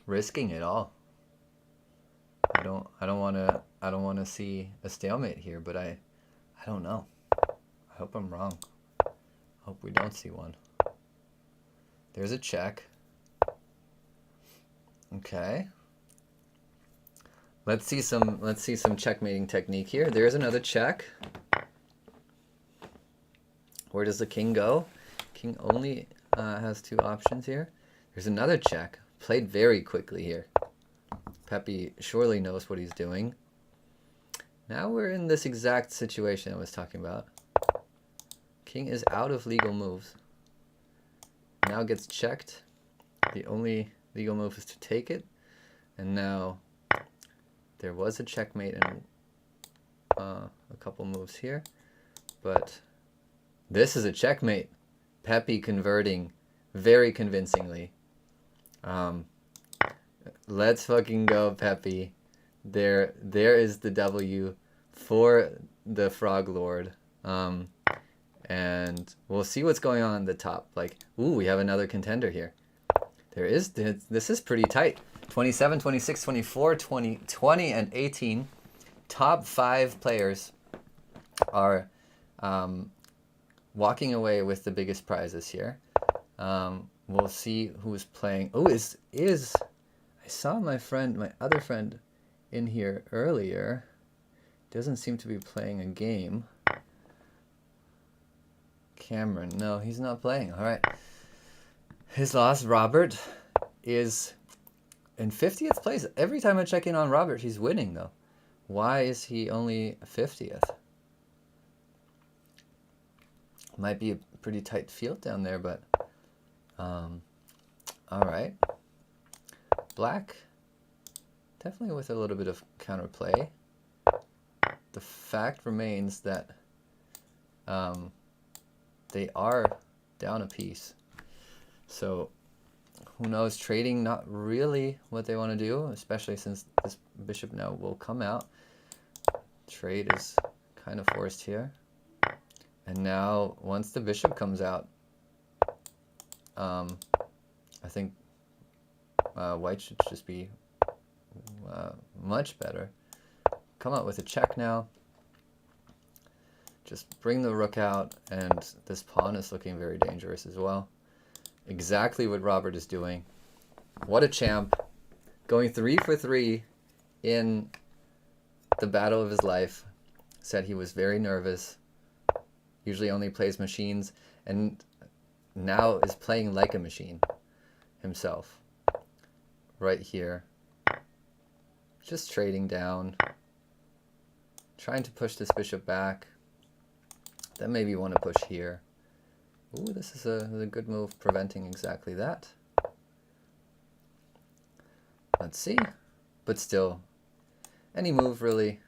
risking it all. I don't want to see a stalemate here, but I don't know. I hope I'm wrong. I hope we don't see one. There's a check. Okay. Let's see some checkmating technique here. There's another check. Where does the king go? King only has two options here. There's another check. Played very quickly here. Pepe surely knows what he's doing. Now we're in this exact situation I was talking about. King is out of legal moves. Now gets checked. The only legal move is to take it. And now there was a checkmate and a couple moves here. But this is a checkmate. Pepe converting very convincingly. Let's fucking go, Pepe. There is the W for the Frog Lord. And we'll see what's going on at the top. Like, ooh, we have another contender here. This is pretty tight. 27, 26, 24, 20, 20, and 18. Top 5 players are walking away with the biggest prizes here. We'll see who's playing. Oh, I saw my other friend in here earlier. Doesn't seem to be playing a game. Cameron, no, he's not playing. All right. His loss, Robert, is in 50th place. Every time I check in on Robert, he's winning, though. Why is he only 50th? Might be a pretty tight field down there, but all right. Black, definitely with a little bit of counterplay. The fact remains that they are down a piece. So who knows, trading not really what they want to do, especially since this bishop now will come out. Trade is kind of forced here. And now once the bishop comes out, I think white should just be much better. Come out with a check now. Just bring the rook out, and this pawn is looking very dangerous as well. Exactly what Robert is doing. What a champ. Going 3 for 3 in the battle of his life. Said he was very nervous. Usually only plays machines, and now is playing like a machine himself. Right here. Just trading down. Trying to push this bishop back. Then maybe want to push here. Ooh, this is a good move, preventing exactly that. Let's see. But still, any move really.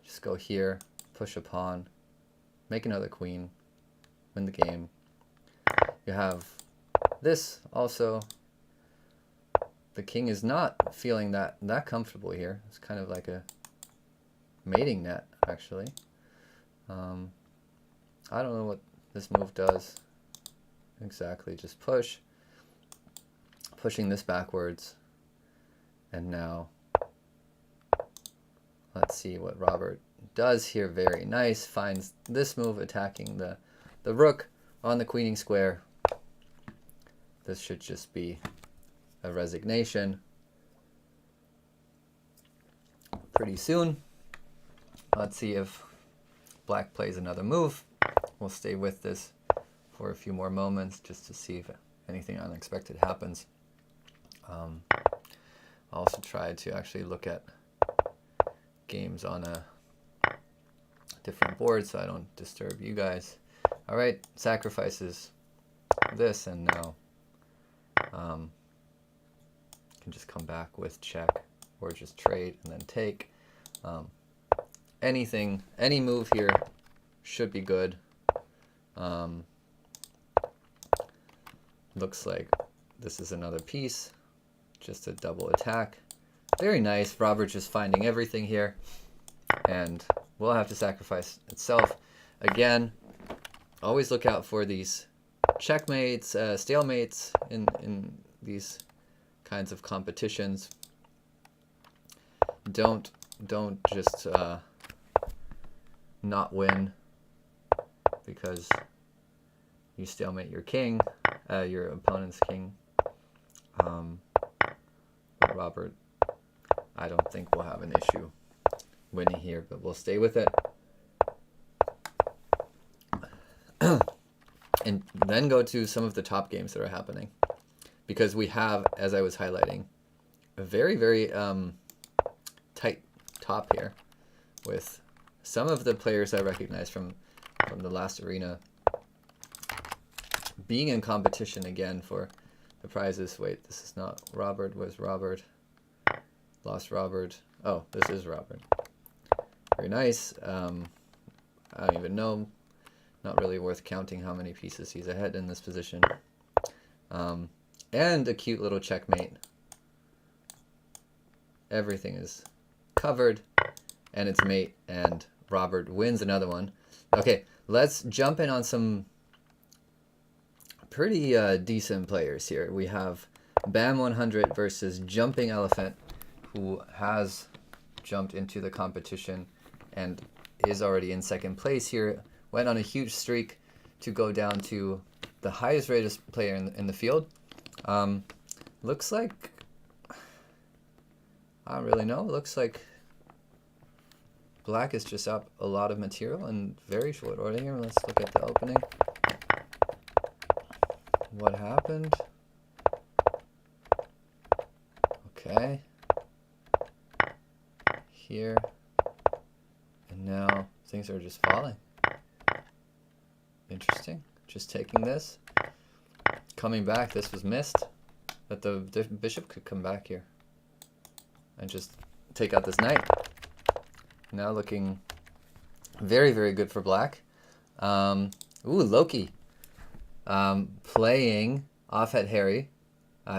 Just go here, push a pawn, make another queen, win the game. You have this also. The king is not feeling that comfortable here. It's kind of like a mating net, actually. I don't know what this move does exactly. Just pushing this backwards. And now, let's see what Robert does here. Very nice. Finds this move, attacking the rook on the queening square. This should just be a resignation pretty soon. Let's see if Black plays another move. We'll stay with this for a few more moments just to see if anything unexpected happens. I'll also try to actually look at games on a different board so I don't disturb you guys. All right, sacrifices this, and now can just come back with check or just trade and then take. Any move here should be good. Looks like this is another piece, just a double attack. Very nice. Robert just finding everything here, and we'll have to sacrifice itself again. Always look out for these checkmates, stalemates in these kinds of competitions. Don't just not win because you stalemate your king, your opponent's king. But Robert, I don't think we'll have an issue winning here, but we'll stay with it. And then go to some of the top games that are happening, because we have, as I was highlighting, a very, very tight top here with some of the players I recognize from the last arena being in competition again for the prizes. Wait, this is not Robert. Where's Robert? Lost Robert. Oh, this is Robert. Very nice. I don't even know. Not really worth counting how many pieces he's ahead in this position. And a cute little checkmate. Everything is covered, and it's mate, and Robert wins another one. Okay, let's jump in on some pretty decent players here. We have Bam100 versus Jumping Elephant, who has jumped into the competition and is already in second place here. Went on a huge streak to go down to the highest rated player in the field. Looks like, I don't really know, looks like Black is just up a lot of material in very short order here. Let's look at the opening. What happened? Okay. Here. And now things are just falling. Interesting. Just taking this. Coming back. This was missed. That the bishop could come back here. And just take out this knight. Now looking very, very good for Black. Ooh, Loki. Playing off at Harry.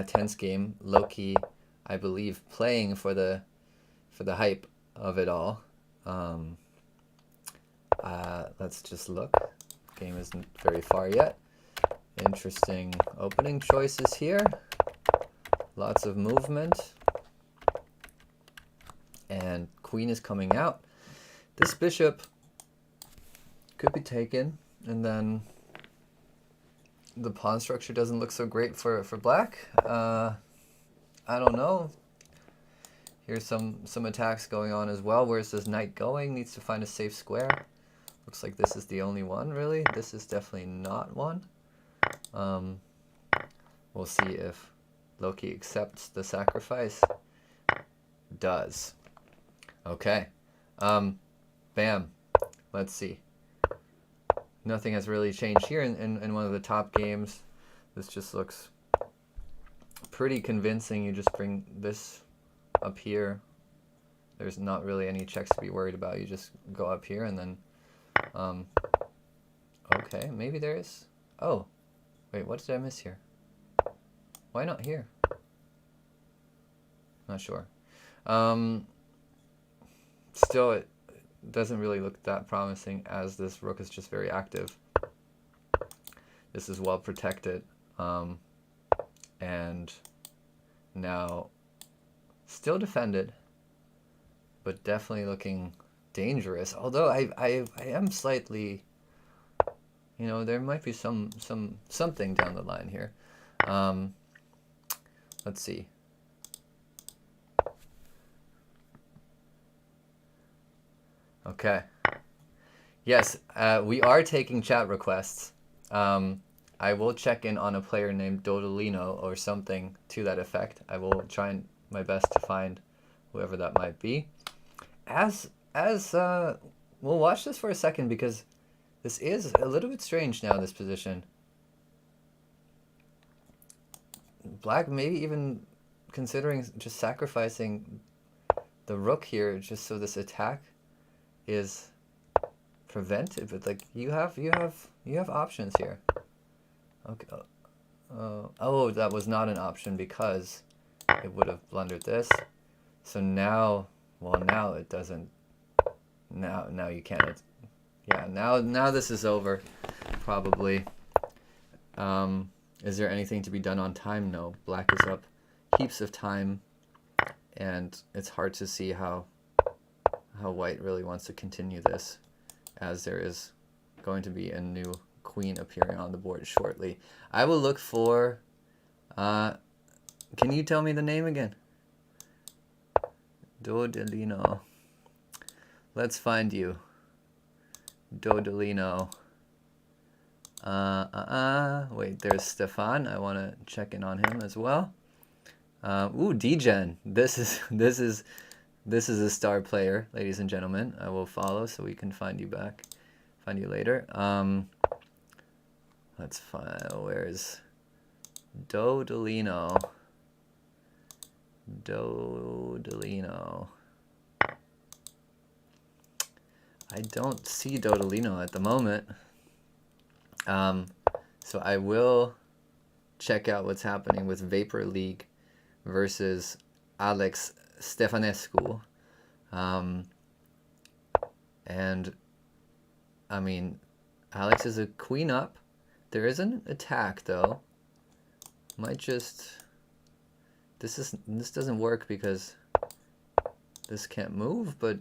Tense game. Loki, I believe, playing for the hype of it all. Let's just look. Game isn't very far yet. Interesting opening choices here. Lots of movement. And queen is coming out. This bishop could be taken, and then the pawn structure doesn't look so great for Black. I don't know. Here's some attacks going on as well. Where's this knight going? Needs to find a safe square. Looks like this is the only one, really. This is definitely not one. We'll see if Loki accepts the sacrifice. Does. Okay. Bam. Let's see. Nothing has really changed here in one of the top games. This just looks pretty convincing. You just bring this up here. There's not really any checks to be worried about. You just go up here and then okay, maybe there is. Oh, wait, what did I miss here? Why not here? Not sure. Still, it doesn't really look that promising, as this rook is just very active. This is well protected. And now still defended, but definitely looking dangerous. Although I am slightly, you know, there might be something down the line here. Let's see. Okay. Yes, we are taking chat requests. I will check in on a player named Dodolino or something to that effect. I will try my best to find whoever that might be. We'll watch this for a second because this is a little bit strange now, this position. Black maybe even considering just sacrificing the rook here just so this attack is prevented, but like you have options here. Okay. Oh, that was not an option because it would have blundered this. So now, well, now it doesn't. Now you can't. Yeah, now this is over, probably. Is there anything to be done on time? No. Black is up heaps of time, and it's hard to see how white really wants to continue this, as there is going to be a new queen appearing on the board shortly. I will look for... can you tell me the name again? Dodolino. Let's find you. Dodolino. Wait, there's Stefan. I want to check in on him as well. Ooh, Degen. This is a star player, ladies and gentlemen. I will follow so we can find you later. Let's find, where's Dodolino? Dodolino. I don't see Dodolino at the moment. So I will check out what's happening with Vapor League versus Alex Stefanescu. And I mean, Alex is a queen up. There is an attack though. Might just... This doesn't work because this can't move, but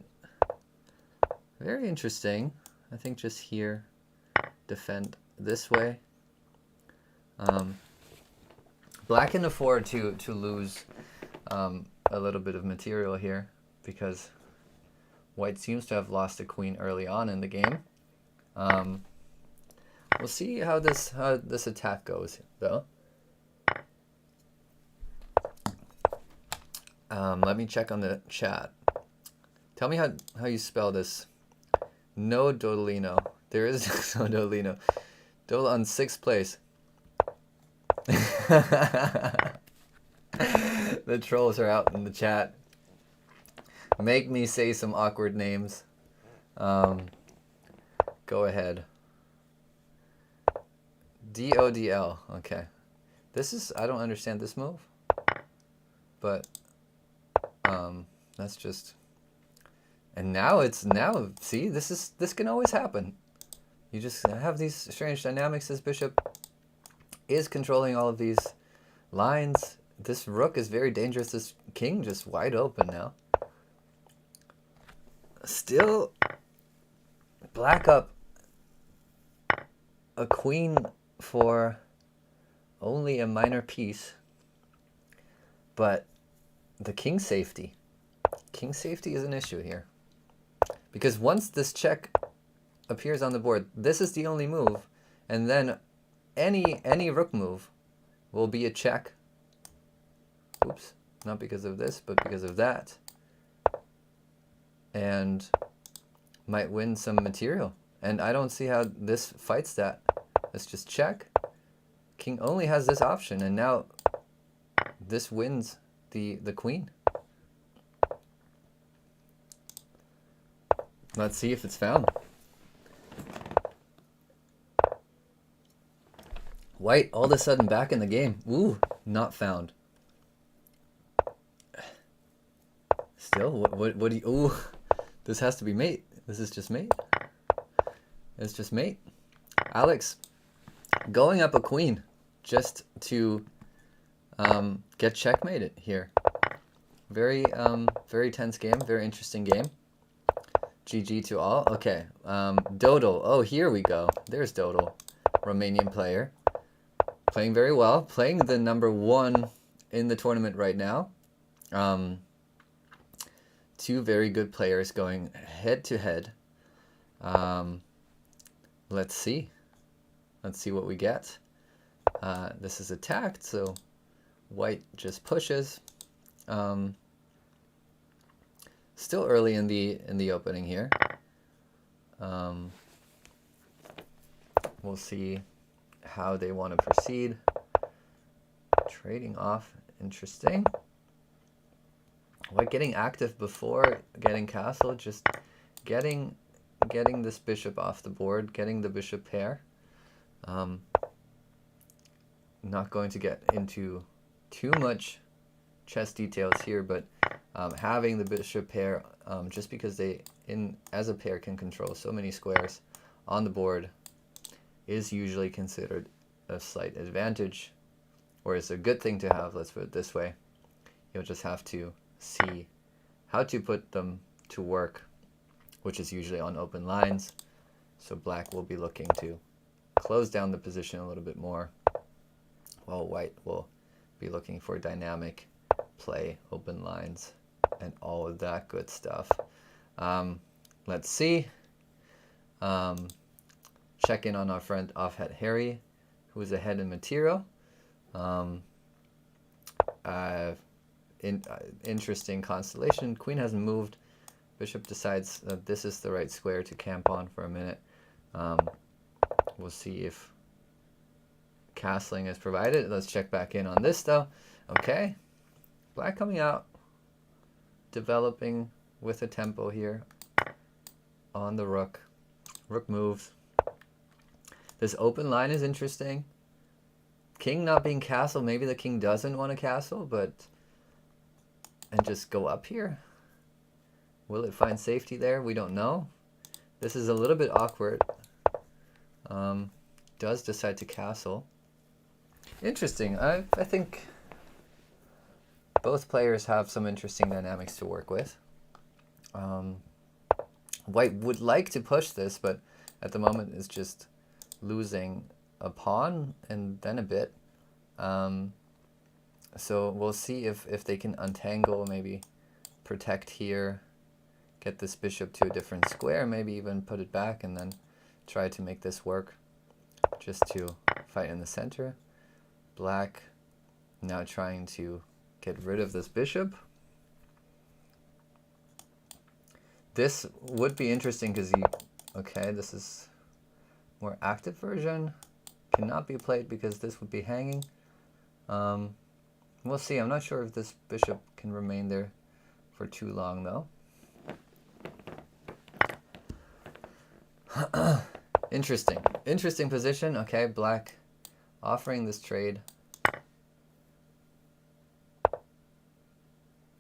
very interesting. I think just here, defend this way. Black can afford to lose a little bit of material here because white seems to have lost a queen early on in the game. We'll see how this attack goes though. Let me check on the chat. Tell me how you spell this. No Dodolino. There is no Dodolino. Dol on 6th place. The trolls are out in the chat. Make me say some awkward names. Go ahead. DODL. Okay. This is... I don't understand this move. But... that's just... And now see, this can always happen. You just have these strange dynamics. This bishop is controlling all of these lines. This rook is very dangerous. This king just wide open now. Still black up a queen for only a minor piece. But the king safety. King safety is an issue here. Because once this check appears on the board, this is the only move, and then any rook move will be a check. Oops, not because of this, but because of that. And might win some material. And I don't see how this fights that. Let's just check. King only has this option, and now this wins the queen. Let's see if it's found. White all of a sudden back in the game. Ooh, not found. Still, what do you... Ooh, this has to be mate. This is just mate. It's just mate. Alex, going up a queen just to get checkmated here. Very tense game, very interesting game. GG to all. Okay, Dodal. Oh, here we go. There's Dodal, Romanian player. Playing very well. Playing the #1 in the tournament right now. Two very good players going head to head. Let's see. Let's see what we get. This is attacked, so white just pushes. Still early in the opening here. We'll see how they want to proceed. Trading off, interesting. White getting active before getting castle, just getting this bishop off the board, getting the bishop pair. Not going to get into too much chess details here, but having the bishop pair, just because they as a pair can control so many squares on the board, is usually considered a slight advantage, or is a good thing to have, let's put it this way. You'll just have to see how to put them to work, which is usually on open lines. So black will be looking to close down the position a little bit more, while white will be looking for dynamic play, open lines, and all of that good stuff. Let's see. Check in on our friend Offhead Harry, who is ahead in material. Interesting constellation. Queen hasn't moved. Bishop decides that this is the right square to camp on for a minute. We'll see if castling is provided. Let's check back in on this though. Okay, black coming out, developing with a tempo here on the rook. Rook moves. This open line is interesting. King not being castle, maybe the king doesn't want to castle, and just go up here. Will it find safety there? We don't know. This is a little bit awkward. Does decide to castle. Interesting. I think both players have some interesting dynamics to work with. White would like to push this, but at the moment is just losing a pawn and then a bit. So we'll see if they can untangle, maybe protect here, get this bishop to a different square, maybe even put it back and then try to make this work just to fight in the center. Black now trying to get rid of this bishop. This would be interesting because okay, this is more active version. Cannot be played because this would be hanging. We'll see. I'm not sure if this bishop can remain there for too long though. Interesting position. Okay, black offering this trade.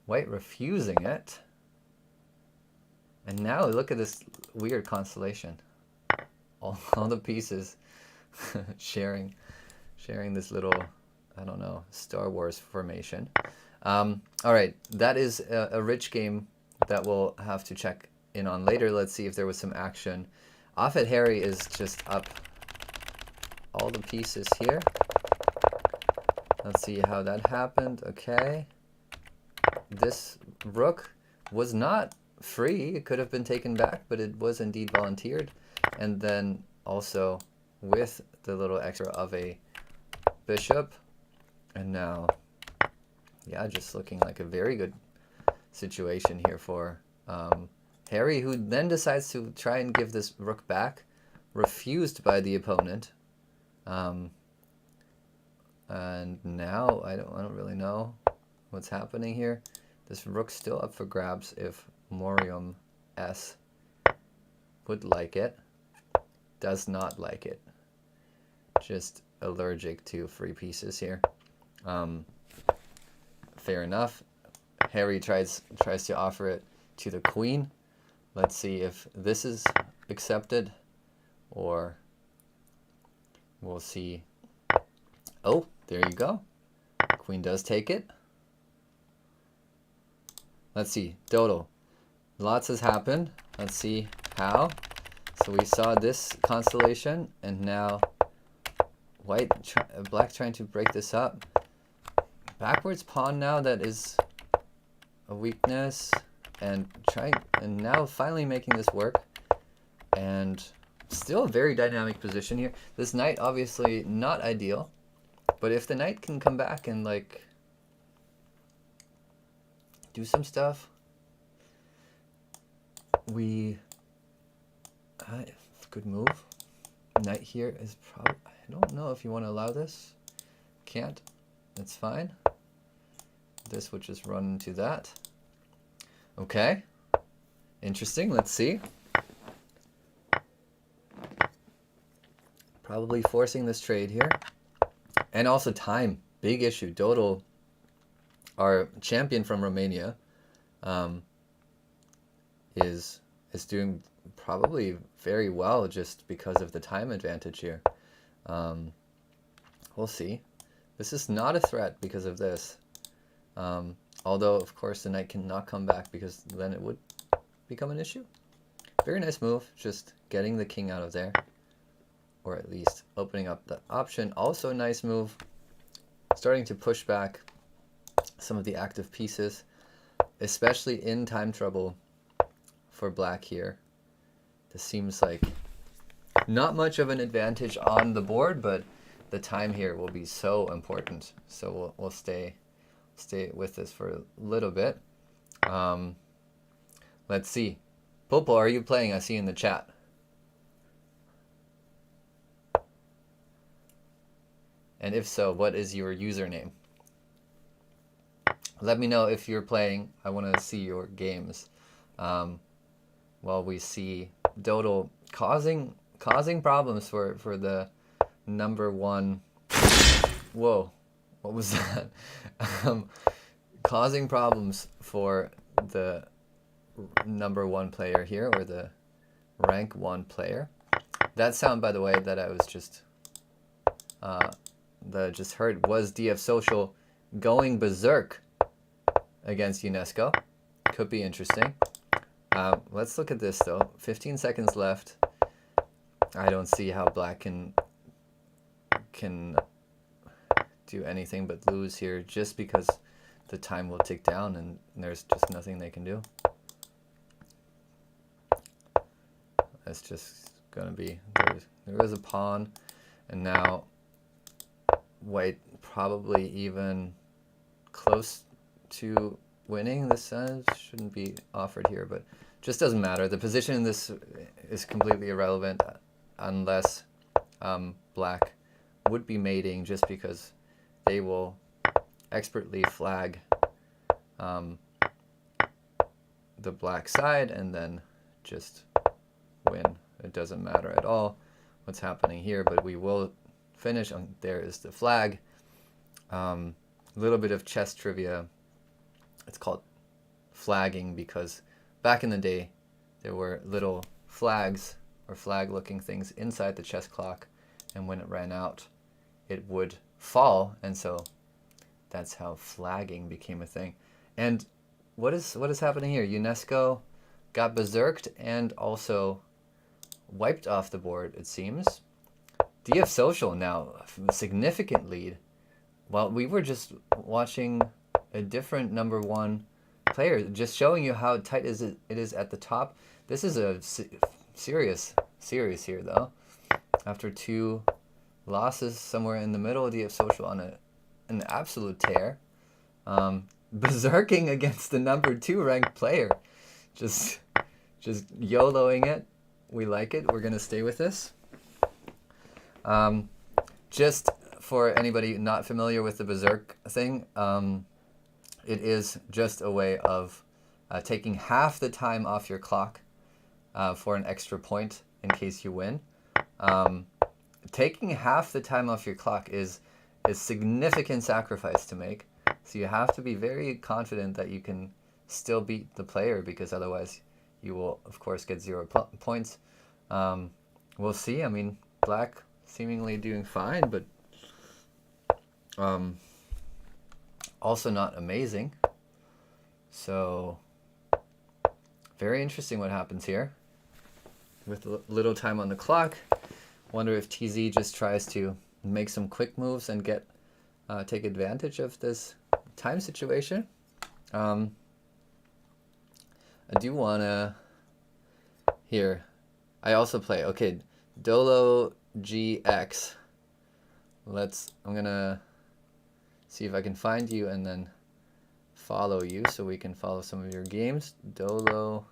White refusing it. And now look at this weird constellation. All the pieces sharing this little, I don't know, Star Wars formation. All right, that is a rich game that we'll have to check in on later. Let's see if there was some action. Offhead Harry is just up all the pieces here. Let's see how that happened. Okay. This rook was not free. It could have been taken back, but it was indeed volunteered. And then also with the little extra of a bishop. And now, yeah, just looking like a very good situation here for Harry, who then decides to try and give this rook back, refused by the opponent. And now I don't really know what's happening here. This rook's still up for grabs if Morium S would like it. Does not like it. Just allergic to free pieces here. Fair enough. Harry tries to offer it to the queen. Let's see if this is accepted or We'll see. Oh, there you go. Queen does take it. Let's see. Dodo. Lots has happened. Let's see how. So we saw this constellation, and now black trying to break this up. Backwards pawn now, that is a weakness, and now finally making this work. And still a very dynamic position here. This knight obviously not ideal, but if the knight can come back and like do some stuff, good move. Knight here is probably, I don't know if you want to allow this. Can't. That's fine. This would just run into that. Okay. Interesting. Let's see. Probably forcing this trade here. And also time. Big issue. Dodo, our champion from Romania, is doing probably very well just because of the time advantage here. We'll see. This is not a threat because of this. Although, of course, the knight cannot come back because then it would become an issue. Very nice move, just getting the king out of there. Or at least opening up the option. Also a nice move. Starting to push back some of the active pieces, especially in time trouble for black here. This seems like not much of an advantage on the board, but the time here will be so important. So we'll stay with this for a little bit. Let's see. Popo, are you playing? I see in the chat. And if so, what is your username? Let me know if you're playing. I want to see your games. While we see Dodo causing problems for the number one. Whoa, what was that? Causing problems for the number one player here, or the rank 1 player. That sound, by the way, that I was just heard was DF Social going berserk against UNESCO. Could be interesting. Let's look at this though. 15 seconds left. I don't see how black can do anything but lose here, just because the time will tick down and there's just nothing they can do. That's just gonna be, there is a pawn, and now white probably even close to winning. This shouldn't be offered here, but just doesn't matter. The position in this is completely irrelevant unless black would be mating, just because they will expertly flag the black side and then just win. It doesn't matter at all what's happening here, but we will finish on, there is the flag. A little bit of chess trivia. It's called flagging because back in the day there were little flags or flag looking things inside the chess clock, and when it ran out it would fall, and so that's how flagging became a thing. And what is happening here? UNESCO got berserked and also wiped off the board, it seems. DF Social now a significant lead. Well, we were just watching a different number 1 player, just showing you how tight it is at the top. This is a serious series here, though. After 2 losses somewhere in the middle, DF Social on an absolute tear. Berserking against the number 2 ranked player. Just YOLOing it. We like it. We're going to stay with this. Just for anybody not familiar with the berserk thing, it is just a way of taking half the time off your clock for an extra point in case you win. Taking half the time off your clock is a significant sacrifice to make. So you have to be very confident that you can still beat the player, because otherwise you will, of course, get 0 points. We'll see. I mean, black seemingly doing fine, but also not amazing. So very interesting what happens here. With little time on the clock, wonder if TZ just tries to make some quick moves and get take advantage of this time situation. I do wanna here. I also play Dolo GX. I'm gonna see if I can find you and then follow you so we can follow some of your games. Dolo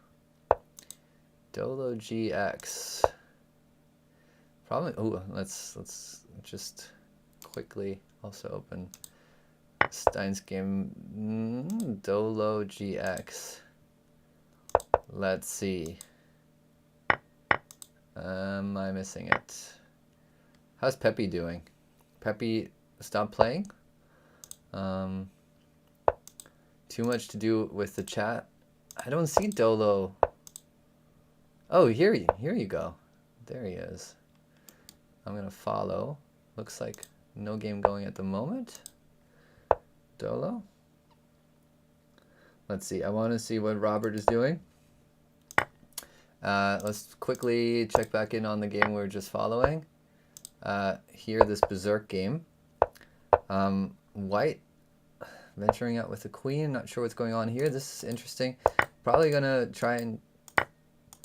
GX. Probably. Oh, let's just quickly also open Stein's game. Dolo GX. Let's see. Am I missing it? How's Peppy doing? Peppy stopped playing? Too much to do with the chat. I don't see Dolo. Oh, here you go. There he is. I'm gonna follow. Looks like no game going at the moment. Dolo. Let's see. I want to see what Robert is doing. Let's quickly check back in on the game we're just following. Here, this Berserk game. White venturing out with the queen. Not sure what's going on here. This is interesting. Probably gonna try and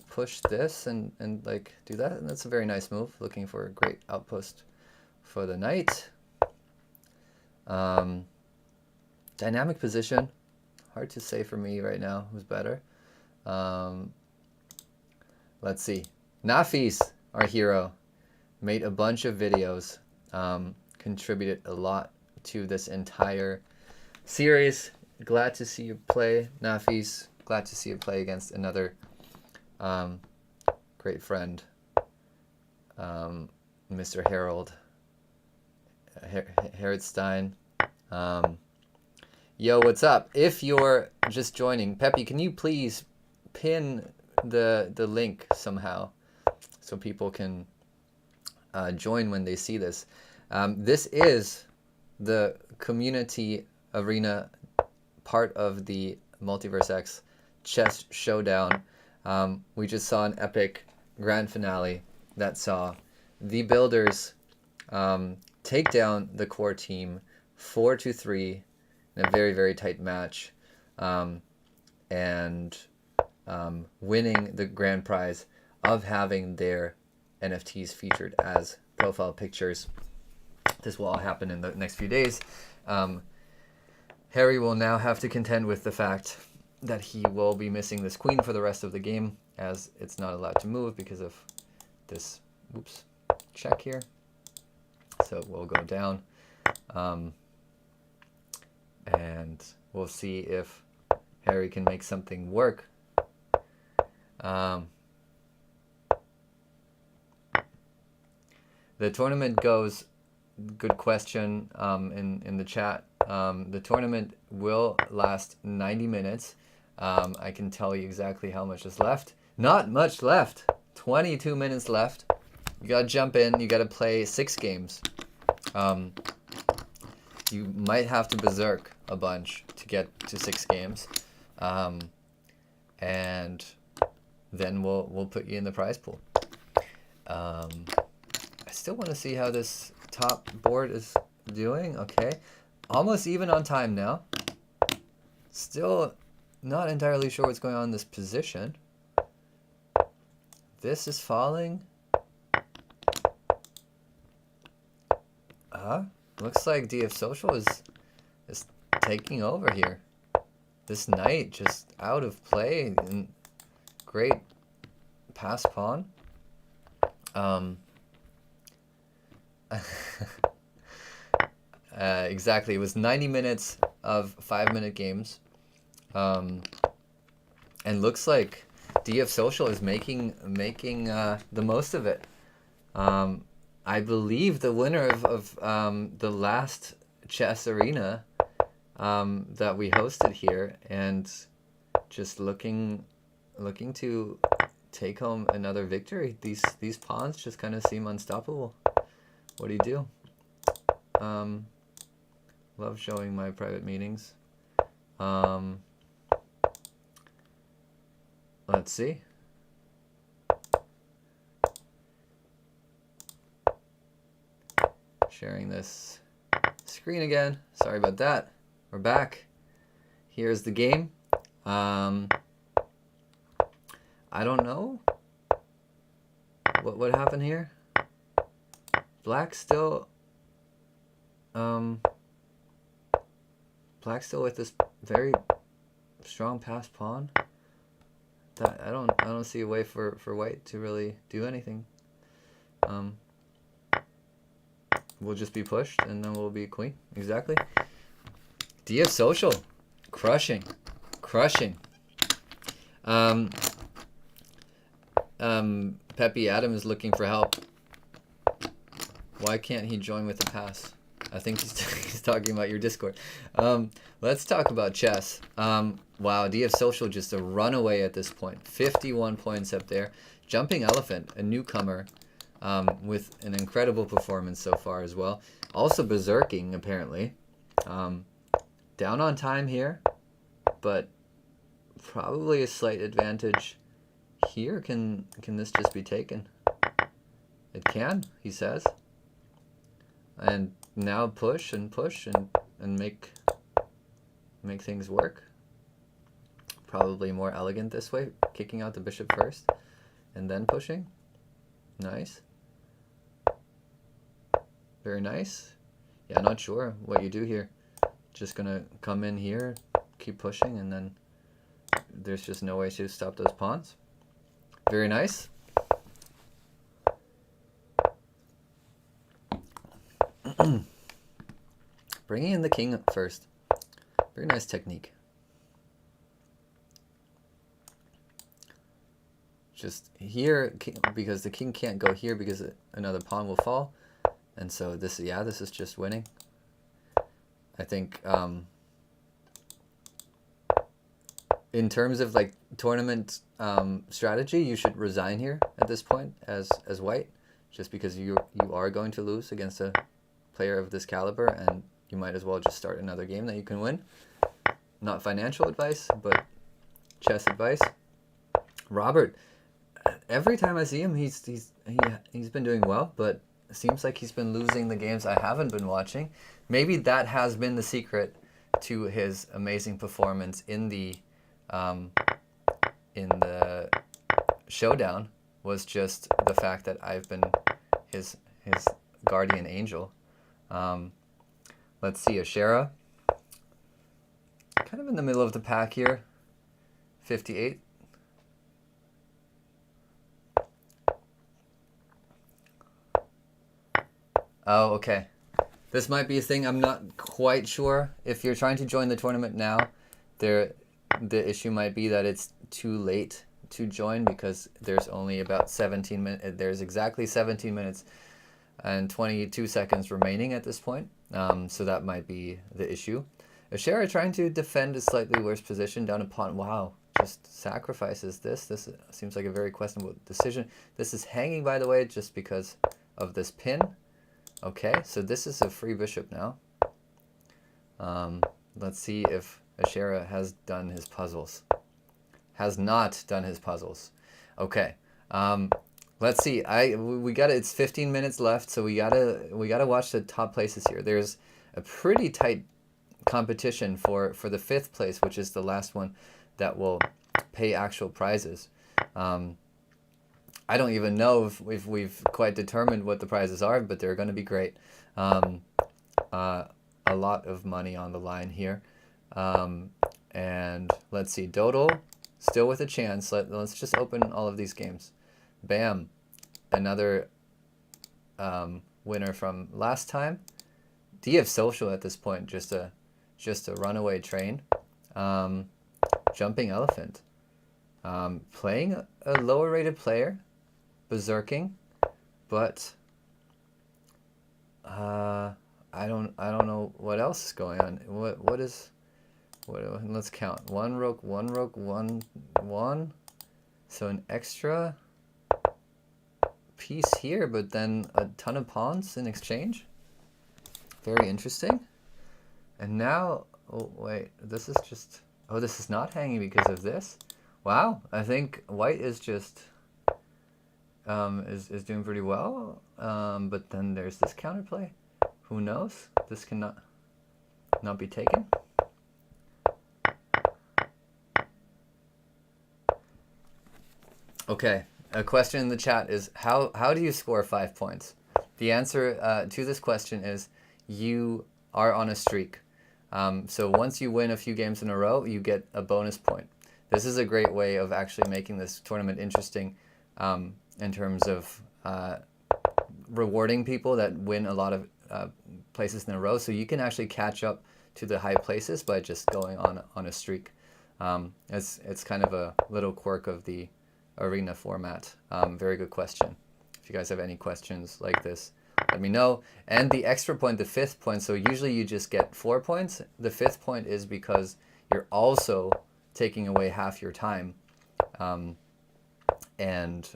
push this and like do that. And that's a very nice move. Looking for a great outpost for the knight. Dynamic position. Hard to say for me right now who's better. Let's see. Nafis, our hero, made a bunch of videos, contributed a lot to this entire series. Glad to see you play, Nafis. Glad to see you play against another great friend, Mr. Harold Stein. Yo, what's up? If you're just joining, Peppy, can you please pin the link somehow so people can join when they see this? This is the community arena part of the MultiversX Chess Showdown. We just saw an epic grand finale that saw the builders take down the core team 4-3 in a very, very tight match, and winning the grand prize of having their NFTs featured as profile pictures. This will all happen in the next few days. Harry will now have to contend with the fact that he will be missing this queen for the rest of the game, as it's not allowed to move because of this check here. So we'll go down, and we'll see if Harry can make something work. The tournament goes, good question in the chat. The tournament will last 90 minutes. I can tell you exactly how much is left. Not much left. 22 minutes left. You gotta jump in. You gotta play 6 games. You might have to berserk a bunch to get to 6 games, and then we'll put you in the prize pool. I still want to see how this top board is doing. Okay, almost even on time now. Still not entirely sure what's going on in this position. This is falling. Looks like DF Social is taking over here. This knight just out of play. And great pass pawn. Exactly. It was 90 minutes of 5-minute games. And looks like DF Social is making the most of it. I believe the winner of the last chess arena that we hosted here, and just looking to take home another victory. These pawns just kind of seem unstoppable. What do you do? Love showing my private meetings. Let's see. Sharing this screen again. Sorry about that. We're back. Here's the game. I don't know what happened here. Black still with this very strong passed pawn. That I don't see a way for white to really do anything. We'll just be pushed and then we'll be queen. Exactly. DF Social. Crushing. Peppy Adam is looking for help. Why can't he join with a pass? I think he's talking about your Discord. Let's talk about chess. Wow, DF Social just a runaway at this point. 51 points up there. Jumping Elephant, a newcomer, with an incredible performance so far as well. Also berserking, apparently. Down on time here, but probably a slight advantage here. Can this just be taken? It can, he says. And now push and make things work. Probably more elegant this way, kicking out the bishop first and then pushing. Nice. Very nice. Yeah, not sure what you do here. Just gonna come in here, keep pushing, and then there's just no way to stop those pawns. Very nice. Bringing in the king first. Very nice technique. Just here, because the king can't go here because another pawn will fall. And so this is just winning. I think in terms of like tournament strategy, you should resign here at this point as white, just because you are going to lose against a player of this caliber, and you might as well just start another game that you can win. Not financial advice, but chess advice. Robert, every time I see him, he's been doing well, but it seems like he's been losing the games I haven't been watching. Maybe that has been the secret to his amazing performance in the showdown, was just the fact that I've been his guardian angel. Let's see, Ashera, kind of in the middle of the pack here, 58. Oh, okay. This might be a thing. I'm not quite sure. If you're trying to join the tournament now, the issue might be that it's too late to join, because there's only about 17 minutes. There's exactly 17 minutes and 22 seconds remaining at this point. So that might be the issue. Ashera trying to defend a slightly worse position down a pawn. Wow, just sacrifices this. This seems like a very questionable decision. This is hanging, by the way, just because of this pin. Okay, so this is a free bishop now. Let's see if Ashera has done his puzzles. Has not done his puzzles. Okay. Let's see. It's 15 minutes left, so we gotta watch the top places here. There's a pretty tight competition for the 5th place, which is the last one that will pay actual prizes. I don't even know if we've quite determined what the prizes are, but they're going to be great. A lot of money on the line here. And let's see, Dodal still with a chance. Let's just open all of these games. Bam, another winner from last time. DF Social at this point, just a runaway train. Jumping Elephant, playing a lower rated player, berserking, but I don't know what else is going on. Let's count. One rook, one. So an extra piece here, but then a ton of pawns in exchange. Very interesting. And now, oh wait, this is just, oh, this is not hanging because of this. Wow, I think white is just, is doing pretty well. But then there's this counterplay. Who knows? This cannot not be taken. Okay, a question in the chat is, how do you score 5 points? The answer to this question is, you are on a streak. So once you win a few games in a row, you get a bonus point. This is a great way of actually making this tournament interesting in terms of rewarding people that win a lot of places in a row. So you can actually catch up to the high places by just going on a streak. It's kind of a little quirk of the arena format. Very good question. If you guys have any questions like this, let me know. And the extra point, the 5th point, so usually you just get 4 points. The 5th point is because you're also taking away half your time and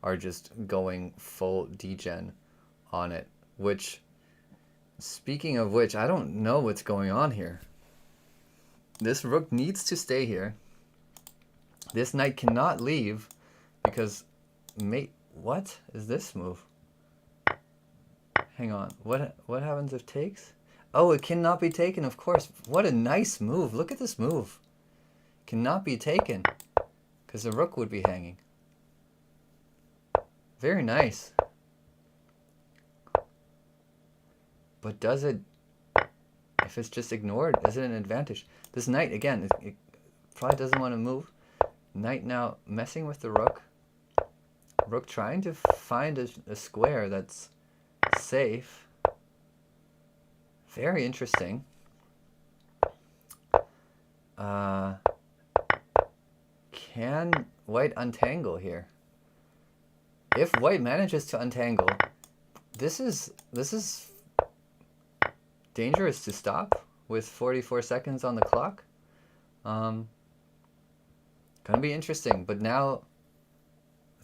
are just going full degen on it. Which, speaking of which, I don't know what's going on here. This rook needs to stay here. This knight cannot leave because mate, what is this move? Hang on, what happens if takes? Oh, it cannot be taken, of course. What a nice move. Look at this move. Cannot be taken because the rook would be hanging. Very nice. But does it, if it's just ignored, is it an advantage? This knight, again, it probably doesn't want to move. Knight now messing with the rook. Rook trying to find a square that's safe. Very interesting. Can white untangle here? If white manages to untangle, this is dangerous to stop with 44 seconds on the clock. Gonna be interesting, but now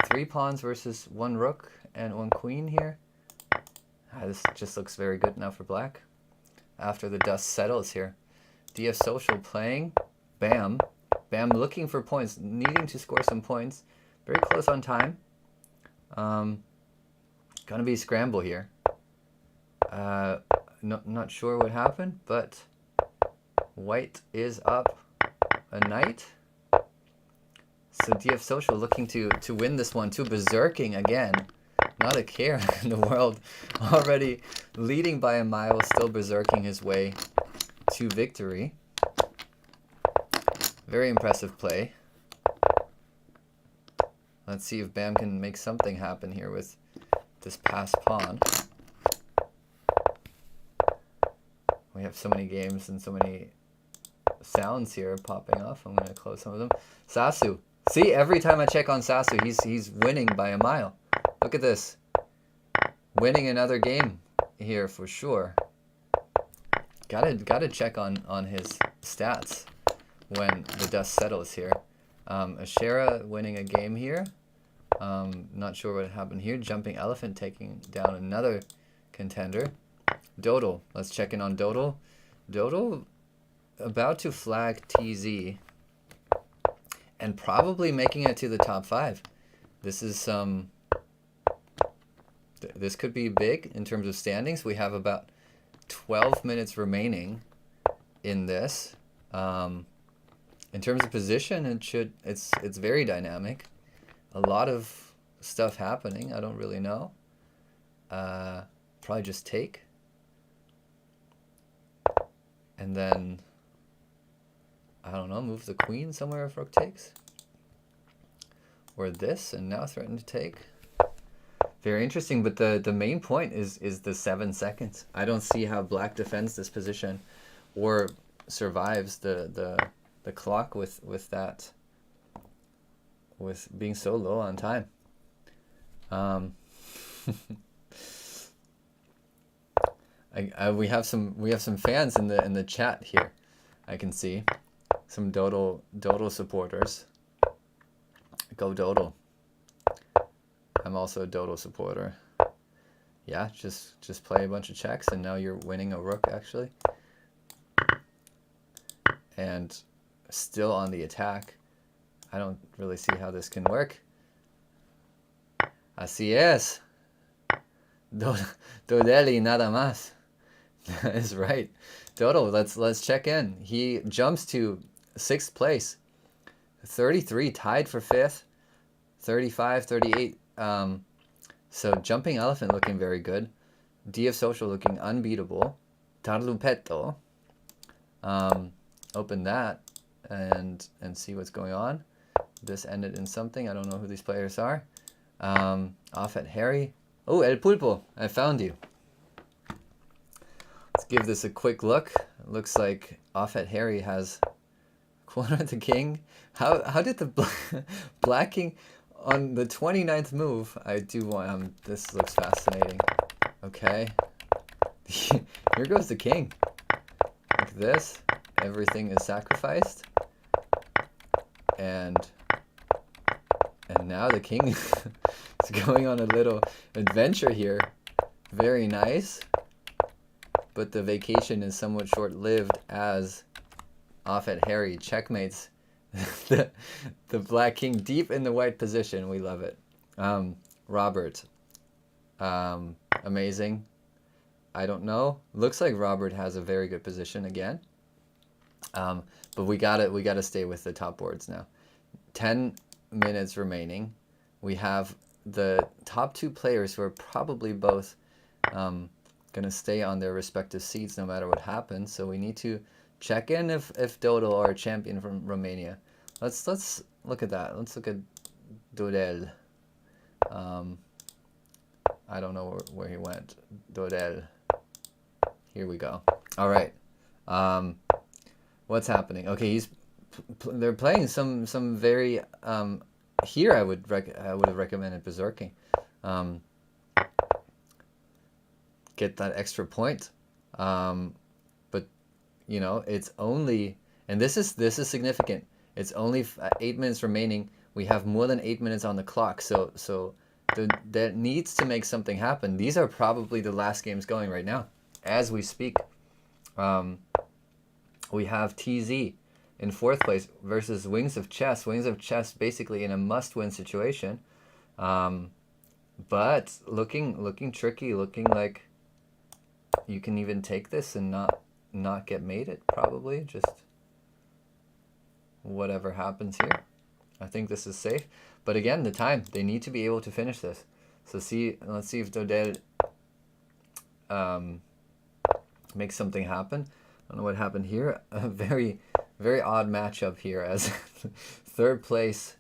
3 pawns versus 1 rook and 1 queen here. This just looks very good now for black. After the dust settles here. DF Social playing. Bam. Bam looking for points, needing to score some points. Very close on time. Gonna be scramble here. Not sure what happened, but white is up a knight. So DF Social looking to win this one too, berserking again. Not a care in the world. Already leading by a mile, still berserking his way to victory. Very impressive play. Let's see if Bam can make something happen here with this passed pawn. We have so many games and so many sounds here popping off. I'm going to close some of them. Sasu. See, every time I check on Sasu, he's winning by a mile. Look at this. Winning another game here for sure. Gotta check on his stats when the dust settles here. Ashera winning a game here. Not sure what happened here. Jumping Elephant taking down another contender. Dodal. Let's check in on Dodal. Dodal about to flag TZ and probably making it to the top 5. This is this could be big in terms of standings. We have about 12 minutes remaining in this. In terms of position, it's very dynamic. A lot of stuff happening. I don't really know. Probably just take. And then, I don't know, move the queen somewhere if rook takes. Or this, and now threaten to take. Very interesting, but the main point is the 7 seconds. I don't see how black defends this position or survives the clock with that, with being so low on time. We have some fans in the chat here. I can see some Dodal supporters. Go Dodal. I'm also a Dodo supporter. Yeah, just play a bunch of checks, and now you're winning a rook, actually. And still on the attack. I don't really see how this can work. Así es. Dodeli nada más. That is right. Dodo, let's check in. He jumps to 6th place. 33, tied for 5th. 35, 38. So Jumping Elephant looking very good. D of Social looking unbeatable. Tarlupetto. Open that and see what's going on. This ended in something. I don't know who these players are. Off at Harry. Oh, El Pulpo, I found you. Let's give this a quick look. It looks like Off at Harry has corner the king. How did the black king on the 29th move? I do want this looks fascinating. Okay. Here goes the king. Like this. Everything is sacrificed. And now the king is going on a little adventure here. Very nice. But the vacation is somewhat short-lived as Off at Harry checkmates the black king deep in the white position. We love it. Robert. Amazing. I don't know. Looks like Robert has a very good position again. But we gotta stay with the top boards now. 10 minutes remaining. We have the top 2 players who are probably both gonna stay on their respective seats no matter what happens. So we need to check in if Dodo are a champion from Romania. Let's look at that. Let's look at Dodel. I don't know where he went. Dodel. Here we go. All right. What's happening? Okay, they're playing some very here I would have recommended berserking. Get that extra point. But you know, it's only, and this is significant. It's only 8 minutes remaining. We have more than 8 minutes on the clock. So that needs to make something happen. These are probably the last games going right now as we speak. We have TZ in 4th place versus Wings of Chess. Wings of Chess basically in a must-win situation. But looking tricky, looking like you can even take this and not get mated, probably. Just whatever happens here. I think this is safe. But again, the time. They need to be able to finish this. So let's see if Dodel makes something happen. I don't know what happened here. A very, very odd matchup here as 3rd place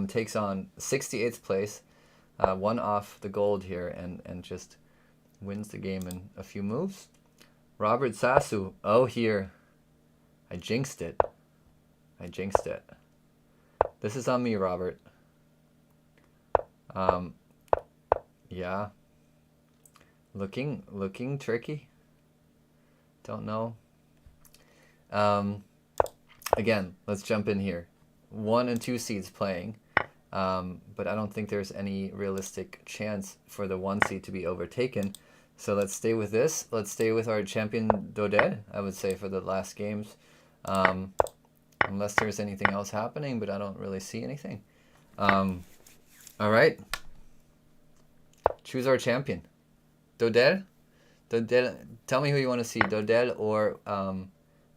takes on 68th place. One off the gold here and just wins the game in a few moves. Robert Sasu. Oh, here. I jinxed it. This is on me, Robert. Yeah. Looking tricky. Don't know. Again, let's jump in here. 1 and 2 seeds playing. But I don't think there's any realistic chance for the 1 seed to be overtaken. So let's stay with this. Let's stay with our champion Dodel, I would say, for the last games. Unless there's anything else happening, but I don't really see anything. All right. Choose our champion. Dodel? Tell me who you want to see. Dodel or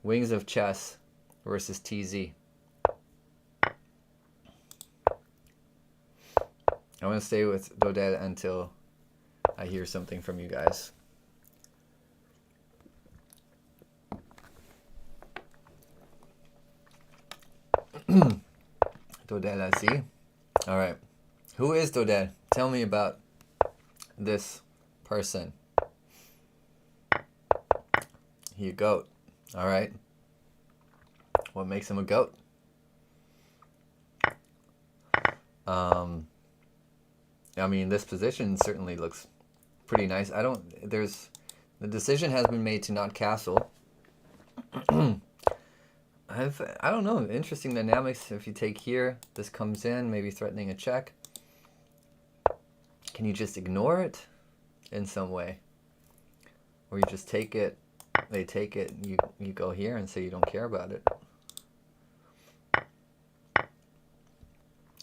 Wings of Chess versus TZ. I want to stay with Dodel until I hear something from you guys. Dodel, I see. All right. Who is Dodel? Tell me about this person. He a goat. All right. What makes him a goat? I mean, this position certainly looks pretty nice. The decision has been made to not castle. I don't know, interesting dynamics. If you take here, this comes in, maybe threatening a check. Can you just ignore it in some way? Or you just take it, they take it, you go here and say you don't care about it.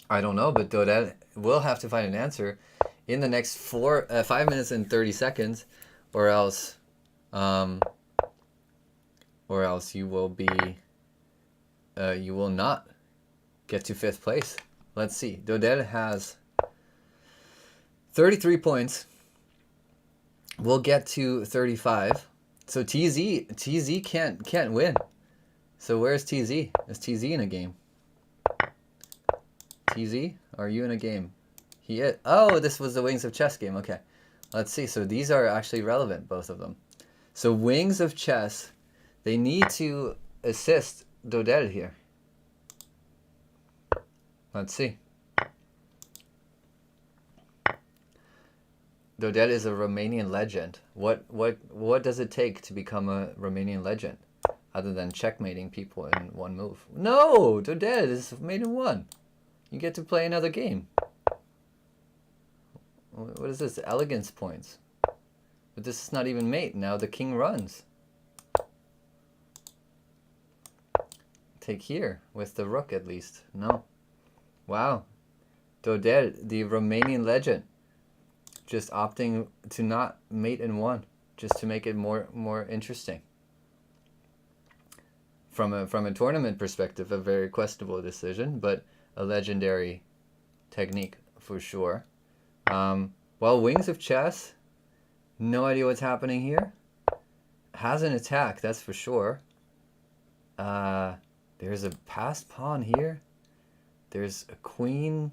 I don't know, but Dodel will have to find an answer in the next 5 minutes and 30 seconds, or else you will be, you will not get to 5th place. Let's see. Dodel has 33 points. We'll get to 35. So TZ can't win. So where's TZ? Is TZ in a game? TZ, are you in a game? He is. Oh, this was the Wings of Chess game. Okay. Let's see. So these are actually relevant, both of them. So Wings of Chess, they need to assist Dodel here. Let's see. Dodel is a Romanian legend. What does it take to become a Romanian legend, other than checkmating people in one move? No, Dodel is made in one. You get to play another game. What is this? Elegance points. But this is not even mate. Now the king runs. Take here with the rook at least. No. Wow. Dodel, the Romanian legend, just opting to not mate in one, just to make it more interesting. From a tournament perspective, a very questionable decision, but a legendary technique for sure. Well, Wings of Chess, no idea what's happening here. Has an attack, that's for sure. There's a passed pawn here. There's a queen.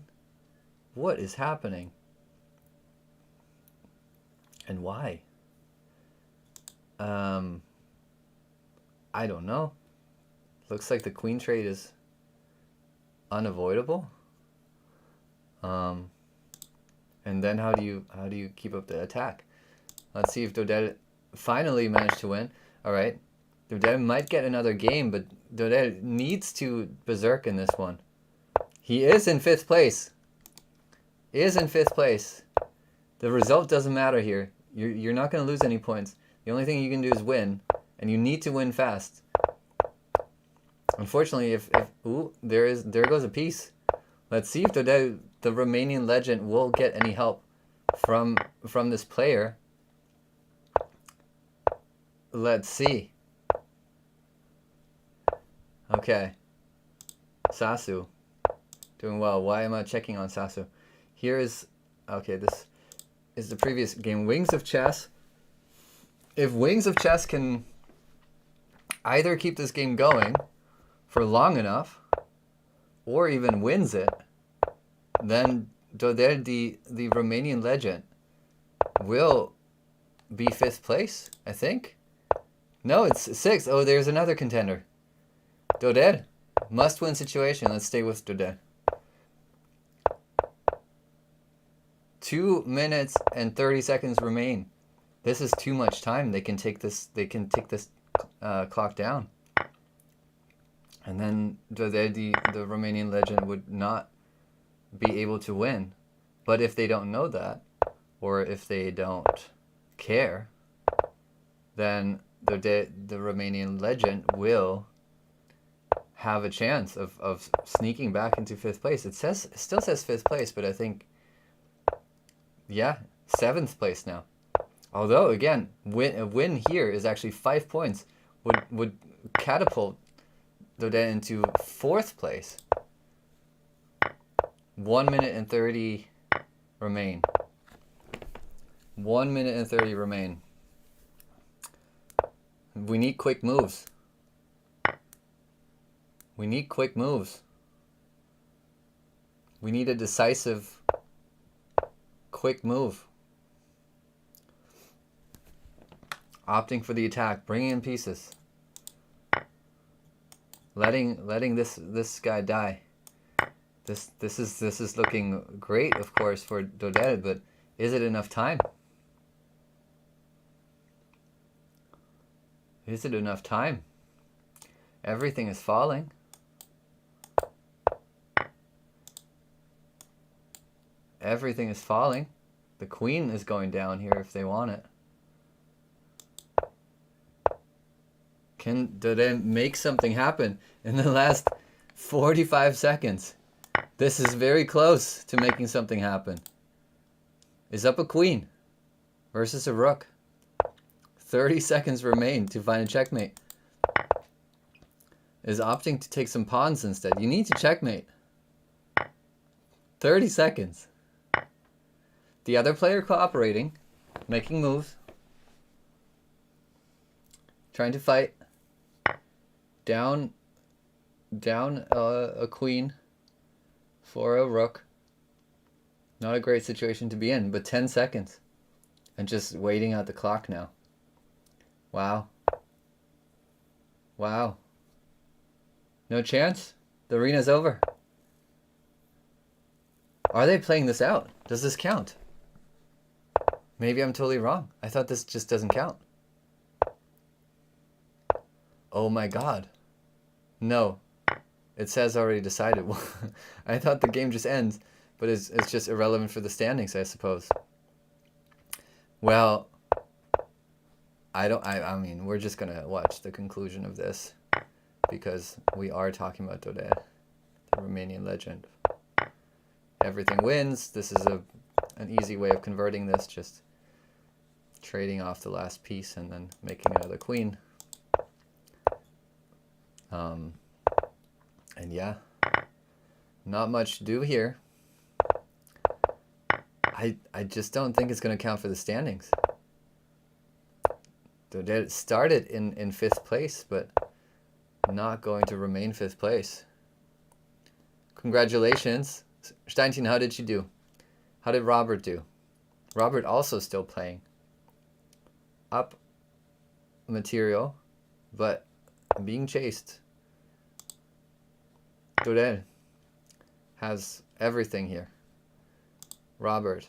What is happening? And why? I don't know. Looks like the queen trade is unavoidable. And then how do you keep up the attack? Let's see if Dodel finally managed to win. All right, Dodel might get another game, but Dodel needs to berserk in this one. He is in 5th place. The result doesn't matter here. You're not going to lose any points. The only thing you can do is win, and you need to win fast. Unfortunately, if there goes a piece. Let's see if the Romanian legend will get any help from this player. Let's see. Okay. Sasu. Doing well. Why am I checking on Sasu? Here is... Okay, this is the previous game. Wings of Chess. If Wings of Chess can either keep this game going for long enough, or even wins it, then Dodel, the Romanian legend, will be 5th place, I think. No, it's 6th. Oh, there's another contender. Dodel, must-win situation. Let's stay with Dodel. 2 minutes and 30 seconds remain. This is too much time. They can take this clock down. And then Dodel, the Romanian legend, would not be able to win. But if they don't know that, or if they don't care, then the Romanian legend will have a chance of sneaking back into 5th place. It still says 5th place, but I think, yeah, 7th place now. Although again, a win here is actually 5 points. Would catapult Dodel into 4th place. 1 minute and 30 remain. 1 minute and 30 remain. We need quick moves. We need quick moves. We need a decisive, quick move. Opting for the attack, bringing in pieces. Letting this guy die. This is looking great, of course, for Dodel, but is it enough time? Is it enough time? Everything is falling. Everything is falling. The queen is going down here if they want it. Do they make something happen in the last 45 seconds? This is very close to making something happen. Is up a queen versus a rook. 30 seconds remain to find a checkmate. Is opting to take some pawns instead. You need to checkmate. 30 seconds. The other player cooperating, making moves, trying to fight. Down a queen for a rook. Not a great situation to be in, but 10 seconds. And just waiting out the clock now. Wow. Wow. No chance? The arena's over. Are they playing this out? Does this count? Maybe I'm totally wrong. I thought this just doesn't count. Oh my god. No. It says already decided. I thought the game just ends, but it's just irrelevant for the standings, I suppose. Well, I mean, we're just gonna watch the conclusion of this because we are talking about Doded, the Romanian legend. Everything wins. This is an easy way of converting this, just trading off the last piece and then making another queen. And yeah, not much to do here. I just don't think it's going to count for the standings. It started in 5th place, but not going to remain 5th place. Congratulations. Steintin, how did you do? How did Robert do? Robert also still playing. Up material, but being chased. Dorel has everything here. Robert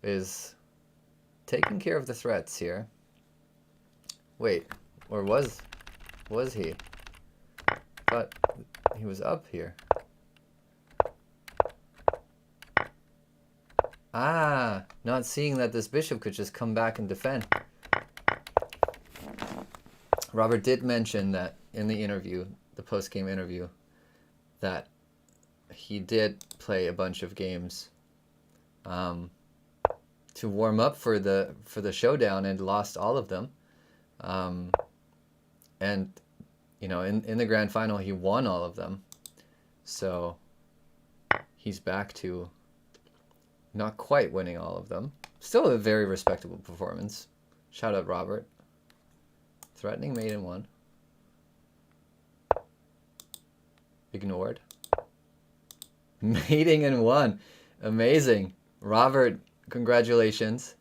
is taking care of the threats here. Wait, or was he? But he was up here. Ah, not seeing that this bishop could just come back and defend. Robert did mention that in the interview, the post-game interview, that he did play a bunch of games to warm up for the showdown and lost all of them. And you know, in the grand final he won all of them. So he's back to not quite winning all of them. Still a very respectable performance. Shout out Robert. Threatening mate in 1. Ignored. Mating in 1. Amazing. Robert, congratulations.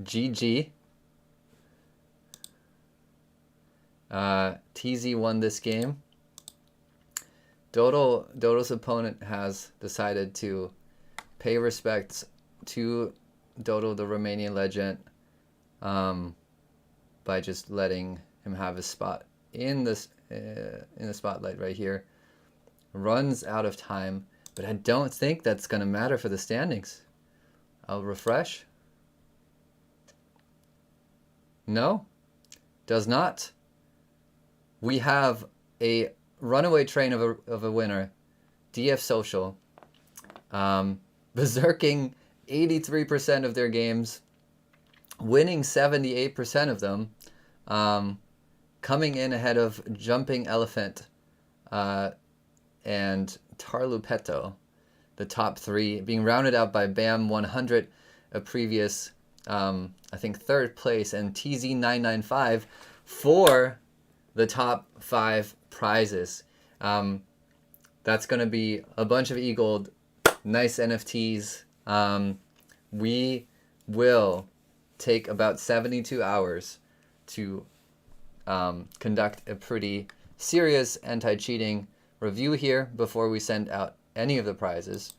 GG. TZ won this game. Dodo's opponent has decided to pay respects to Dodo, the Romanian legend, by just letting him have his spot in the spotlight right here. Runs out of time, but I don't think that's going to matter for the standings. I'll refresh. No, does not. We have a runaway train of a winner, DF Social, berserking 83% of their games, winning 78% of them, coming in ahead of Jumping Elephant and Tarlupetto, the top 3, being rounded out by Bam 100, a previous, I think, 3rd place, and TZ995 for the top 5 prizes. That's going to be a bunch of e-gold, nice NFTs. We will take about 72 hours to conduct a pretty serious anti-cheating review here before we send out any of the prizes,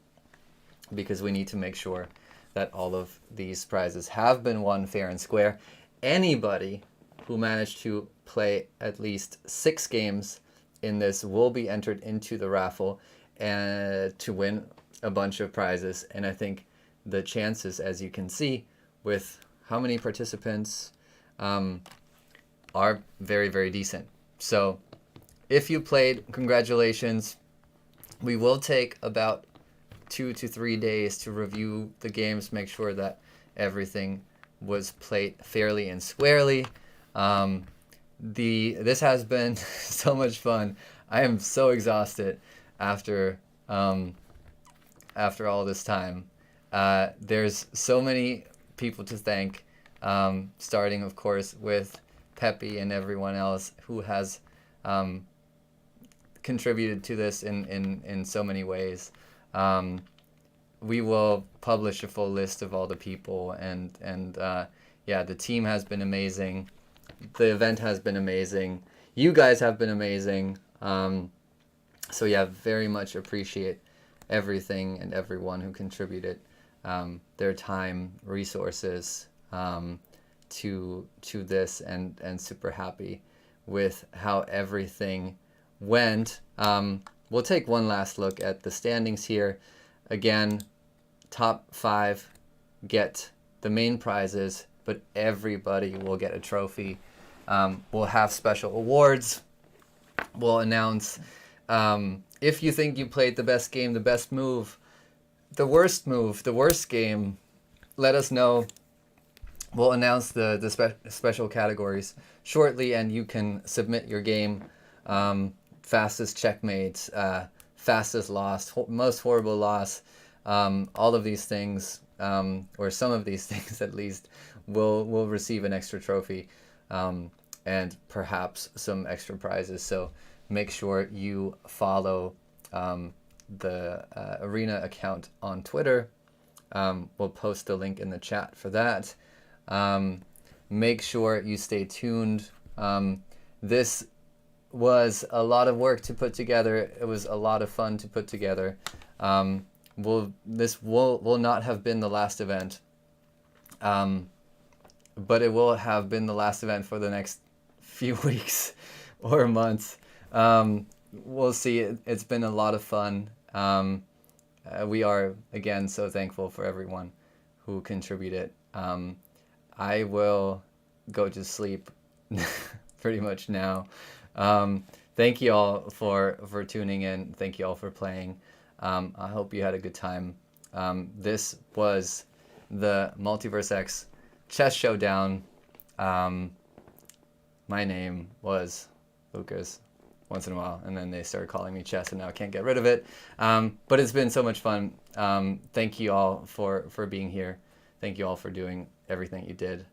because we need to make sure that all of these prizes have been won fair and square. Anybody who managed to play at least 6 games in this will be entered into the raffle and to win a bunch of prizes. And I think the chances, as you can see, with how many participants, are very, very decent. So if you played, congratulations. We will take about 2 to 3 days to review the games, make sure that everything was played fairly and squarely. This has been so much fun. I am so exhausted after all this time. There's so many people to thank, starting, of course, with Pepe and everyone else who has contributed to this in so many ways. We will publish a full list of all the people, and yeah, the team has been amazing. The event has been amazing. You guys have been amazing. So yeah, very much appreciate everything and everyone who contributed their time, resources to this, and super happy with how everything went. We'll take one last look at the standings here. Again, top 5 get the main prizes, but everybody will get a trophy. We'll have special awards. We'll announce if you think you played the best game, the best move, the worst game, let us know. We'll announce the special categories shortly, and you can submit your game. Fastest checkmate, fastest loss, most horrible loss, all of these things, or some of these things at least, will receive an extra trophy, and perhaps some extra prizes. So make sure you follow the Arena account on Twitter. We'll post the link in the chat for that. Make sure you stay tuned. This was a lot of work to put together. It was a lot of fun to put together. This will not have been the last event, but it will have been the last event for the next few weeks or months. We'll see. It's been a lot of fun. We are, again, so thankful for everyone who contributed. I will go to sleep pretty much now. Thank you all for tuning in. Thank you all for playing. I hope you had a good time. This was the MultiversX Chess Showdown. My name was Lucas once in a while, and then they started calling me Chess, and now I can't get rid of it. But it's been so much fun. Thank you all for being here. Thank you all for doing everything you did.